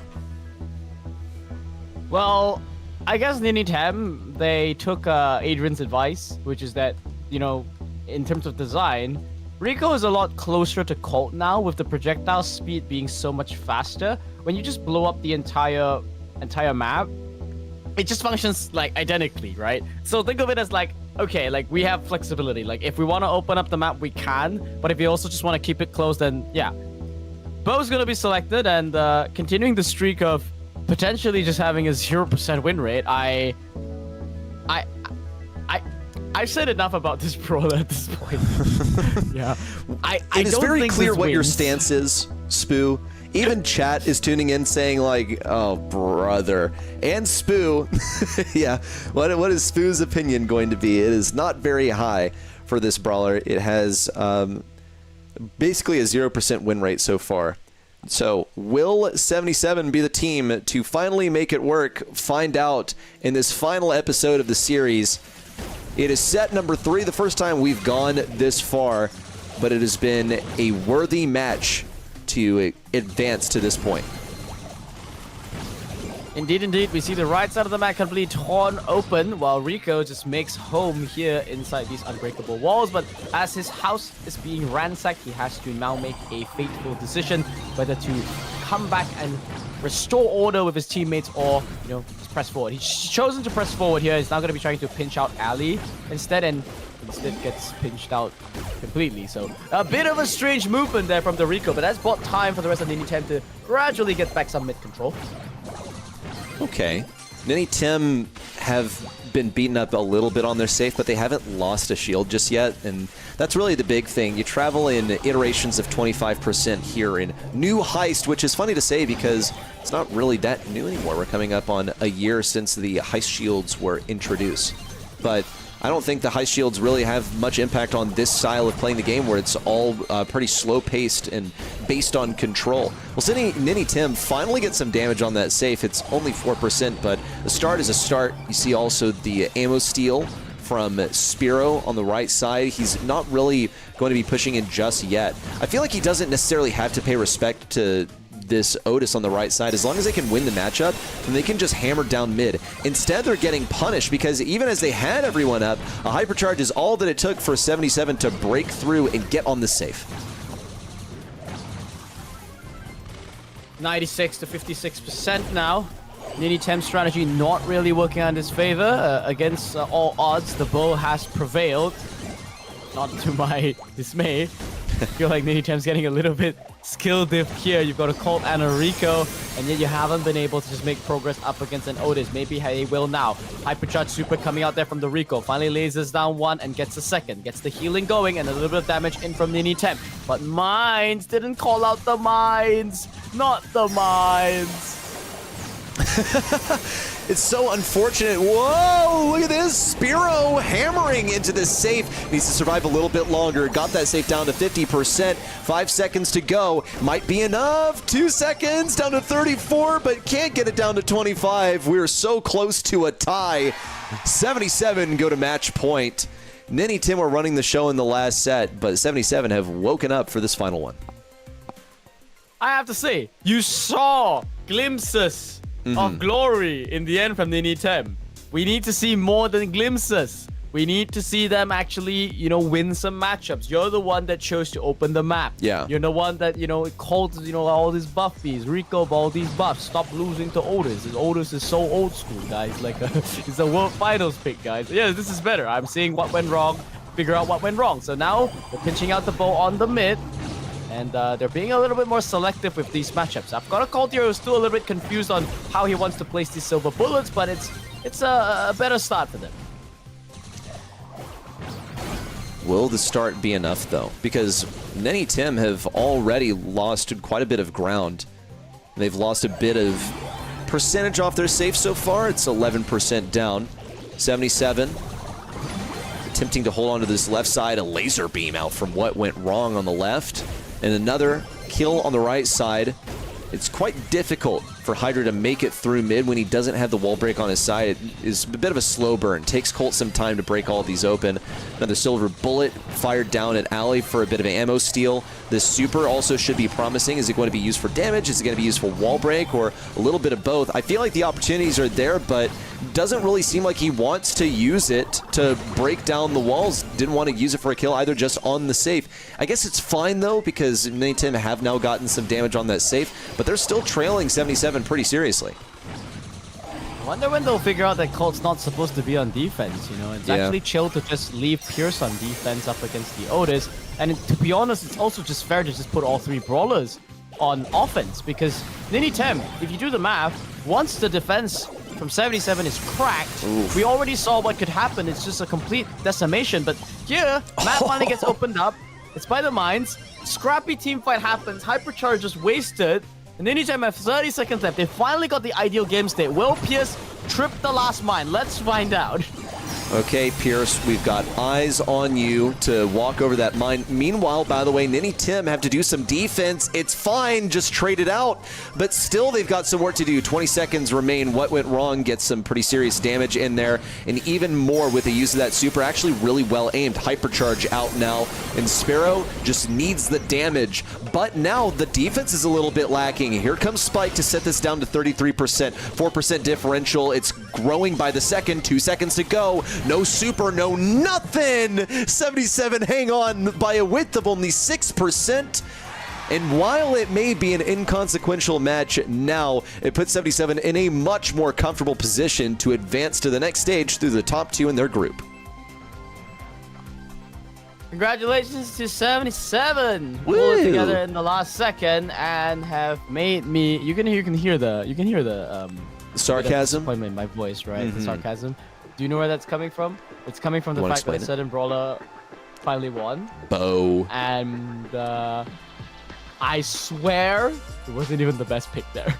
Well, I guess Ninim, they took Adrian's advice, which is that, you know, in terms of design, Rico is a lot closer to Colt now, with the projectile speed being so much faster. When you just blow up the entire map, it just functions like identically, right? So think of it as like okay, like, we have flexibility. Like, if we want to open up the map, we can. But if we also just want to keep it closed, then yeah. Bo's going to be selected, and continuing the streak of potentially just having a 0% win rate, I've said enough about this brawler at this point. Yeah. It is very clear what your stance is, Spoo. Even chat is tuning in saying like, oh, brother. And Spoo, yeah, what is Spoo's opinion going to be? It is not very high for this brawler. It has basically a 0% win rate so far. So will 77 be the team to finally make it work? Find out in this final episode of the series. It is set number 3, the first time we've gone this far, but it has been a worthy match to advance to this point. Indeed, indeed. We see the right side of the map completely torn open, while Rico just makes home here inside these unbreakable walls. But as his house is being ransacked, he has to now make a fateful decision whether to come back and restore order with his teammates or, you know, just press forward. He's chosen to press forward here. He's now going to be trying to pinch out Ali instead, and instead gets pinched out completely. So a bit of a strange movement there from the Rico, but that's bought time for the rest of Ninim to gradually get back some mid control. Okay. Ninim have been beaten up a little bit on their safe, but they haven't lost a shield just yet, and that's really the big thing. You travel in iterations of 25% here in New Heist, which is funny to say because it's not really that new anymore. We're coming up on a year since the Heist shields were introduced. But I don't think the Heist shields really have much impact on this style of playing the game where it's all pretty slow-paced and based on control. Well, Ninim finally gets some damage on that safe. It's only 4%, but the start is a start. You see also the ammo steal from Spiro on the right side. He's not really going to be pushing in just yet. I feel like he doesn't necessarily have to pay respect to this Otis on the right side. As long as they can win the matchup, then they can just hammer down mid. Instead, they're getting punished because even as they had everyone up, a hypercharge is all that it took for 77 to break through and get on the safe. 96 to 56% now. Ninim strategy not really working on his favor. Against all odds, the bow has prevailed. Not to my dismay. I feel like Ninim's getting a little bit skill diff here. You've got a Colt and a Rico, and yet you haven't been able to just make progress up against an Otis. Maybe he will now. Hypercharge super coming out there from the Rico. Finally lasers down one and gets a second. Gets the healing going and a little bit of damage in from Ninim. But Mines didn't call out the Mines. Not the Mines. It's so unfortunate. Whoa, look at this. Spiro hammering into this safe. Needs to survive a little bit longer. Got that safe down to 50%. 5 seconds to go. Might be enough. 2 seconds down to 34, but can't get it down to 25. We're so close to a tie. 77 go to match point. Ninim were running the show in the last set, but 77 have woken up for this final one. I have to say, you saw glimpses of glory in the end from Ninim. We need to see more than glimpses. We need to see them actually, you know, win some matchups. You're the one that chose to open the map. Yeah. You're the one that, you know, called, you know, all these buffies, Rico, all these buffs. Stop losing to Otis. Otis is so old school, guys. Like, it's a World Finals pick, guys. Yeah, this is better. I'm seeing what went wrong, figure out what went wrong. So now they're pinching out the bow on the mid. And they're being a little bit more selective with these matchups. I've got a Colt here who's still a little bit confused on how he wants to place these silver bullets, but it's a better start for them. Will the start be enough, though? Because Ninim have already lost quite a bit of ground. They've lost a bit of percentage off their safe so far. It's 11% down. 77 attempting to hold on to this left side. A laser beam out from what went wrong on the left. And another kill on the right side. It's quite difficult for Hydra to make it through mid when he doesn't have the wall break on his side. It is a bit of a slow burn. Takes Colt some time to break all these open. Another silver bullet fired down at Ali for a bit of an ammo steal. This super also should be promising. Is it going to be used for damage? Is it going to be used for wall break, or a little bit of both? I feel like the opportunities are there, but doesn't really seem like he wants to use it to break down the walls. Didn't want to use it for a kill either, just on the safe. I guess it's fine though, because Ninim have now gotten some damage on that safe, but they're still trailing 77 pretty seriously. Wonder when they'll figure out that Colt's not supposed to be on defense, you know? It's actually chill to just leave Pierce on defense up against the Otis. And to be honest, it's also just fair to just put all 3 brawlers on offense, because Ninim, if you do the math, once the defense from 77 is cracked, we already saw what could happen. It's just a complete decimation. But here, map finally gets opened up. It's by the mines. Scrappy team fight happens. Hypercharge is wasted. And Ninim have 30 seconds left. They finally got the ideal game state. Will Pierce trip the last mine? Let's find out. Okay, Pierce, we've got eyes on you to walk over that mine. Meanwhile, by the way, Ninim have to do some defense. It's fine, just trade it out. But still, they've got some work to do. 20 seconds remain. What went wrong gets some pretty serious damage in there. And even more with the use of that super. Actually really well aimed. Hypercharge out now. And Sparrow just needs the damage. But now the defense is a little bit lacking. Here comes Spike to set this down to 33%. 4% differential. It's growing by the second. 2 seconds to go. No super, no nothing. 77 hang on by a width of only 6%. And while it may be an inconsequential match now, it puts 77 in a much more comfortable position to advance to the next stage through the top 2 in their group. Congratulations to 77. Pulled it together in the last second and have made me. You can hear the sarcasm. Disappointment in my voice, right? The sarcasm. Do you know where that's coming from? It's coming from the fact that a certain brawler finally won. Bo. And I swear it wasn't even the best pick there.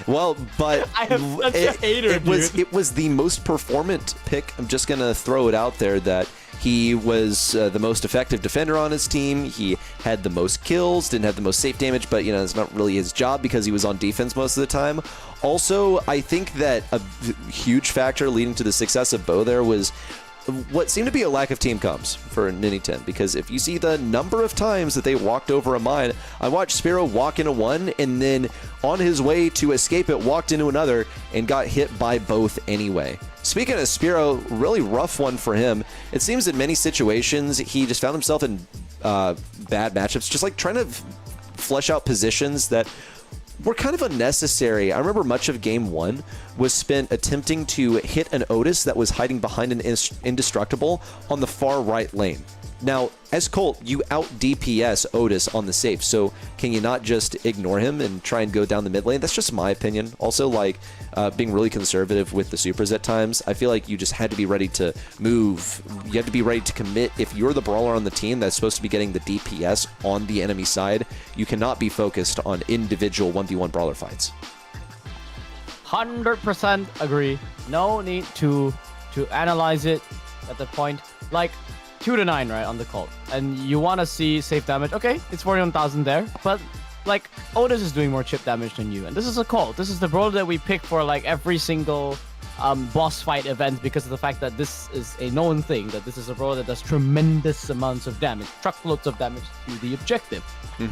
Well, but I am such a hater, it was the most performant pick. I'm just gonna throw it out there that he was the most effective defender on his team. He had the most kills, didn't have the most safe damage, but you know, it's not really his job because he was on defense most of the time. Also, I think that a huge factor leading to the success of Bo there was what seemed to be a lack of team comms for Ninim, because if you see the number of times that they walked over a mine, I watched Sparrow walk into one and then on his way to escape it, walked into another and got hit by both anyway. Speaking of Sparrow, really rough one for him. It seems in many situations he just found himself in bad matchups, just like trying to flesh out positions that were kind of unnecessary. I remember much of game 1 was spent attempting to hit an Otis that was hiding behind an Indestructible on the far right lane. Now, as Colt, you out DPS Otis on the safe, so can you not just ignore him and try and go down the mid lane? That's just my opinion. Also, like, being really conservative with the supers at times. I feel like you just had to be ready to move. You had to be ready to commit. If you're the brawler on the team that's supposed to be getting the DPS on the enemy side, you cannot be focused on individual 1v1 brawler fights. 100% agree. No need to analyze it at the point. Like, 2 to 9, right, on the Colt. And you want to see safe damage. Okay, it's 41,000 there. But, like, Otis is doing more chip damage than you. And this is a Colt. This is the brawler that we pick for, like, every single boss fight event because of the fact that this is a known thing. That this is a brawler that does tremendous amounts of damage. Truckloads of damage to the objective.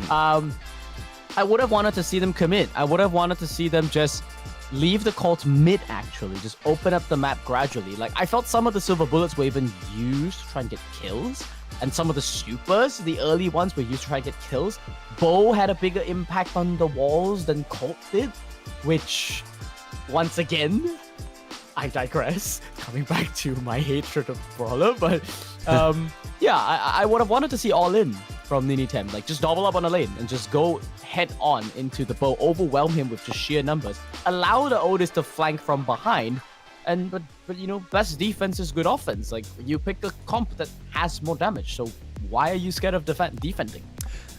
I would have wanted to see them commit. I would have wanted to see them just leave the Colt mid, actually. Just open up the map gradually. Like, I felt some of the silver bullets were even used to try and get kills. And some of the supers, the early ones, were used to try and get kills. Bo had a bigger impact on the walls than Colt did. Which, once again, I digress. Coming back to my hatred of Brawler. But, yeah, I would have wanted to see all in from Ninim. Like, just double up on a lane and just go head on into the Bo, overwhelm him with just sheer numbers, allow the Otis to flank from behind, and but you know, best defense is good offense. Like, you pick a comp that has more damage, so why are you scared of defending?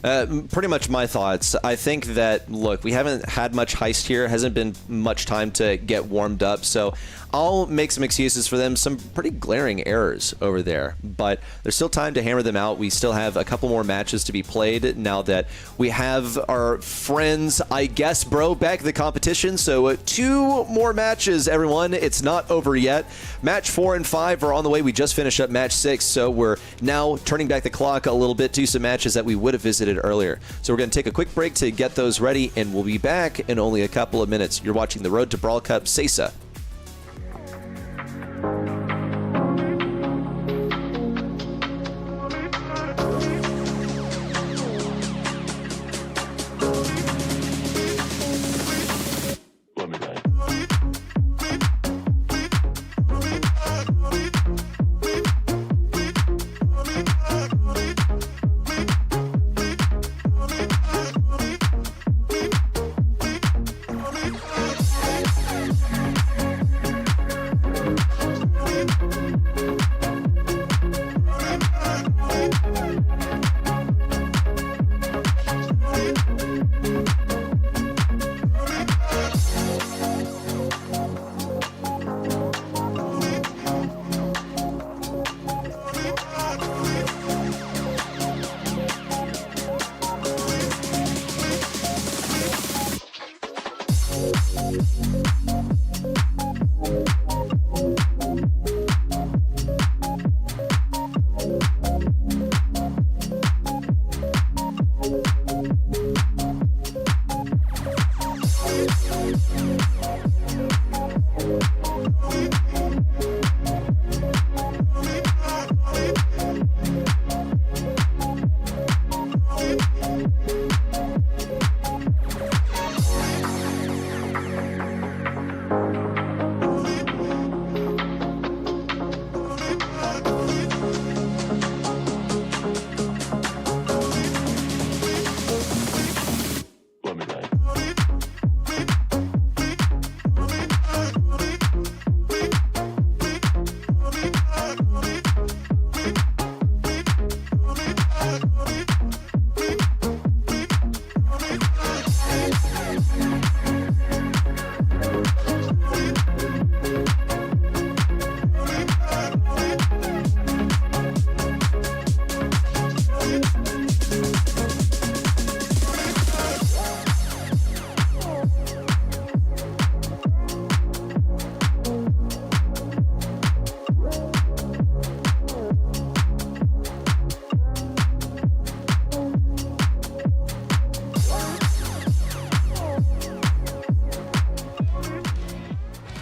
Pretty much my thoughts. I think that, look, we haven't had much heist here. Hasn't been much time to get warmed up. So I'll make some excuses for them. Some pretty glaring errors over there. But there's still time to hammer them out. We still have a couple more matches to be played now that we have our friends, I guess, bro, back in the competition. So 2 more matches, everyone. It's not over yet. Match 4 and 5 are on the way. We just finished up match 6. So we're now turning back the clock a little bit to some matches that we would have visited earlier. So we're going to take a quick break to get those ready, and we'll be back in only a couple of minutes. You're watching the Road to Brawl Cup Sesa.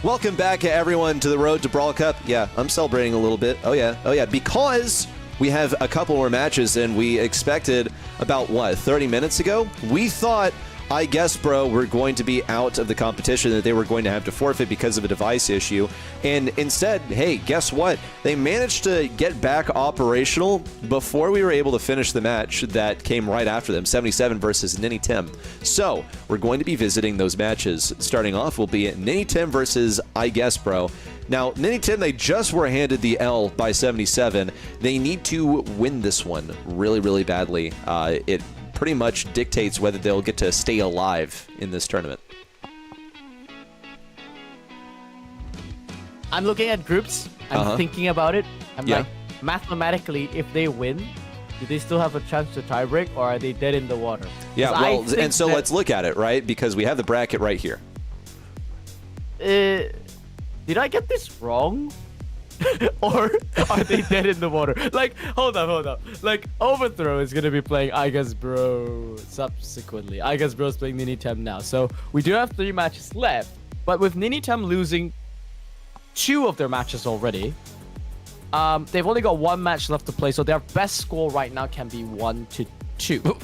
Welcome back, everyone, to the road to Brawl Cup. Yeah, I'm celebrating a little bit. Oh yeah, because we have a couple more matches than we expected about, 30 minutes ago? We thought, I guess, bro, we're going to be out of the competition, that they were going to have to forfeit because of a device issue. And instead, hey, guess what? They managed to get back operational before we were able to finish the match that came right after them, 77 versus Ninim. So we're going to be visiting those matches. Starting off will be Ninim versus I Guess Bro. Now, Ninim, they just were handed the L by 77. They need to win this one really, really badly. It pretty much dictates whether they'll get to stay alive in this tournament. I'm looking at groups. I'm thinking about it. I'm Yeah. like, mathematically, if they win, do they still have a chance to tiebreak, or are they dead in the water? Yeah, 'Cause well, I think and so that- let's look at it, right? Because we have the bracket right here. Did I get this wrong? Or are they dead in the water? Like, hold up. Like, Overthrow is gonna be playing I Guess Bro subsequently. I Guess Bro's playing Ninim now. So we do have 3 matches left. But with Ninim losing 2 of their matches already, they've only got 1 match left to play. So their best score right now can be 1-2.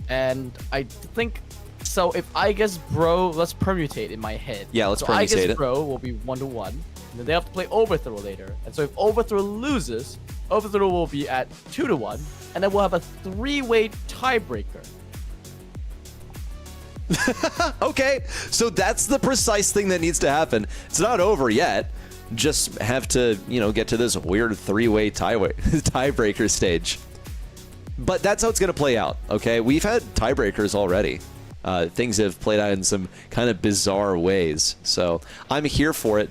And I think, so if I Guess Bro, let's permutate in my head. Yeah, let's so I permutate Guess it. Bro will be 1-1. And then they have to play Overthrow later. And so if Overthrow loses, Overthrow will be at 2-1. And then we'll have a 3-way tiebreaker. Okay, so that's the precise thing that needs to happen. It's not over yet. Just have to, get to this weird 3-way tiebreaker stage. But that's how it's going to play out, okay? We've had tiebreakers already. Things have played out in some kind of bizarre ways. So I'm here for it.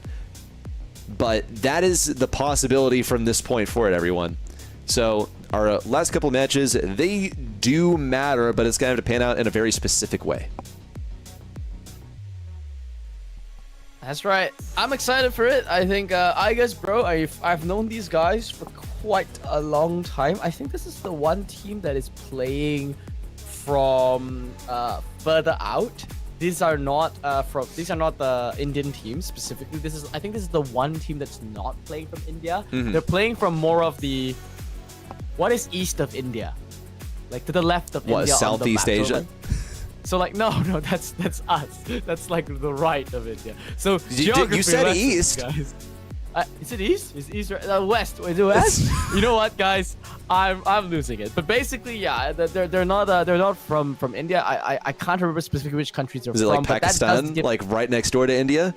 But that is the possibility from this point forward, everyone. So our last couple of matches, they do matter, but it's going to have to pan out in a very specific way. That's right. I'm excited for it. I think, I Guess Bro, I've known these guys for quite a long time. I think this is the one team that is playing from further out. These are not the Indian teams specifically. I think this is the one team that's not playing from India. They're playing from more of the, what is east of India? Like to the left of India. Southeast on the map. Asia? So like no, that's us. That's like the right of India. So You said lessons, east. guys. Is it east? Is east west? Is it west? You know what, guys? I'm losing it. But basically, yeah, they're not from India. I can't remember specifically which countries they're Is it from. like but that does Pakistan, give- like right next door to India?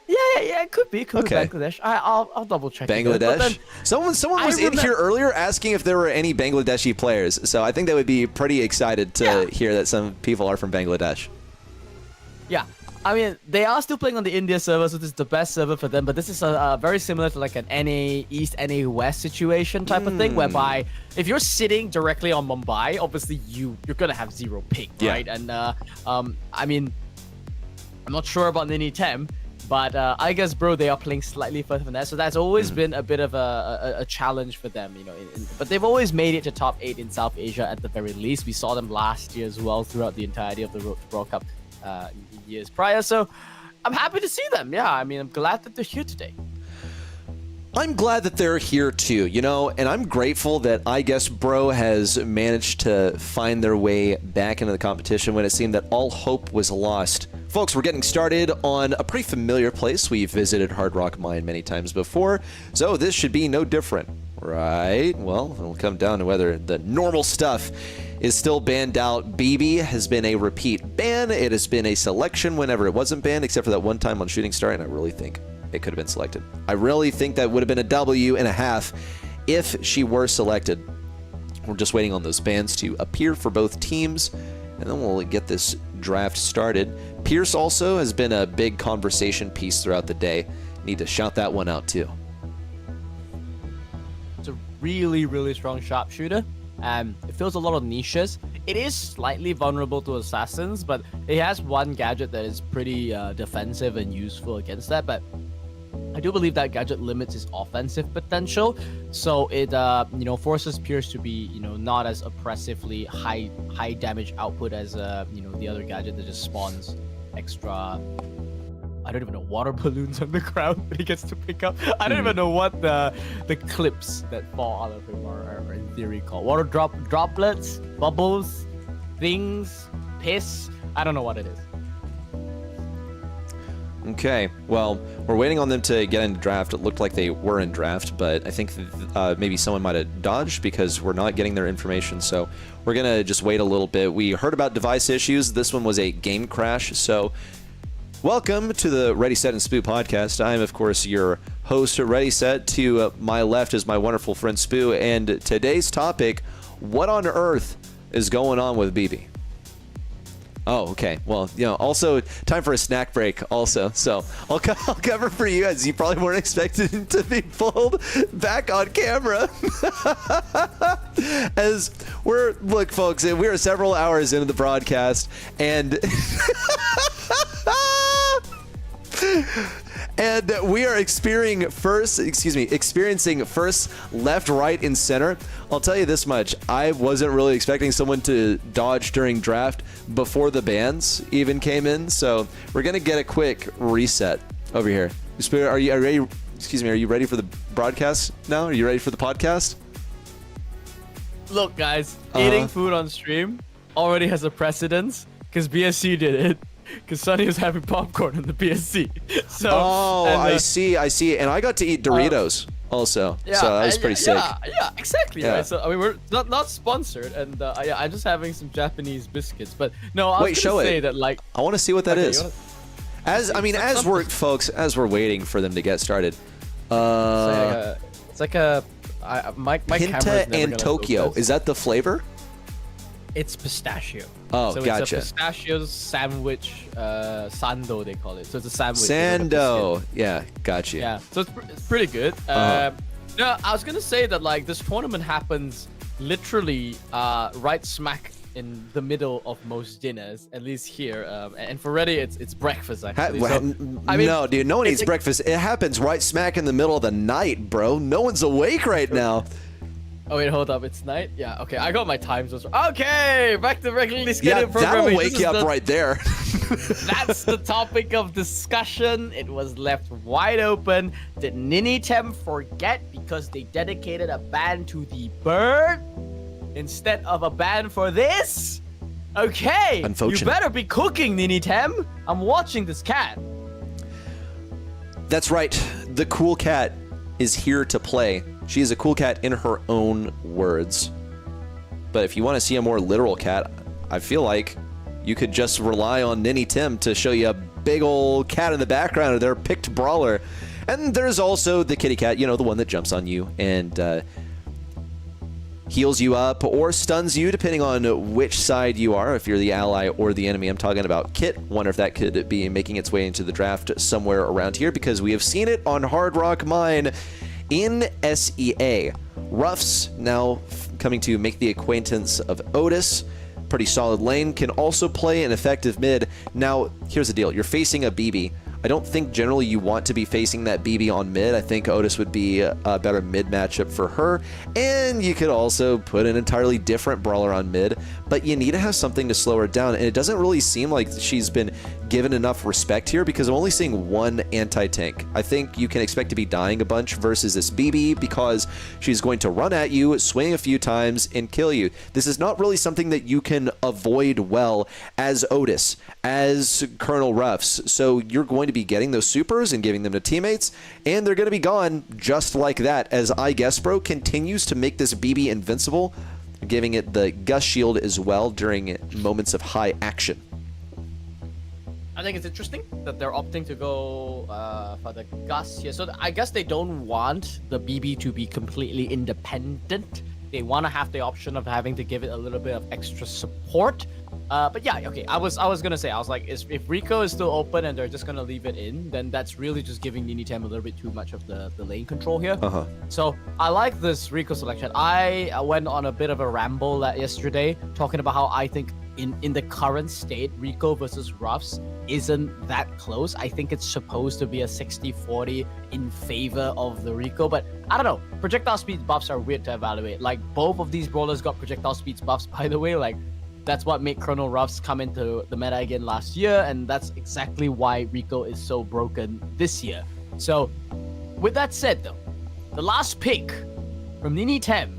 Yeah. It could be Okay. Bangladesh. I'll double check. Bangladesh? Someone was in remember- here earlier asking if there were any Bangladeshi players. So I think they would be pretty excited to hear that some people are from Bangladesh. Yeah. I mean, they are still playing on the India server, so this is the best server for them. But this is very similar to like an NA East, NA West situation type of thing, whereby if you're sitting directly on Mumbai, obviously you're gonna have 0 ping, Yeah. right? And I mean, I'm not sure about Ninim, but I Guess Bro, they are playing slightly further than that, so that's always been a bit of a challenge for them, but they've always made it to top 8 in South Asia at the very least. We saw them last year as well throughout the entirety of the Road to Brawl Cup. Years prior, so I'm happy to see them. Yeah, I mean, I'm glad that they're here today. I'm glad that they're here too, and I'm grateful that I Guess Bro has managed to find their way back into the competition when it seemed that all hope was lost. Folks, we're getting started on a pretty familiar place. We've visited Hard Rock Mine many times before, so this should be no different, right? Well, it'll come down to whether the normal stuff is still banned out. BB has been a repeat ban. It has been a selection whenever it wasn't banned, except for that one time on Shooting Star, and I really think it could have been selected. I really think that would have been a W.5 if she were selected. We're just waiting on those bans to appear for both teams, and then we'll get this draft started. Pierce also has been a big conversation piece throughout the day. Need to shout that one out too. It's a really, really strong sharpshooter. It fills a lot of niches. It is slightly vulnerable to assassins, but it has one gadget that is pretty defensive and useful against that. But I do believe that gadget limits his offensive potential, so it forces Pierce to be not as oppressively high damage output as the other gadget that just spawns extra I don't even know, water balloons on the ground that he gets to pick up. I don't even know what the clips that fall out of him are in theory called. Water droplets, bubbles, things, piss. I don't know what it is. Okay, well, we're waiting on them to get into draft. It looked like they were in draft, but I think maybe someone might have dodged because we're not getting their information, so we're going to just wait a little bit. We heard about device issues. This one was a game crash, so welcome to the Ready, Set, and Spoo podcast. I am, of course, your host, Ready, Set. To my left is my wonderful friend Spoo, and today's topic, what on earth is going on with BB? Oh, okay. Well, also time for a snack break also. So I'll cover for you, as you probably weren't expecting to be pulled back on camera. As look, folks, we are several hours into the broadcast, and and we are experiencing first, left, right, and center. I'll tell you this much. I wasn't really expecting someone to dodge during draft before the bans even came in. So we're going to get a quick reset over here. Are you ready? Excuse me. Are you ready for the broadcast now? Are you ready for the podcast? Look, guys, eating food on stream already has a precedence because BSC did it. Because Sonny was having popcorn in the BSC. So, I see. And I got to eat Doritos also. Yeah, so that was pretty sick. Yeah, exactly. Yeah. Right? So, I mean, we're not sponsored. And I'm just having some Japanese biscuits. But no, I was going to say that, like... I want to see what that is. As we're, folks, as we're waiting for them to get started. It's like a... My Pinta and Tokyo. Is that the flavor? It's pistachio. Oh, so gotcha. It's a pistachio sandwich, sando they call it. So it's a sandwich. Sando. Yeah, gotcha. Yeah, so it's pretty good. No, I was gonna say that like this tournament happens literally right smack in the middle of most dinners, at least here. And for Ready, it's breakfast actually. No, dude, no one eats breakfast. It happens right smack in the middle of the night, bro. No one's awake right now. Oh wait, hold up, it's night? Yeah, okay, I got my time zones. Okay, back to regularly scheduled programming. That'll wake you up right there. That's the topic of discussion. It was left wide open. Did Ninim forget because they dedicated a ban to the bird instead of a ban for this? Okay, you better be cooking, Ninim. I'm watching this cat. That's right, the cool cat is here to play. She is a cool cat in her own words. But if you want to see a more literal cat, I feel like you could just rely on Ninim to show you a big old cat in the background of their picked brawler. And there's also the kitty cat, the one that jumps on you and heals you up or stuns you, depending on which side you are, if you're the ally or the enemy. I'm talking about Kit. Wonder if that could be making its way into the draft somewhere around here, because we have seen it on Hard Rock Mine in SEA. Ruffs now coming to make the acquaintance of Otis. Pretty solid lane, can also play an effective mid. Now, here's the deal. You're facing a BB. I don't think generally you want to be facing that BB on mid. I think Otis would be a better mid matchup for her. And you could also put an entirely different brawler on mid, but you need to have something to slow her down. And it doesn't really seem like she's been given enough respect here, because I'm only seeing one anti-tank. I think you can expect to be dying a bunch versus this BB, because she's going to run at you, swing a few times, and kill you. This is not really something that you can avoid well as Otis, as Colonel Ruffs. So you're going to be getting those supers and giving them to teammates, and they're going to be gone just like that, as iGuessBro continues to make this BB invincible, giving it the Gust Shield as well during moments of high action. I think it's interesting that they're opting to go for the Gust here. So I guess they don't want the BB to be completely independent. They want to have the option of having to give it a little bit of extra support. But yeah, okay. I was gonna say, I was like, if Rico is still open and they're just gonna leave it in, then that's really just giving Ninim a little bit too much of the lane control here. So I like this Rico selection. I went on a bit of a ramble yesterday talking about how I think in the current state, Rico versus Ruffs isn't that close. I think it's supposed to be a 60-40 in favor of the Rico, but I don't know. Projectile speed buffs are weird to evaluate. Like, both of these brawlers got projectile speed buffs, by the way. Like, That's what made Chrono Ruffs come into the meta again last year, and that's exactly why Rico is so broken this year. So, with that said though, the last pick from Ninim,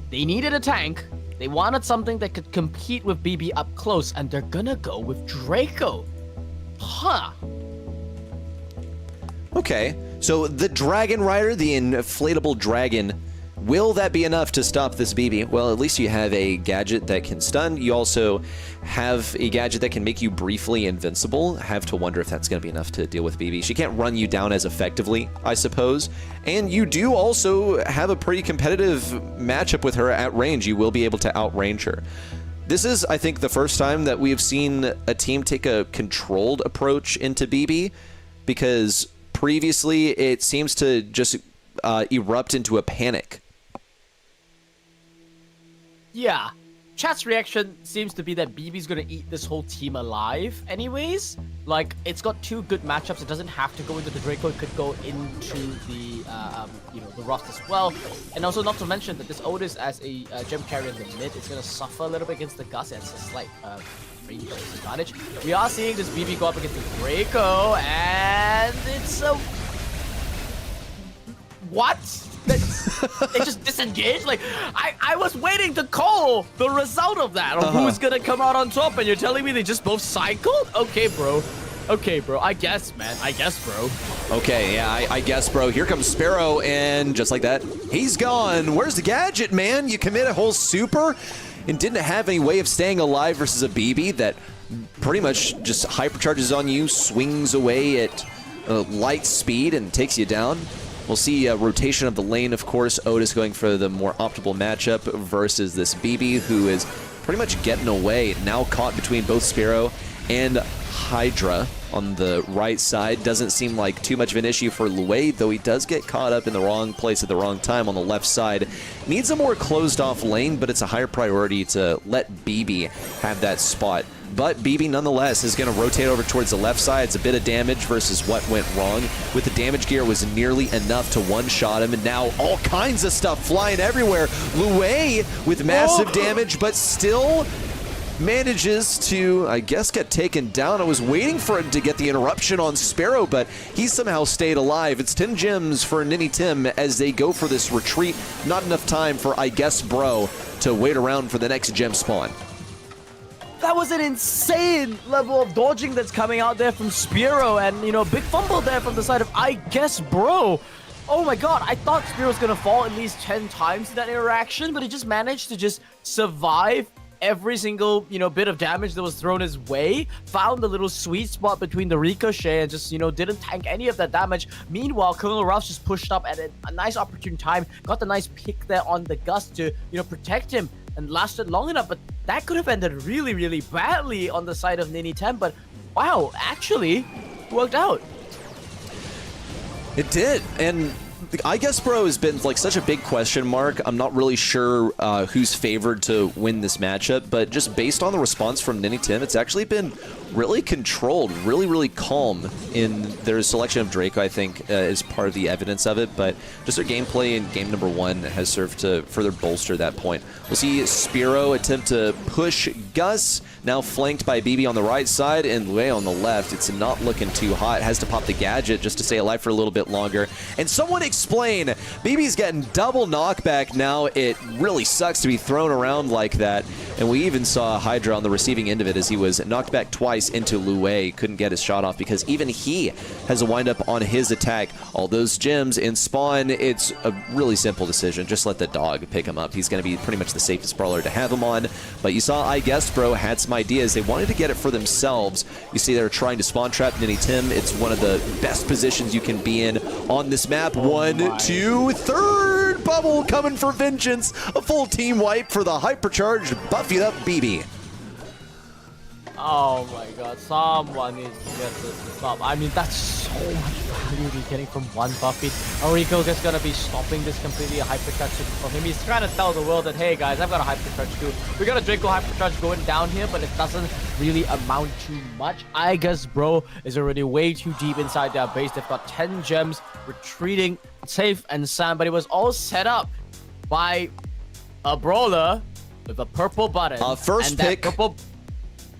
they needed a tank. They wanted something that could compete with BB up close, and they're gonna go with Draco. Huh. Okay, so the Dragon Rider, the inflatable dragon, will that be enough to stop this BB? Well, at least you have a gadget that can stun. You also have a gadget that can make you briefly invincible. I have to wonder if that's going to be enough to deal with BB. She can't run you down as effectively, I suppose. And you do also have a pretty competitive matchup with her at range. You will be able to outrange her. This is, I think, the first time that we have seen a team take a controlled approach into BB, because previously it seems to just erupt into a panic. Yeah, chat's reaction seems to be that BB's gonna eat this whole team alive anyways. Like, it's got two good matchups. It doesn't have to go into the Draco. It could go into the, the Rust as well. And also, not to mention that this Otis as a gem carrier in the mid is gonna suffer a little bit against the Gus. It's a slight range disadvantage. We are seeing this BB go up against the Draco, and it's a... What? They just disengaged? Like, I was waiting to call the result of that, of who's gonna come out on top, and you're telling me they just both cycled? Okay, bro. Okay, bro. I guess, man. I guess, bro. Okay, yeah, I guess, bro. Here comes Sparrow, and just like that, he's gone. Where's the gadget, man? You commit a whole super and didn't have any way of staying alive versus a BB that pretty much just hypercharges on you, swings away at light speed, and takes you down. We'll see a rotation of the lane, of course. Otis going for the more optimal matchup versus this BB, who is pretty much getting away, now caught between both Sparrow and Hydra on the right side. Doesn't seem like too much of an issue for Luay, though he does get caught up in the wrong place at the wrong time on the left side. Needs a more closed-off lane, but it's a higher priority to let BB have that spot. But BB, nonetheless, is going to rotate over towards the left side. It's a bit of damage versus what went wrong. With the damage gear, was nearly enough to one-shot him, and now all kinds of stuff flying everywhere. Luay with massive damage, but still manages to, I guess, get taken down. I was waiting for him to get the interruption on Sparrow, but he somehow stayed alive. It's 10 gems for Ninim as they go for this retreat. Not enough time for, I guess, bro, to wait around for the next gem spawn. That was an insane level of dodging that's coming out there from Sparrow, and, big fumble there from the side of, I guess, bro. Oh my god, I thought Sparrow was gonna fall at least 10 times in that interaction, but he just managed to just survive every single, bit of damage that was thrown his way. Found the little sweet spot between the ricochet and just, didn't tank any of that damage. Meanwhile, Colonel Ruffs just pushed up at a nice opportune time. Got the nice pick there on the Gus to, protect him, and lasted long enough. But that could have ended really, really badly on the side of Ninim. But wow, actually worked out. It did, and I guess bro has been like such a big question mark. I'm not really sure who's favored to win this matchup, but just based on the response from Ninim, it's actually been really controlled, really, really calm in their selection of Draco, I think, is part of the evidence of it, but just their gameplay in game number 1 has served to further bolster that point. We'll see Sparrow attempt to push Gus, now flanked by BB on the right side and Luay on the left. It's not looking too hot. Has to pop the gadget just to stay alive for a little bit longer. And someone explain, BB's getting double knockback now. It really sucks to be thrown around like that. And we even saw Hydra on the receiving end of it as he was knocked back twice into Luay. Couldn't get his shot off because even he has a windup on his attack. All those gems in spawn, it's a really simple decision. Just let the dog pick him up. He's going to be pretty much the safest brawler to have him on. But you saw, I guess, bro, had some ideas. They wanted to get it for themselves. You see they're trying to spawn trap Ninim. It's one of the best positions you can be in on this map. 1, 2, third bubble coming for vengeance. A full team wipe for the hypercharged, buffed up BB. Oh my god, someone needs to get this to stop. I mean, that's so much value he's getting from one Buffy. Rico just gonna be stopping this completely, a hypercharge for him. He's trying to tell the world that, hey guys, I've got a hypercharge too. We got a Draco hypercharge going down here, but it doesn't really amount to much. I guess bro is already way too deep inside their base. They've got 10 gems, retreating safe and sound, but it was all set up by a brawler with a purple button. First and that pick. Purple,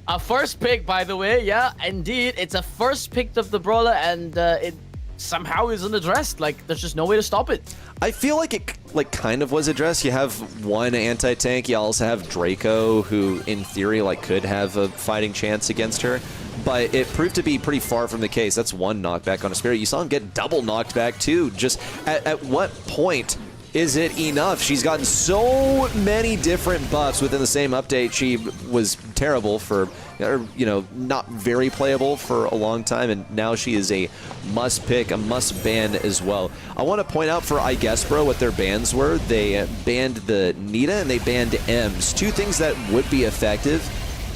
a first pick, by the way. Yeah, indeed. It's a first pick of the brawler, and it somehow isn't addressed. Like, there's just no way to stop it. I feel like it kind of was addressed. You have one anti-tank. You also have Draco, who in theory could have a fighting chance against her. But it proved to be pretty far from the case. That's one knockback on a Spirit. You saw him get double knocked back too. Just at what point is it enough? She's gotten so many different buffs within the same update. She was terrible for, you know, not very playable for a long time, and now she is a must pick, a must ban as well. I want to point out for I Guess Bro what their bans were. They banned the Nita and they banned Ems. Two things that would be effective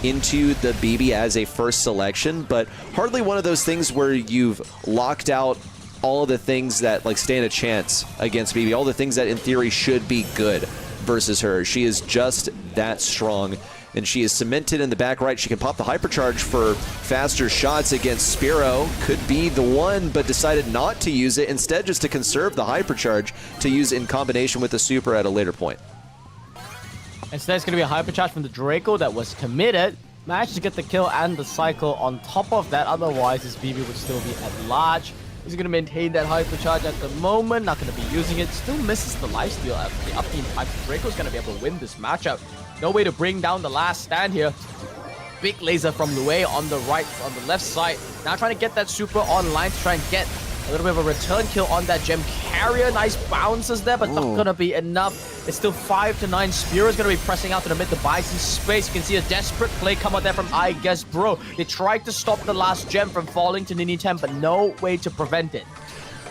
into the BB as a first selection, but hardly one of those things where you've locked out all of the things that stand a chance against BB, all the things that in theory should be good versus her. She is just that strong, and she is cemented in the back right. She can pop the hypercharge for faster shots against Spearow. Could be the one, but decided not to use it, instead just to conserve the hypercharge to use in combination with the super at a later point. Instead, it's going to be a hypercharge from the Draco that was committed. Managed to get the kill and the cycle on top of that. Otherwise, his BB would still be at large. He's going to maintain that hypercharge at the moment. Not going to be using it. Still misses the lifesteal at the up team type. Draco's going to be able to win this matchup. No way to bring down the last stand here. Big laser from Lue on the right, on the left side. Now trying to get that super online to try and get a little bit of a return kill on that gem carrier. Nice bounces there, but not going to be enough. It's still 5 to 9. Spear is going to be pressing out to the mid to buy some space. You can see a desperate play come out there from I Guess Bro. They tried to stop the last gem from falling to Ninim, but no way to prevent it.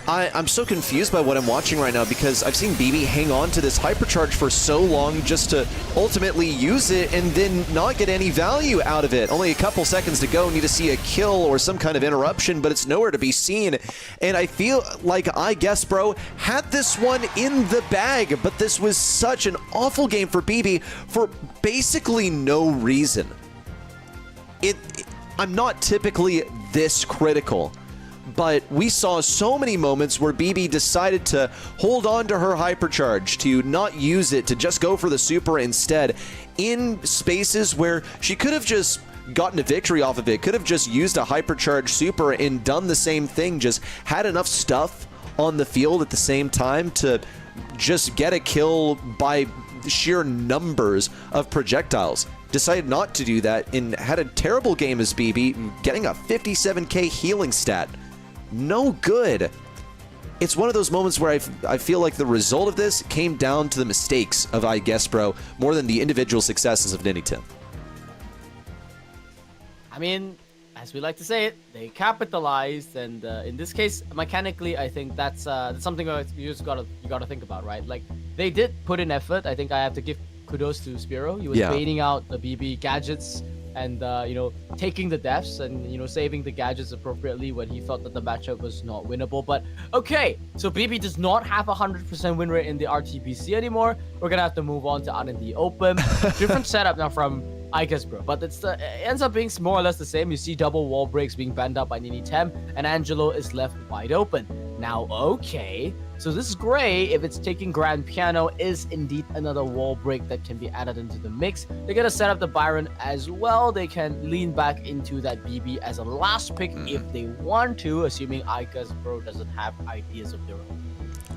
I'm so confused by what I'm watching right now, because I've seen BB hang on to this hypercharge for so long just to ultimately use it and then not get any value out of it. Only a couple seconds to go, need to see a kill or some kind of interruption, but it's nowhere to be seen. And I feel like I Guess Bro had this one in the bag, but this was such an awful game for BB for basically no reason. I'm not typically this critical, but we saw so many moments where BB decided to hold on to her hypercharge, to not use it, to just go for the super instead, in spaces where she could have just gotten a victory off of it, could have just used a hypercharge super and done the same thing, just had enough stuff on the field at the same time to just get a kill by sheer numbers of projectiles. Decided not to do that and had a terrible game as BB, getting a 57k healing stat. No good. It's one of those moments where I feel like the result of this came down to the mistakes of I Guess Bro more than the individual successes of Ninim. I mean, as we like to say it, they capitalized, and in this case, mechanically, I think that's something you gotta think about, right? Like, they did put in effort. I think I have to give kudos to Spearow. He was baiting out the BB gadgets and you know, taking the deaths and, you know, saving the gadgets appropriately when he felt that the matchup was not winnable. But okay, so BB does not have a 100% win rate in the RTBC anymore. We're gonna have to move on to out in the open. Different setup now from I Guess Bro, but it ends up being more or less the same. You see double wall breaks being banned up by Ninim, and Angelo is left wide open. Now, okay, so this Gray, if it's taking Grand Piano, is indeed another wall break that can be added into the mix. They're gonna set up the Byron as well. They can lean back into that BB as a last pick if they want to, assuming I Guess Bro doesn't have ideas of their own.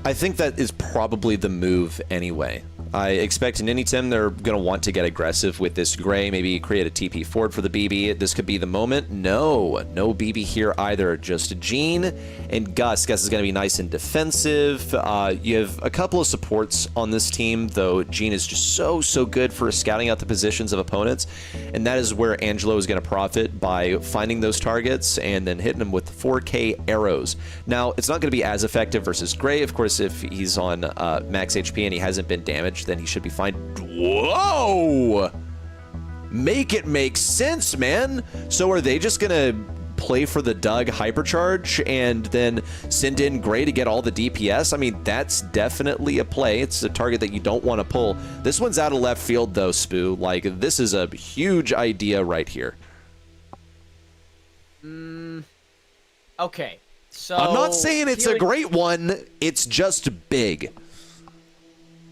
I think that is probably the move anyway. I expect in Ninim they're going to want to get aggressive with this Gray, maybe create a TP forward for the BB. This could be the moment. No BB here either. Just Jean and Gus. Gus is going to be nice and defensive. You have a couple of supports on this team, though Jean is just so good for scouting out the positions of opponents, and that is where Angelo is going to profit by finding those targets and then hitting them with 4K arrows. Now, it's not going to be as effective versus Gray. Of course, if he's on max HP and he hasn't been damaged, then he should be fine. Whoa! Make it make sense, man. So are they just gonna play for the Doug hypercharge and then send in Gray to get all the DPS? I mean, that's definitely a play. It's a target that you don't want to pull. This one's out of left field though, Spoo. Like, this is a huge idea right here. Okay, so I'm not saying it's a great one. It's just big.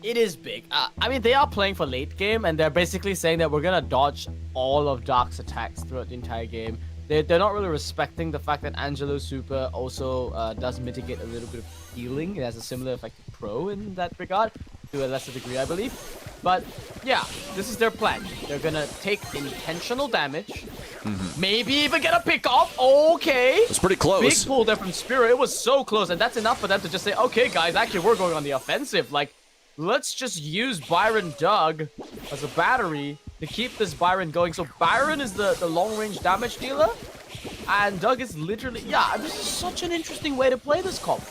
It is big. I mean, they are playing for late game, and they're basically saying that we're gonna dodge all of Dark's attacks throughout the entire game. They're not really respecting the fact that Angelo's super also does mitigate a little bit of healing. It has a similar effect to Pro in that regard, to a lesser degree, I believe. But yeah, this is their plan. They're gonna take intentional damage, maybe even get a pick off. Okay, It's pretty close. big pull there from Spiro. It was so close, and that's enough for them to just say, okay, guys, actually, we're going on the offensive. Like, let's just use Byron Doug as a battery to keep this Byron going. So Byron is the long-range damage dealer, and Doug is literally... Yeah, this is such an interesting way to play this comp.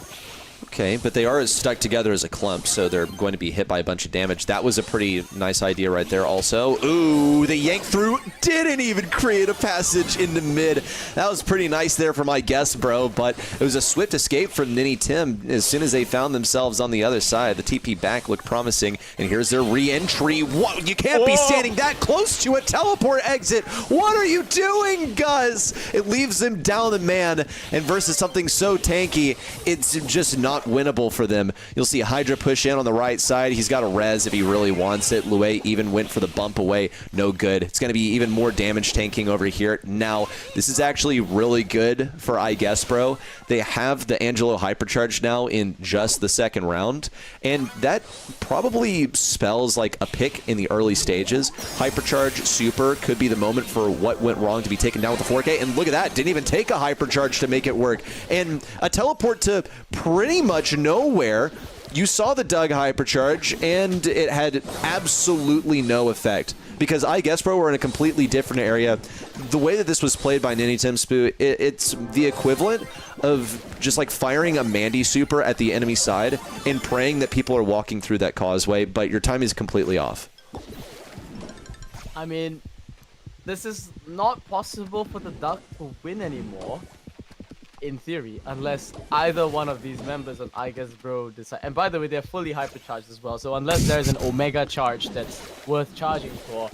Okay, but they are stuck together as a clump, so they're going to be hit by a bunch of damage. That was a pretty nice idea right there also. Ooh, they yanked through, didn't even create a passage into mid. That was pretty nice there for my guess, bro, but it was a swift escape from Ninim as soon as they found themselves on the other side. The TP back looked promising, and here's their re-entry. Whoa, you can't be standing that close to a teleport exit. What are you doing, Gus? It leaves them down the man, and versus something so tanky, it's just not winnable for them. You'll see Hydra push in on the right side. He's got a res if he really wants it. Lue even went for the bump away. No good. It's going to be even more damage tanking over here. Now, this is actually really good for I Guess Bro. They have the Angelo Hypercharge now in just the second round, and that probably spells like a pick in the early stages. Hypercharge Super could be the moment for what went wrong to be taken down with the 4K, and look at that. Didn't even take a Hypercharge to make it work. And a teleport to pretty much nowhere. You saw the Doug Hypercharge, and it had absolutely no effect. Because I Guess Bro, we're in a completely different area. The way that this was played by Ninim Spoo, it's the equivalent of just like firing a Mandy super at the enemy side and praying that people are walking through that causeway, but your time is completely off. I mean, this is not possible for the Duck to win anymore, in theory, unless either one of these members on I Guess Bro decide. And by the way, they're fully hypercharged as well, so unless there's an Omega charge that's worth charging for,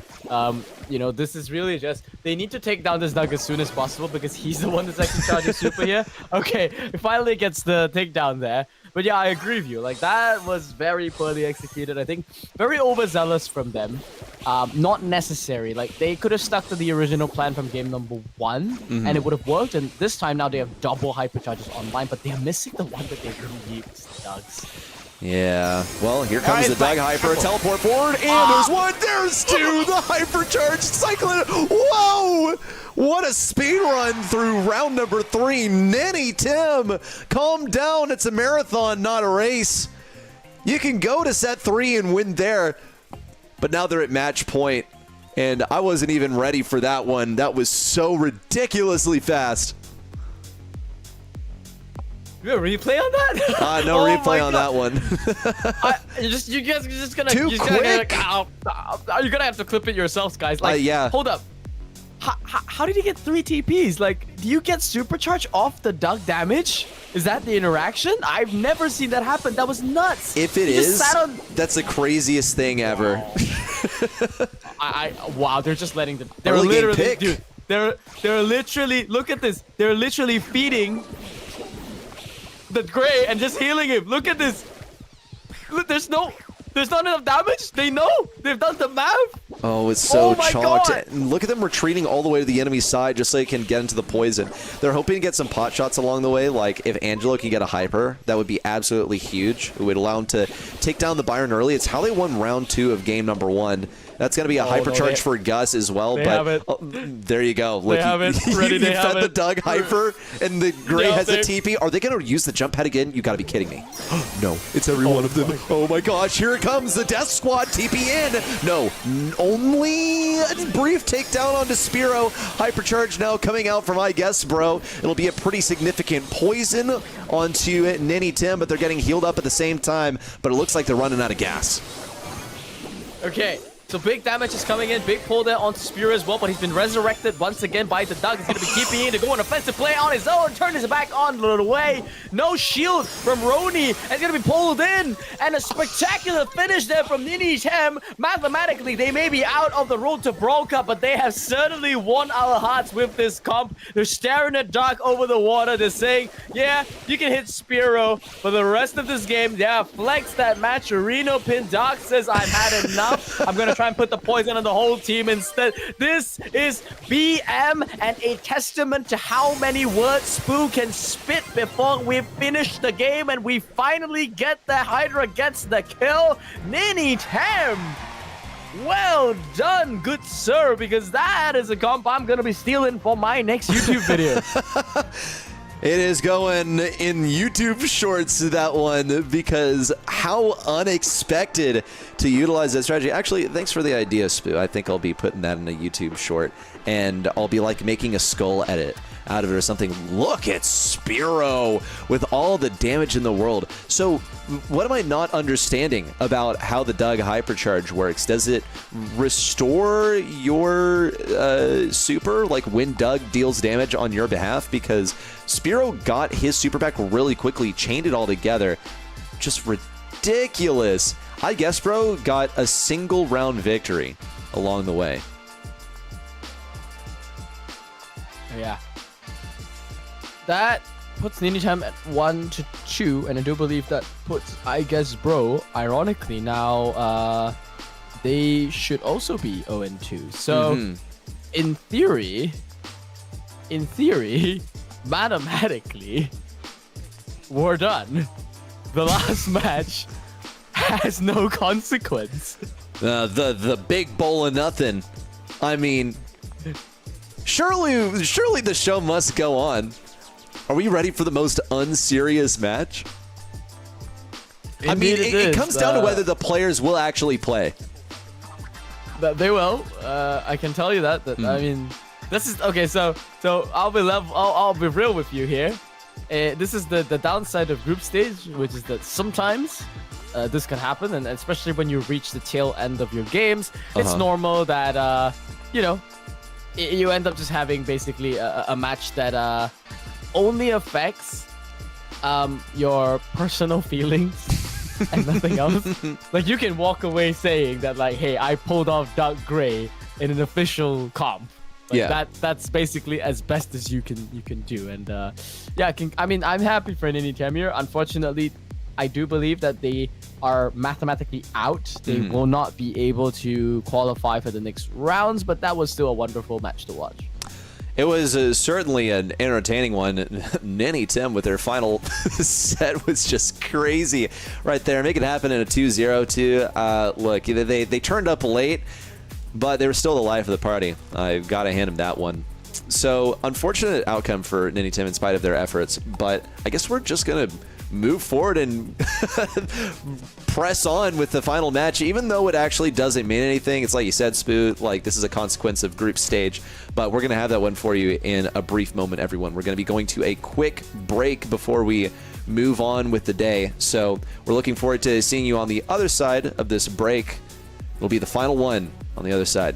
you know, this is really just... They need to take down this Doug as soon as possible, because he's the one that's actually charging super here. Okay, it finally gets the takedown there. But yeah, I agree with you. Like, that was very poorly executed. I think very overzealous from them. Not necessary. Like, they could have stuck to the original plan from game number 1, and it would have worked. And this time now they have double hypercharges online, but they're missing the one that they really need, Dugs. Yeah, well, here comes the Doug Hyper, teleport forward, and there's one, there's two, the Hypercharge cycling, whoa! What a speed run through round number 3. Ninim, calm down, it's a marathon, not a race. You can go to set 3 and win there, but now they're at match point, and I wasn't even ready for that one. That was so ridiculously fast. You have a replay on that? No replay on that one. You guys are just gonna... Too quick! You're gonna have to clip it yourselves, guys. Like, yeah. Hold up. How did he get 3 TPs? Like, do you get supercharge off the Doug damage? Is that the interaction? I've never seen that happen. That was nuts. If it is, that's the craziest thing ever. Wow, they're just letting them... They're literally... Dude, they're literally... Look at this. They're literally feeding the Gray and just healing him. Look at this. Look, there's not enough damage. They know. They've done the math. Oh, it's so chalked. God. Look at them retreating all the way to the enemy side just so they can get into the poison. They're hoping to get some pot shots along the way. Like, if Angelo can get a hyper, that would be absolutely huge. It would allow him to take down the Byron early. It's how they won round 2 of game number 1. That's going to be a hypercharge for Gus as well. But there you go. Look, they have it. Ready, you fed the Doug hyper, and the Gray has a TP. Are they going to use the jump pad again? You got to be kidding me. No, it's every one of them. Oh my gosh, here it comes. The Death Squad TP in. No, only a brief takedown onto Spiro. Hypercharge now coming out from I Guess Bro. It'll be a pretty significant poison onto Ninim, but they're getting healed up at the same time. But it looks like they're running out of gas. Okay. So big damage is coming in. Big pull there onto Spear as well, but he's been resurrected once again by the Doug. He's going to be keeping in to go on offensive play on his own. Turn his back on the way. No shield from Roni. And he's going to be pulled in. And a spectacular finish there from Ninim. Mathematically, they may be out of the road to Brawl Cup, but they have certainly won our hearts with this comp. They're staring at Dark over the water. They're saying, yeah, you can hit Spearow for the rest of this game. Yeah, flex that match. Reno pin. Dark says, I've had enough. I'm going to try and put the poison on the whole team instead. This is BM and a testament to how many words Spoo can spit before we finish the game and we finally get the Hydra gets the kill. Ninim, well done, good sir, because that is a comp I'm going to be stealing for my next YouTube video. It is going in YouTube Shorts, that one, because how unexpected to utilize that strategy. Actually, thanks for the idea, Spoo. I think I'll be putting that in a YouTube Short, and I'll be like making a skull edit out of it or something. Look at Spearow with all the damage in the world. So what am I not understanding about how the Doug Hypercharge works? Does it restore your super, like when Doug deals damage on your behalf? Because Spearow got his super back really quickly, chained it all together. Just ridiculous. I guess bro got a single round victory along the way. Yeah. That puts Ninim at 1-2, and I do believe that puts, I guess, Bro, ironically, now they should also be 0-2. So, in theory, mathematically, we're done. The last match has no consequence. The big bowl of nothing. I mean, surely the show must go on. Are we ready for the most unserious match? I mean, it comes down to whether the players will actually play. They will. I can tell you that. I mean, this is okay. So I'll be real with you here. This is the downside of group stage, which is that sometimes this can happen, and especially when you reach the tail end of your games, it's normal that you know, you end up just having basically a match that only affects your personal feelings and nothing else. Like, you can walk away saying that, like, hey, I pulled off Dark Grey in an official comp. Like, yeah, that's basically as best as you can do. And yeah, I mean, I'm happy for Ninim here. Unfortunately, I do believe that they are mathematically out. They will not be able to qualify for the next rounds, but that was still a wonderful match to watch. It was certainly an entertaining one. Ninim with their final set was just crazy right there. Make it happen in a 2-0 too. Look, they turned up late, but they were still the life of the party. I've got to hand them that one. So, unfortunate outcome for Ninim in spite of their efforts, but I guess we're just going to move forward and press on with the final match, even though it actually doesn't mean anything. It's like you said, Spoo, like this is a consequence of group stage, but we're going to have that one for you in a brief moment, everyone. We're going to be going to a quick break before we move on with the day. So we're looking forward to seeing you on the other side of this break. It'll be the final one on the other side.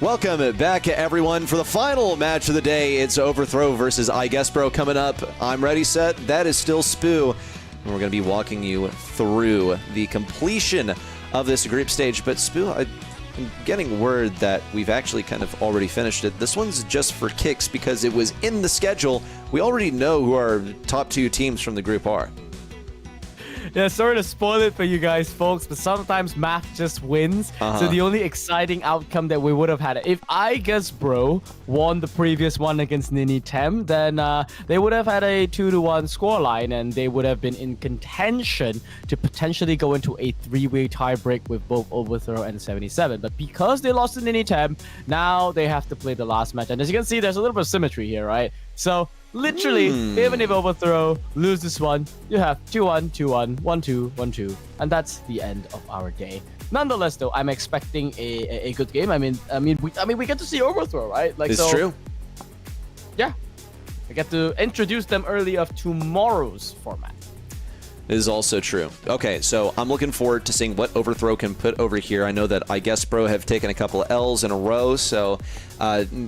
Welcome back, everyone, for the final match of the day. It's Overthrow versus I Guess Bro coming up. I'm ready, set. That is still Spoo. And we're going to be walking you through the completion of this group stage. But Spoo, I'm getting word that we've actually kind of already finished it. This one's just for kicks because it was in the schedule. We already know who our top 2 teams from the group are. Yeah, sorry to spoil it for you guys, folks, but sometimes math just wins. So the only exciting outcome that we would have had, if I Guess Bro won the previous one against Ninim, then they would have had a 2-1 scoreline, and they would have been in contention to potentially go into a 3-way tiebreak with both Overthrow and 77. But because they lost to Ninim, now they have to play the last match. And as you can see, there's a little bit of symmetry here, right? So literally, even if Overthrow lose this one, you have 2-1, 2-1, 1-2, 1-2, and that's the end of our day. Nonetheless, though, I'm expecting a good game. I mean, we get to see Overthrow, right? Like, It's true. Yeah, I get to introduce them early of tomorrow's format. It is also true. Okay, so I'm looking forward to seeing what Overthrow can put over here. I know that I Guess Bro have taken a couple of L's in a row, so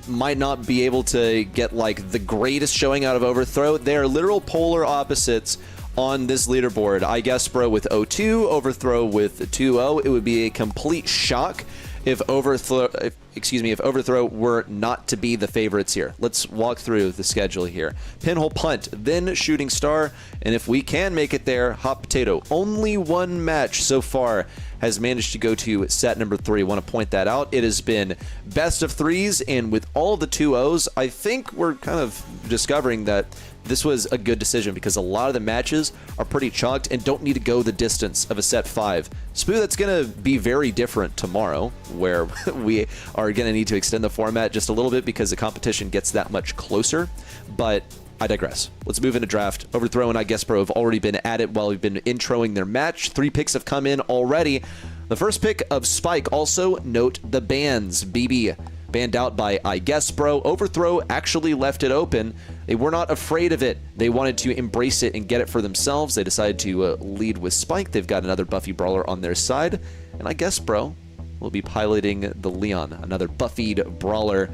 might not be able to get like the greatest showing out of Overthrow. They are literal polar opposites on this leaderboard. I Guess Bro with 0-2, Overthrow with 2-0. It would be a complete shock if Overthrow were not to be the favorites here. Let's walk through the schedule here. Pinhole Punt, then Shooting Star, and if we can make it there, Hot Potato. Only one match so far has managed to go to set number 3. I want to point that out. It has been best of 3s, and with all the 2-0s, I think we're kind of discovering that this was a good decision because a lot of the matches are pretty chalked and don't need to go the distance of a set 5. Spoo, that's going to be very different tomorrow, where we are going to need to extend the format just a little bit because the competition gets that much closer. But I digress. Let's move into draft. Overthrow and I Guess Bro have already been at it while we've been introing their match. 3 picks have come in already. The first pick of Spike. Also, note the bans. BB banned out by I Guess Bro. Overthrow actually left it open. They were not afraid of it. They wanted to embrace it and get it for themselves. They decided to lead with Spike. They've got another Buffy brawler on their side. And I Guess Bro will be piloting the Leon, another buffied brawler.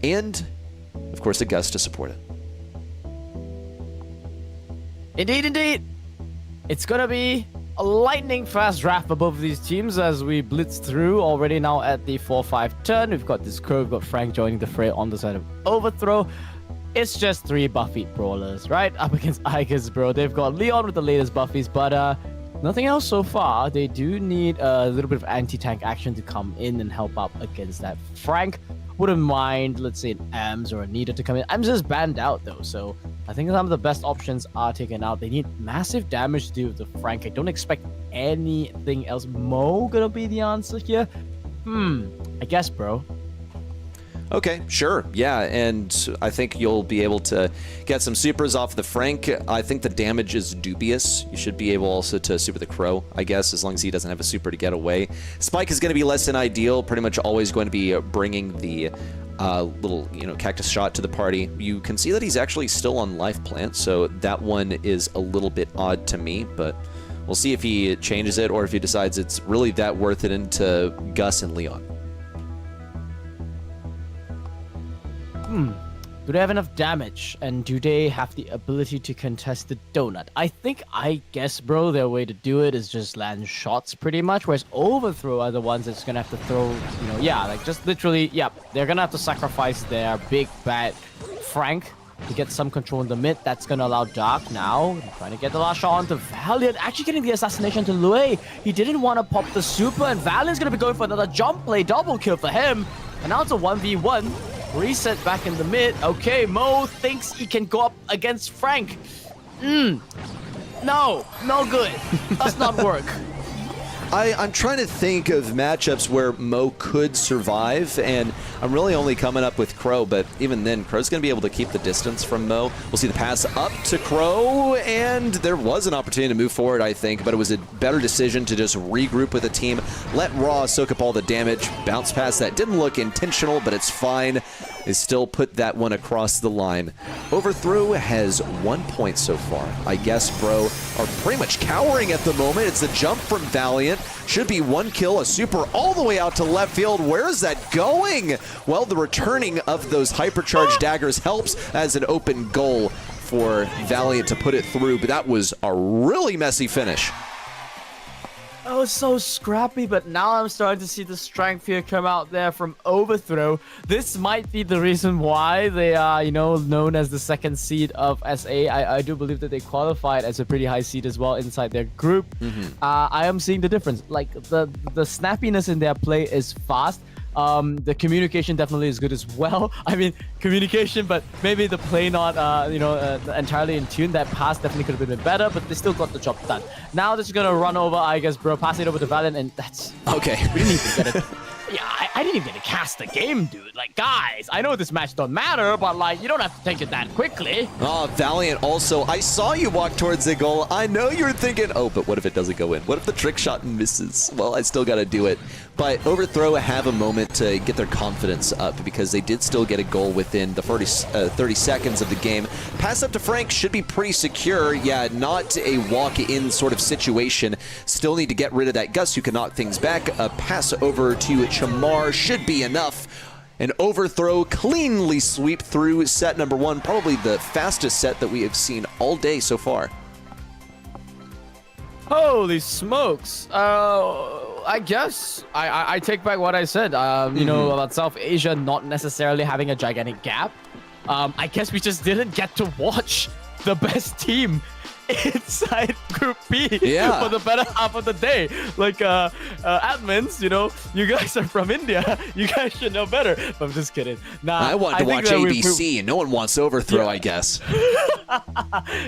And, of course, a Gus to support it. Indeed, indeed. It's going to be a lightning fast draft for both of these teams as we blitz through already now at the 4-5 turn. We've got this Crow, we've got Frank joining the fray on the side of Overthrow. It's just 3 Buffy brawlers, right? Up against I Guess Bro. They've got Leon with the latest Buffies, but nothing else so far. They do need a little bit of anti-tank action to come in and help out against that. Frank wouldn't mind, let's say, an Ams or a Nita to come in. Ams is banned out, though, so I think some of the best options are taken out. They need massive damage to do with the Frank. I don't expect anything else. Mo gonna be the answer here? I Guess Bro. Okay, sure. Yeah, and I think you'll be able to get some supers off the Frank. I think the damage is dubious. You should be able also to super the Crow, I guess, as long as he doesn't have a super to get away. Spike is going to be less than ideal, pretty much always going to be bringing the little, cactus shot to the party. You can see that he's actually still on life plant, so that one is a little bit odd to me, but we'll see if he changes it or if he decides it's really that worth it into Gus and Leon. Do they have enough damage? And do they have the ability to contest the donut? I think I Guess Bro, their way to do it is just land shots pretty much, whereas Overthrow are the ones that's gonna have to throw, just literally, they're gonna have to sacrifice their big bad Frank to get some control in the mid. That's gonna allow Dark now, trying to get the last shot onto Valiant, actually getting the assassination to Lue. He didn't want to pop the super, and Valiant's gonna be going for another jump play, double kill for him. And now it's a 1v1. Reset back in the mid. Okay, Mo thinks he can go up against Frank. No good. Does not work. I'm trying to think of matchups where Mo could survive, and I'm really only coming up with Crow, but even then, Crow's going to be able to keep the distance from Mo. We'll see the pass up to Crow, and there was an opportunity to move forward, I think, but it was a better decision to just regroup with the team, let Raw soak up all the damage, bounce past that. Didn't look intentional, but it's fine. They still put that one across the line. Overthrow has 1 point so far. I guess Bro are pretty much cowering at the moment. It's a jump from Valiant. Should be 1 kill, a super all the way out to left field. Where is that going? Well, the returning of those hypercharged daggers helps as an open goal for Valiant to put it through, but that was a really messy finish. That was so scrappy, but now I'm starting to see the strength here come out there from Overthrow. This might be the reason why they are, known as the second seed of SA. I do believe that they qualified as a pretty high seed as well inside their group. I am seeing the difference. Like, the snappiness in their play is fast. The communication definitely is good as well. I mean, communication, but maybe the play not, entirely in tune. That pass definitely could have been better, but they still got the job done. Now they're just gonna run over, I guess, Bro, pass it over to Valiant, and that's... Okay. We didn't even get it. Yeah, I didn't even get to cast the game, dude. Like, guys, I know this match don't matter, but, like, you don't have to take it that quickly. Oh, Valiant also, I saw you walk towards the goal. I know you were thinking, oh, but what if it doesn't go in? What if the trick shot misses? Well, I still got to do it. But Overthrow have a moment to get their confidence up because they did still get a goal within the 30 seconds of the game. Pass up to Frank should be pretty secure. Yeah, not a walk-in sort of situation. Still need to get rid of that Gus who can knock things back. A pass over to Chamar should be enough. An Overthrow cleanly sweep through set number 1. Probably the fastest set that we have seen all day so far. Holy smokes. I guess I take back what I said, about South Asia not necessarily having a gigantic gap. I guess we just didn't get to watch the best team inside Group B for the better half of the day. Like, admins, you guys are from India. You guys should know better. But I'm just kidding. Nah, I want to watch ABC, and no one wants Overthrow, I guess.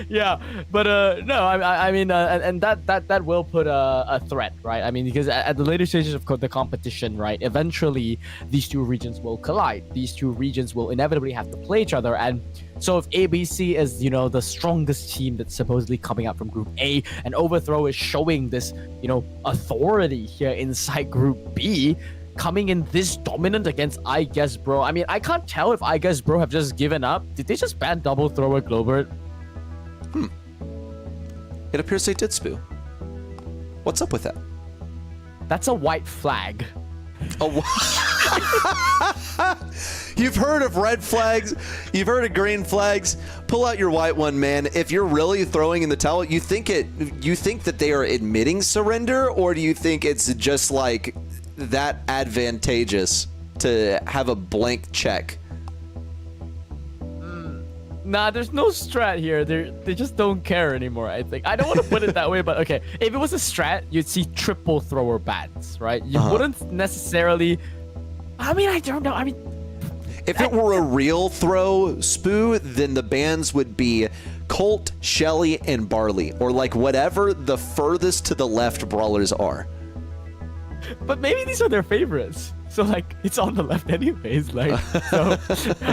Yeah, but no, I mean, and that will put a threat, right? I mean, because at the later stages of the competition, right, eventually these two regions will collide. These two regions will inevitably have to play each other, and so if ABC is, the strongest team that's supposedly coming out from Group A, and Overthrow is showing this, authority here inside Group B, coming in this dominant against I Guess Bro. I mean, I can't tell if I Guess Bro have just given up. Did they just ban double thrower Globert? It appears they did, Spoo. What's up with that? That's a white flag. You've heard of red flags, you've heard of green flags. Pull out your white one, man. If you're really throwing in the towel, you think that they are admitting surrender, or do you think it's just like that advantageous to have a blank check? Nah, there's no strat here. They just don't care anymore, I think. I don't want to put it that way, but okay. If it was a strat, you'd see triple thrower bans, right? You wouldn't necessarily... I mean, I don't know. I mean... If it were a real throw, Spoo, then the bans would be Colt, Shelly, and Barley. Or like whatever the furthest to the left brawlers are. But maybe these are their favorites. So, like, it's on the left anyways, like, so,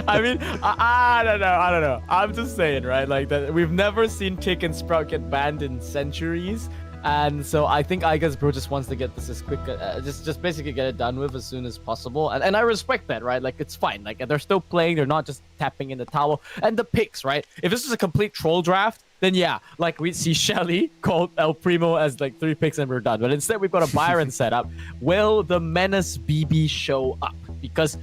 I mean, I don't know. I'm just saying, right, like, that we've never seen Tick and Sprout get banned in centuries, and so I think I Guess Bro just wants to get this as quick, just basically get it done with as soon as possible, and I respect that, right, like, it's fine, like, they're still playing, they're not just tapping in the towel, and the picks, right, if this was a complete troll draft, then yeah, like we'd see Shelly, Colt, El Primo as like 3 picks and we're done. But instead we've got a Byron set up. Will the Menace BB show up? Because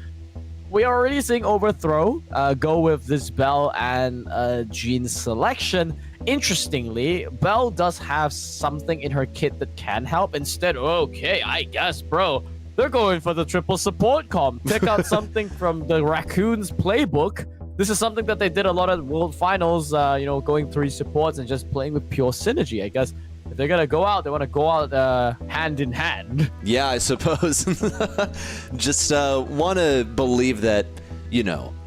we are already seeing Overthrow go with this Bell and Jean selection. Interestingly, Bell does have something in her kit that can help. Instead, okay, I guess, bro, they're going for the triple support comp. Pick out something from the Raccoons playbook. This is something that they did a lot at World Finals, going 3 supports and just playing with pure synergy. I guess if they're going to go out, they want to go out hand in hand. Yeah, I suppose. Just want to believe that,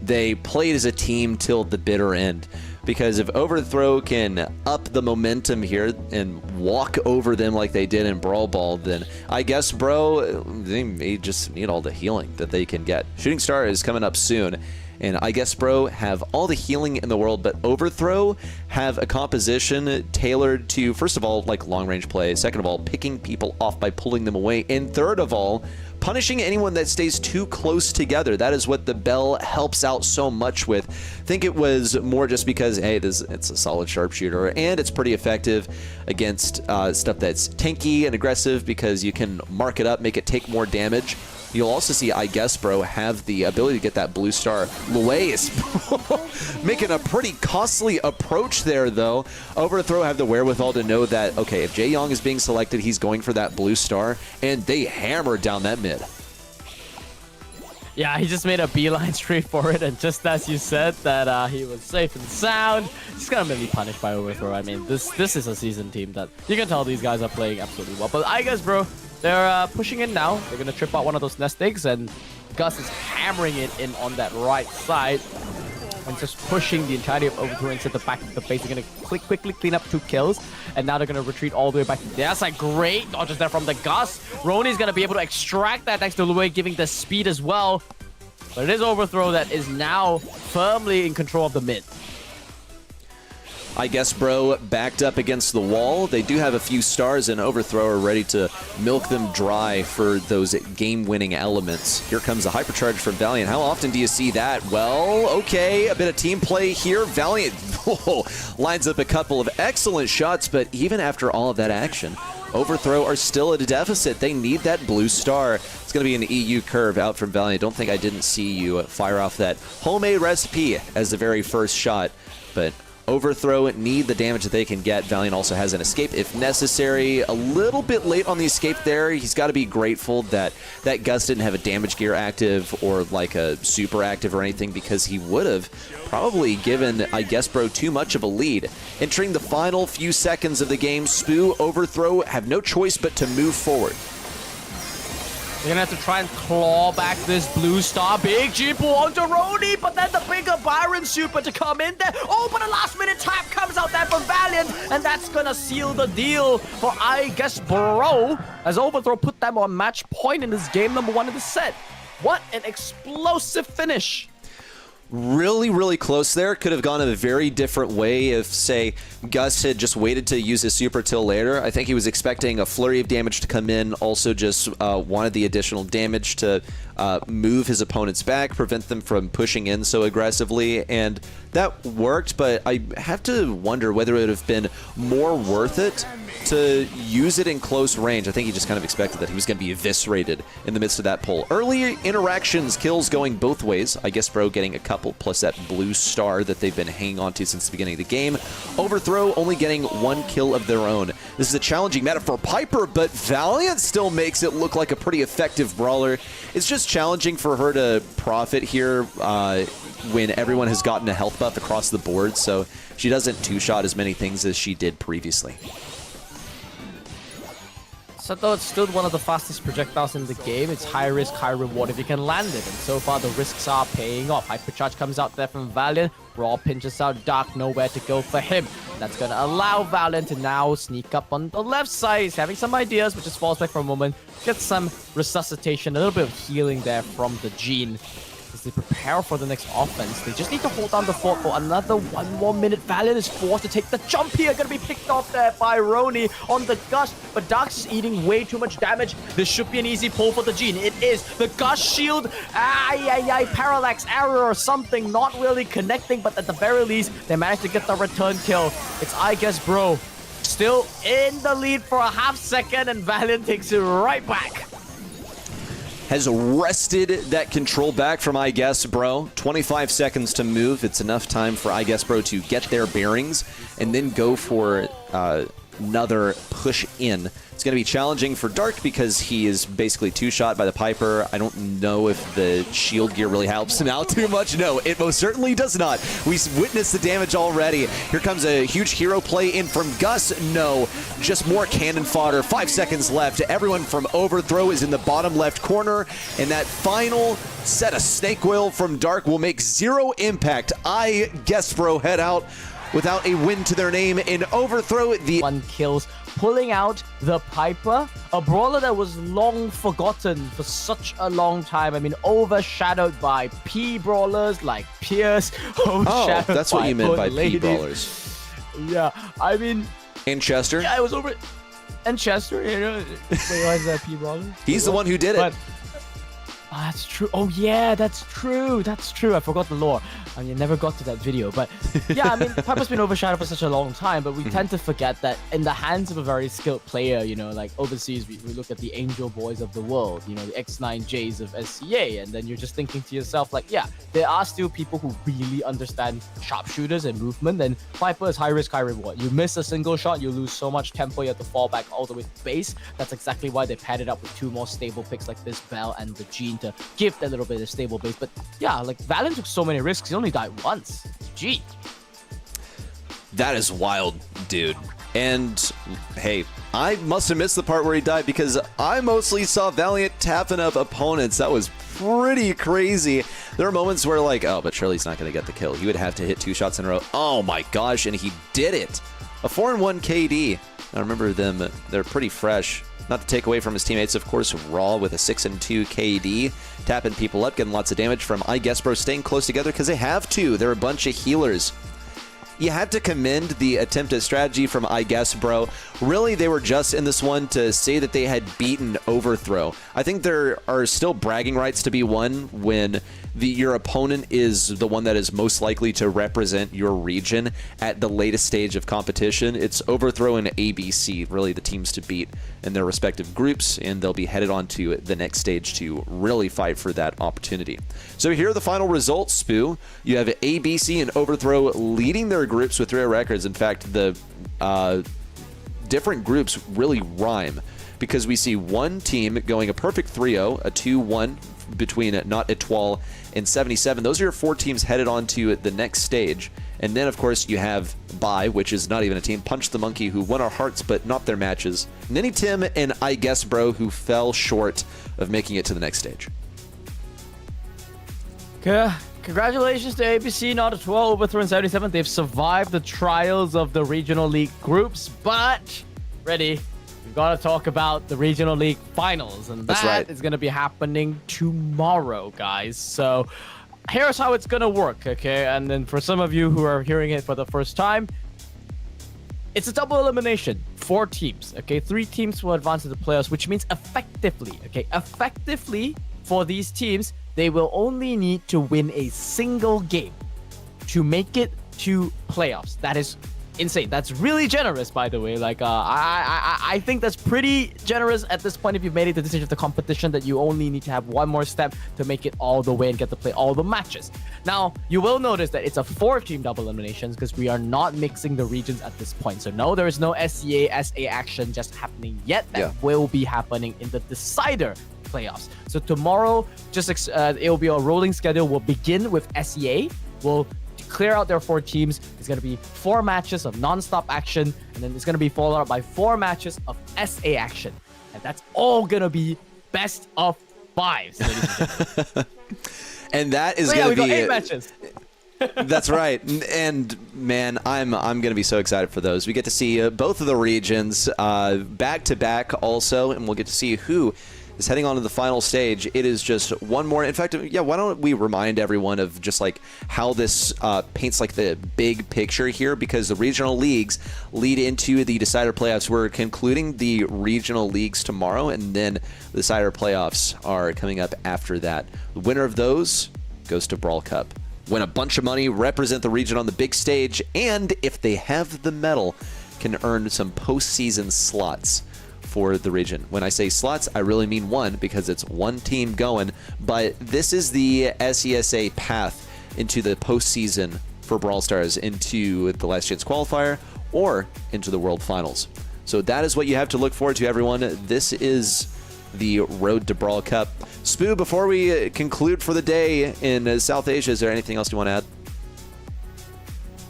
they played as a team till the bitter end. Because if Overthrow can up the momentum here and walk over them like they did in Brawl Ball, then I guess, bro, they may just need all the healing that they can get. Shooting Star is coming up soon. And I guess, bro, have all the healing in the world, but Overthrow have a composition tailored to, first of all, like long-range play. Second of all, picking people off by pulling them away. And third of all, punishing anyone that stays too close together. That is what the bell helps out so much with. I think it was more just because, hey, it's a solid sharpshooter, and it's pretty effective against stuff that's tanky and aggressive because you can mark it up, make it take more damage. You'll also see, I guess, bro, have the ability to get that blue star. Luay is making a pretty costly approach there, though. Overthrow have the wherewithal to know that, okay, if Jae Young is being selected, he's going for that blue star, and they hammered down that mid. Yeah, he just made a beeline straight for it, and just as you said that he was safe and sound, he's gonna be punished by Overthrow. I mean, this is a seasoned team that you can tell these guys are playing absolutely well. But I guess, bro, they're pushing in now. They're gonna trip out one of those nest eggs, and Gus is hammering it in on that right side and just pushing the entirety of Overthrow into the back of the base. They're gonna quickly clean up 2 kills, and now they're gonna retreat all the way back. That's a great dodges there from the Gus. Roni's gonna be able to extract that thanks to Luay giving the speed as well. But it is Overthrow that is now firmly in control of the mid. I guess, bro, backed up against the wall. They do have a few stars, and Overthrow are ready to milk them dry for those game-winning elements. Here comes a hypercharge from Valiant. How often do you see that? Well, okay, a bit of team play here. Valiant lines up a couple of excellent shots, but even after all of that action, Overthrow are still at a deficit. They need that blue star. It's going to be an EU curve out from Valiant. Don't think I didn't see you fire off that homemade recipe as the very first shot, but Overthrow need the damage that they can get. Valiant also has an escape if necessary. A little bit late on the escape there. He's got to be grateful that Gus didn't have a damage gear active or like a super active or anything, because he would have probably given, I guess, bro, too much of a lead. Entering the final few seconds of the game, Spoo, Overthrow have no choice but to move forward. They're gonna have to try and claw back this blue star. Big G pull onto Roni, but then the bigger Byron super to come in there. Oh, but a last minute tap comes out there from Valiant, and that's gonna seal the deal for, I guess, Bro, as Overthrow put them on match point in this game number 1 of the set. What an explosive finish. Really, really close there. Could have gone a very different way if, say, Gus had just waited to use his super till later. I think he was expecting a flurry of damage to come in, also just wanted the additional damage to move his opponents back, prevent them from pushing in so aggressively, and that worked, but I have to wonder whether it would have been more worth it to use it in close range. I think he just kind of expected that he was going to be eviscerated in the midst of that pull. Early interactions, kills going both ways. I guess Bro getting a couple, plus that blue star that they've been hanging on to since the beginning of the game. Overthrow only getting 1 kill of their own. This is a challenging meta for Piper, but Valiant still makes it look like a pretty effective brawler. It's just challenging for her to profit here when everyone has gotten a health buff across the board, so she doesn't two-shot as many things as she did previously. So though it's still one of the fastest projectiles in the game, it's high risk, high reward if you can land it. And so far, the risks are paying off. Hypercharge comes out there from Valiant. Brawl pinches out Dark, nowhere to go for him. That's going to allow Valiant to now sneak up on the left side. He's having some ideas, but just falls back for a moment. Gets some resuscitation, a little bit of healing there from the Gene. As they prepare for the next offense, they just need to hold down the fort for another 1 more minute. Valiant is forced to take the jump here. Gonna be picked off there by Roni on the Gush, but Dark's is eating way too much damage. This should be an easy pull for the Gene. It is. The Gush shield, parallax error or something, not really connecting, but at the very least, they managed to get the return kill. It's, I guess, Bro, still in the lead for a half second, and Valiant takes it right back. Has wrested that control back from I Guess Bro. 25 seconds to move. It's enough time for I Guess Bro to get their bearings and then go for another push in. It's going to be challenging for Dark because he is basically two-shot by the Piper. I don't know if the shield gear really helps him out too much. No, it most certainly does not. We witnessed the damage already. Here comes a huge hero play in from Gus. No, just more cannon fodder. 5 seconds left. Everyone from Overthrow is in the bottom left corner, and that final set of snake oil from Dark will make 0 impact. I Guess Bro head out without a win to their name in Overthrow. The 1 kills, pulling out the Piper, a brawler that was long forgotten for such a long time. I mean, overshadowed by P brawlers like Pierce. Oh, that's what you meant by P brawlers. Yeah, I mean, and Chester. Yeah, it was over. And Chester, you know, wait, why is that P brawler? He's the one who did it. Oh, that's true. Oh yeah, that's true. That's true. I forgot the lore. I mean, never got to that video. But yeah, I mean, Piper's been overshadowed for such a long time, but we tend to forget that in the hands of a very skilled player, you know, like overseas, we look at the Angel Boys of the world, you know, the X9Js of SCA, and then you're just thinking to yourself, like, yeah, there are still people who really understand sharpshooters and movement, and Piper is high risk, high reward. You miss a single shot, you lose so much tempo, you have to fall back all the way to base. That's exactly why they paired it up with two more stable picks like this Bell and the Gene to give that little bit of stable base. But yeah, like Valen took so many risks, he only died once. Gee. That is wild, dude. And hey, I must have missed the part where he died because I mostly saw Valiant tapping up opponents. That was pretty crazy. There are moments where like, oh, but surely he's not going to get the kill. He would have to hit 2 shots in a row. Oh my gosh, and he did it. A 4-1 KD. I remember them, they're pretty fresh. Not to take away from his teammates, of course, Raw with a 6-2 KD, tapping people up, getting lots of damage from iGuessBro, staying close together because they have to. They're a bunch of healers. You had to commend the attempted strategy from iGuessBro. Really, they were just in this one to say that they had beaten Overthrow. I think there are still bragging rights to be won when your opponent is the one that is most likely to represent your region at the latest stage of competition. It's Overthrow and ABC, really the teams to beat in their respective groups, and they'll be headed on to the next stage to really fight for that opportunity. So here are the final results, Spoo. You have ABC and Overthrow leading their groups with 3 records. In fact, the different groups really rhyme because we see one team going a perfect 3-0, a 2-1 between Not Etoile and 77. Those are your 4 teams headed on to the next stage. And then, of course, you have Bai, which is not even a team, Punch the Monkey, who won our hearts but not their matches. Ninim and iGuessBro, who fell short of making it to the next stage. Congratulations to ABC, Not Etoile, Overthrow, and 77. They've survived the trials of the Regional League groups, but ready. We've got to talk about the Regional League finals, and that is going to be happening tomorrow, guys. So here's how it's going to work, okay? And then for some of you who are hearing it for the first time, it's a double elimination. 4 teams, okay? 3 teams will advance to the playoffs, which means effectively, okay? Effectively, for these teams, they will only need to win a single game to make it to playoffs. That is insane. That's really generous, by the way. Like, I think that's pretty generous at this point if you've made it to this stage of the competition, that you only need to have one more step to make it all the way and get to play all the matches. Now, you will notice that it's a 4-team double eliminations because we are not mixing the regions at this point. So no, there is no SCA, SA action just happening yet. That will be happening in the decider playoffs. So tomorrow, it will be a rolling schedule. We'll begin with SEA. We'll clear out their 4 teams. It's going to be 4 matches of non-stop action, and then it's going to be followed up by 4 matches of SA action. And that's all going to be best of 5s, ladies and gentlemen. And that is going to be 8 matches. That's right. And man, I'm going to be so excited for those. We get to see both of the regions back to back also, and we'll get to see who is heading on to the final stage. It is just one more. In fact, yeah, why don't we remind everyone of just like how this paints like the big picture here, because the regional leagues lead into the decider playoffs. We're concluding the regional leagues tomorrow, and then the decider playoffs are coming up after that. The winner of those goes to Brawl Cup. Win a bunch of money, represent the region on the big stage, and if they have the medal, can earn some postseason slots for the region. When I say slots, I really mean one, because it's one team going, but this is the SESA path into the postseason for Brawl Stars, into the Last Chance Qualifier or into the World Finals. So that is what you have to look forward to, everyone. This is the road to Brawl Cup. Spoo, before we conclude for the day in South Asia, is there anything else you want to add?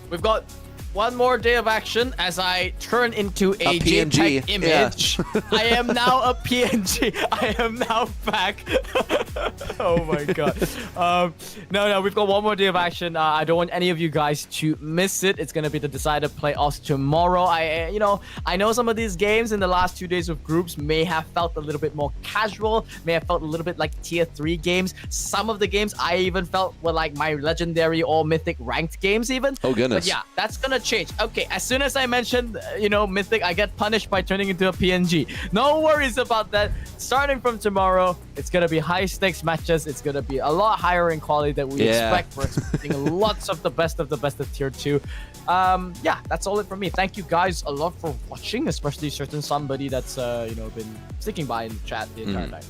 We've got one more day of action as I turn into a PNG JPEG image. Yeah. I am now a PNG. I am now back. Oh my god. No, we've got one more day of action. I don't want any of you guys to miss it. It's gonna be the decider playoffs tomorrow. I know some of these games in the last 2 days of groups may have felt a little bit more casual, may have felt a little bit like tier 3 games. Some of the games I even felt were like my legendary or mythic ranked games even. Oh goodness. But yeah, that's gonna change. Okay, as soon as I mentioned, Mythic, I get punished by turning into a PNG. No worries about that. Starting from tomorrow, it's gonna be high stakes matches. It's gonna be a lot higher in quality than we expect. We're expecting lots of the best of tier 2. Yeah, that's all it from me. Thank you guys a lot for watching, especially certain somebody that's been sticking by in the chat the entire night.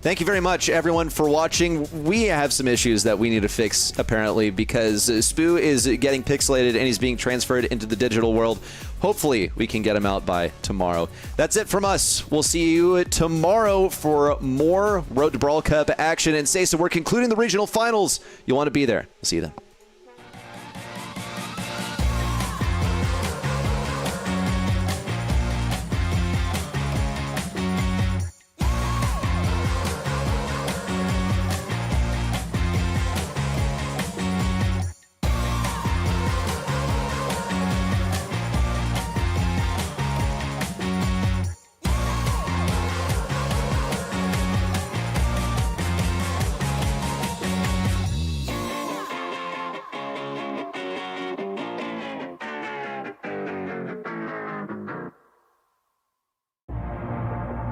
Thank you very much, everyone, for watching. We have some issues that we need to fix, apparently, because Spoo is getting pixelated and he's being transferred into the digital world. Hopefully, we can get him out by tomorrow. That's it from us. We'll see you tomorrow for more Road to Brawl Cup action. And Sasa, we're concluding the regional finals. You'll want to be there. See you then.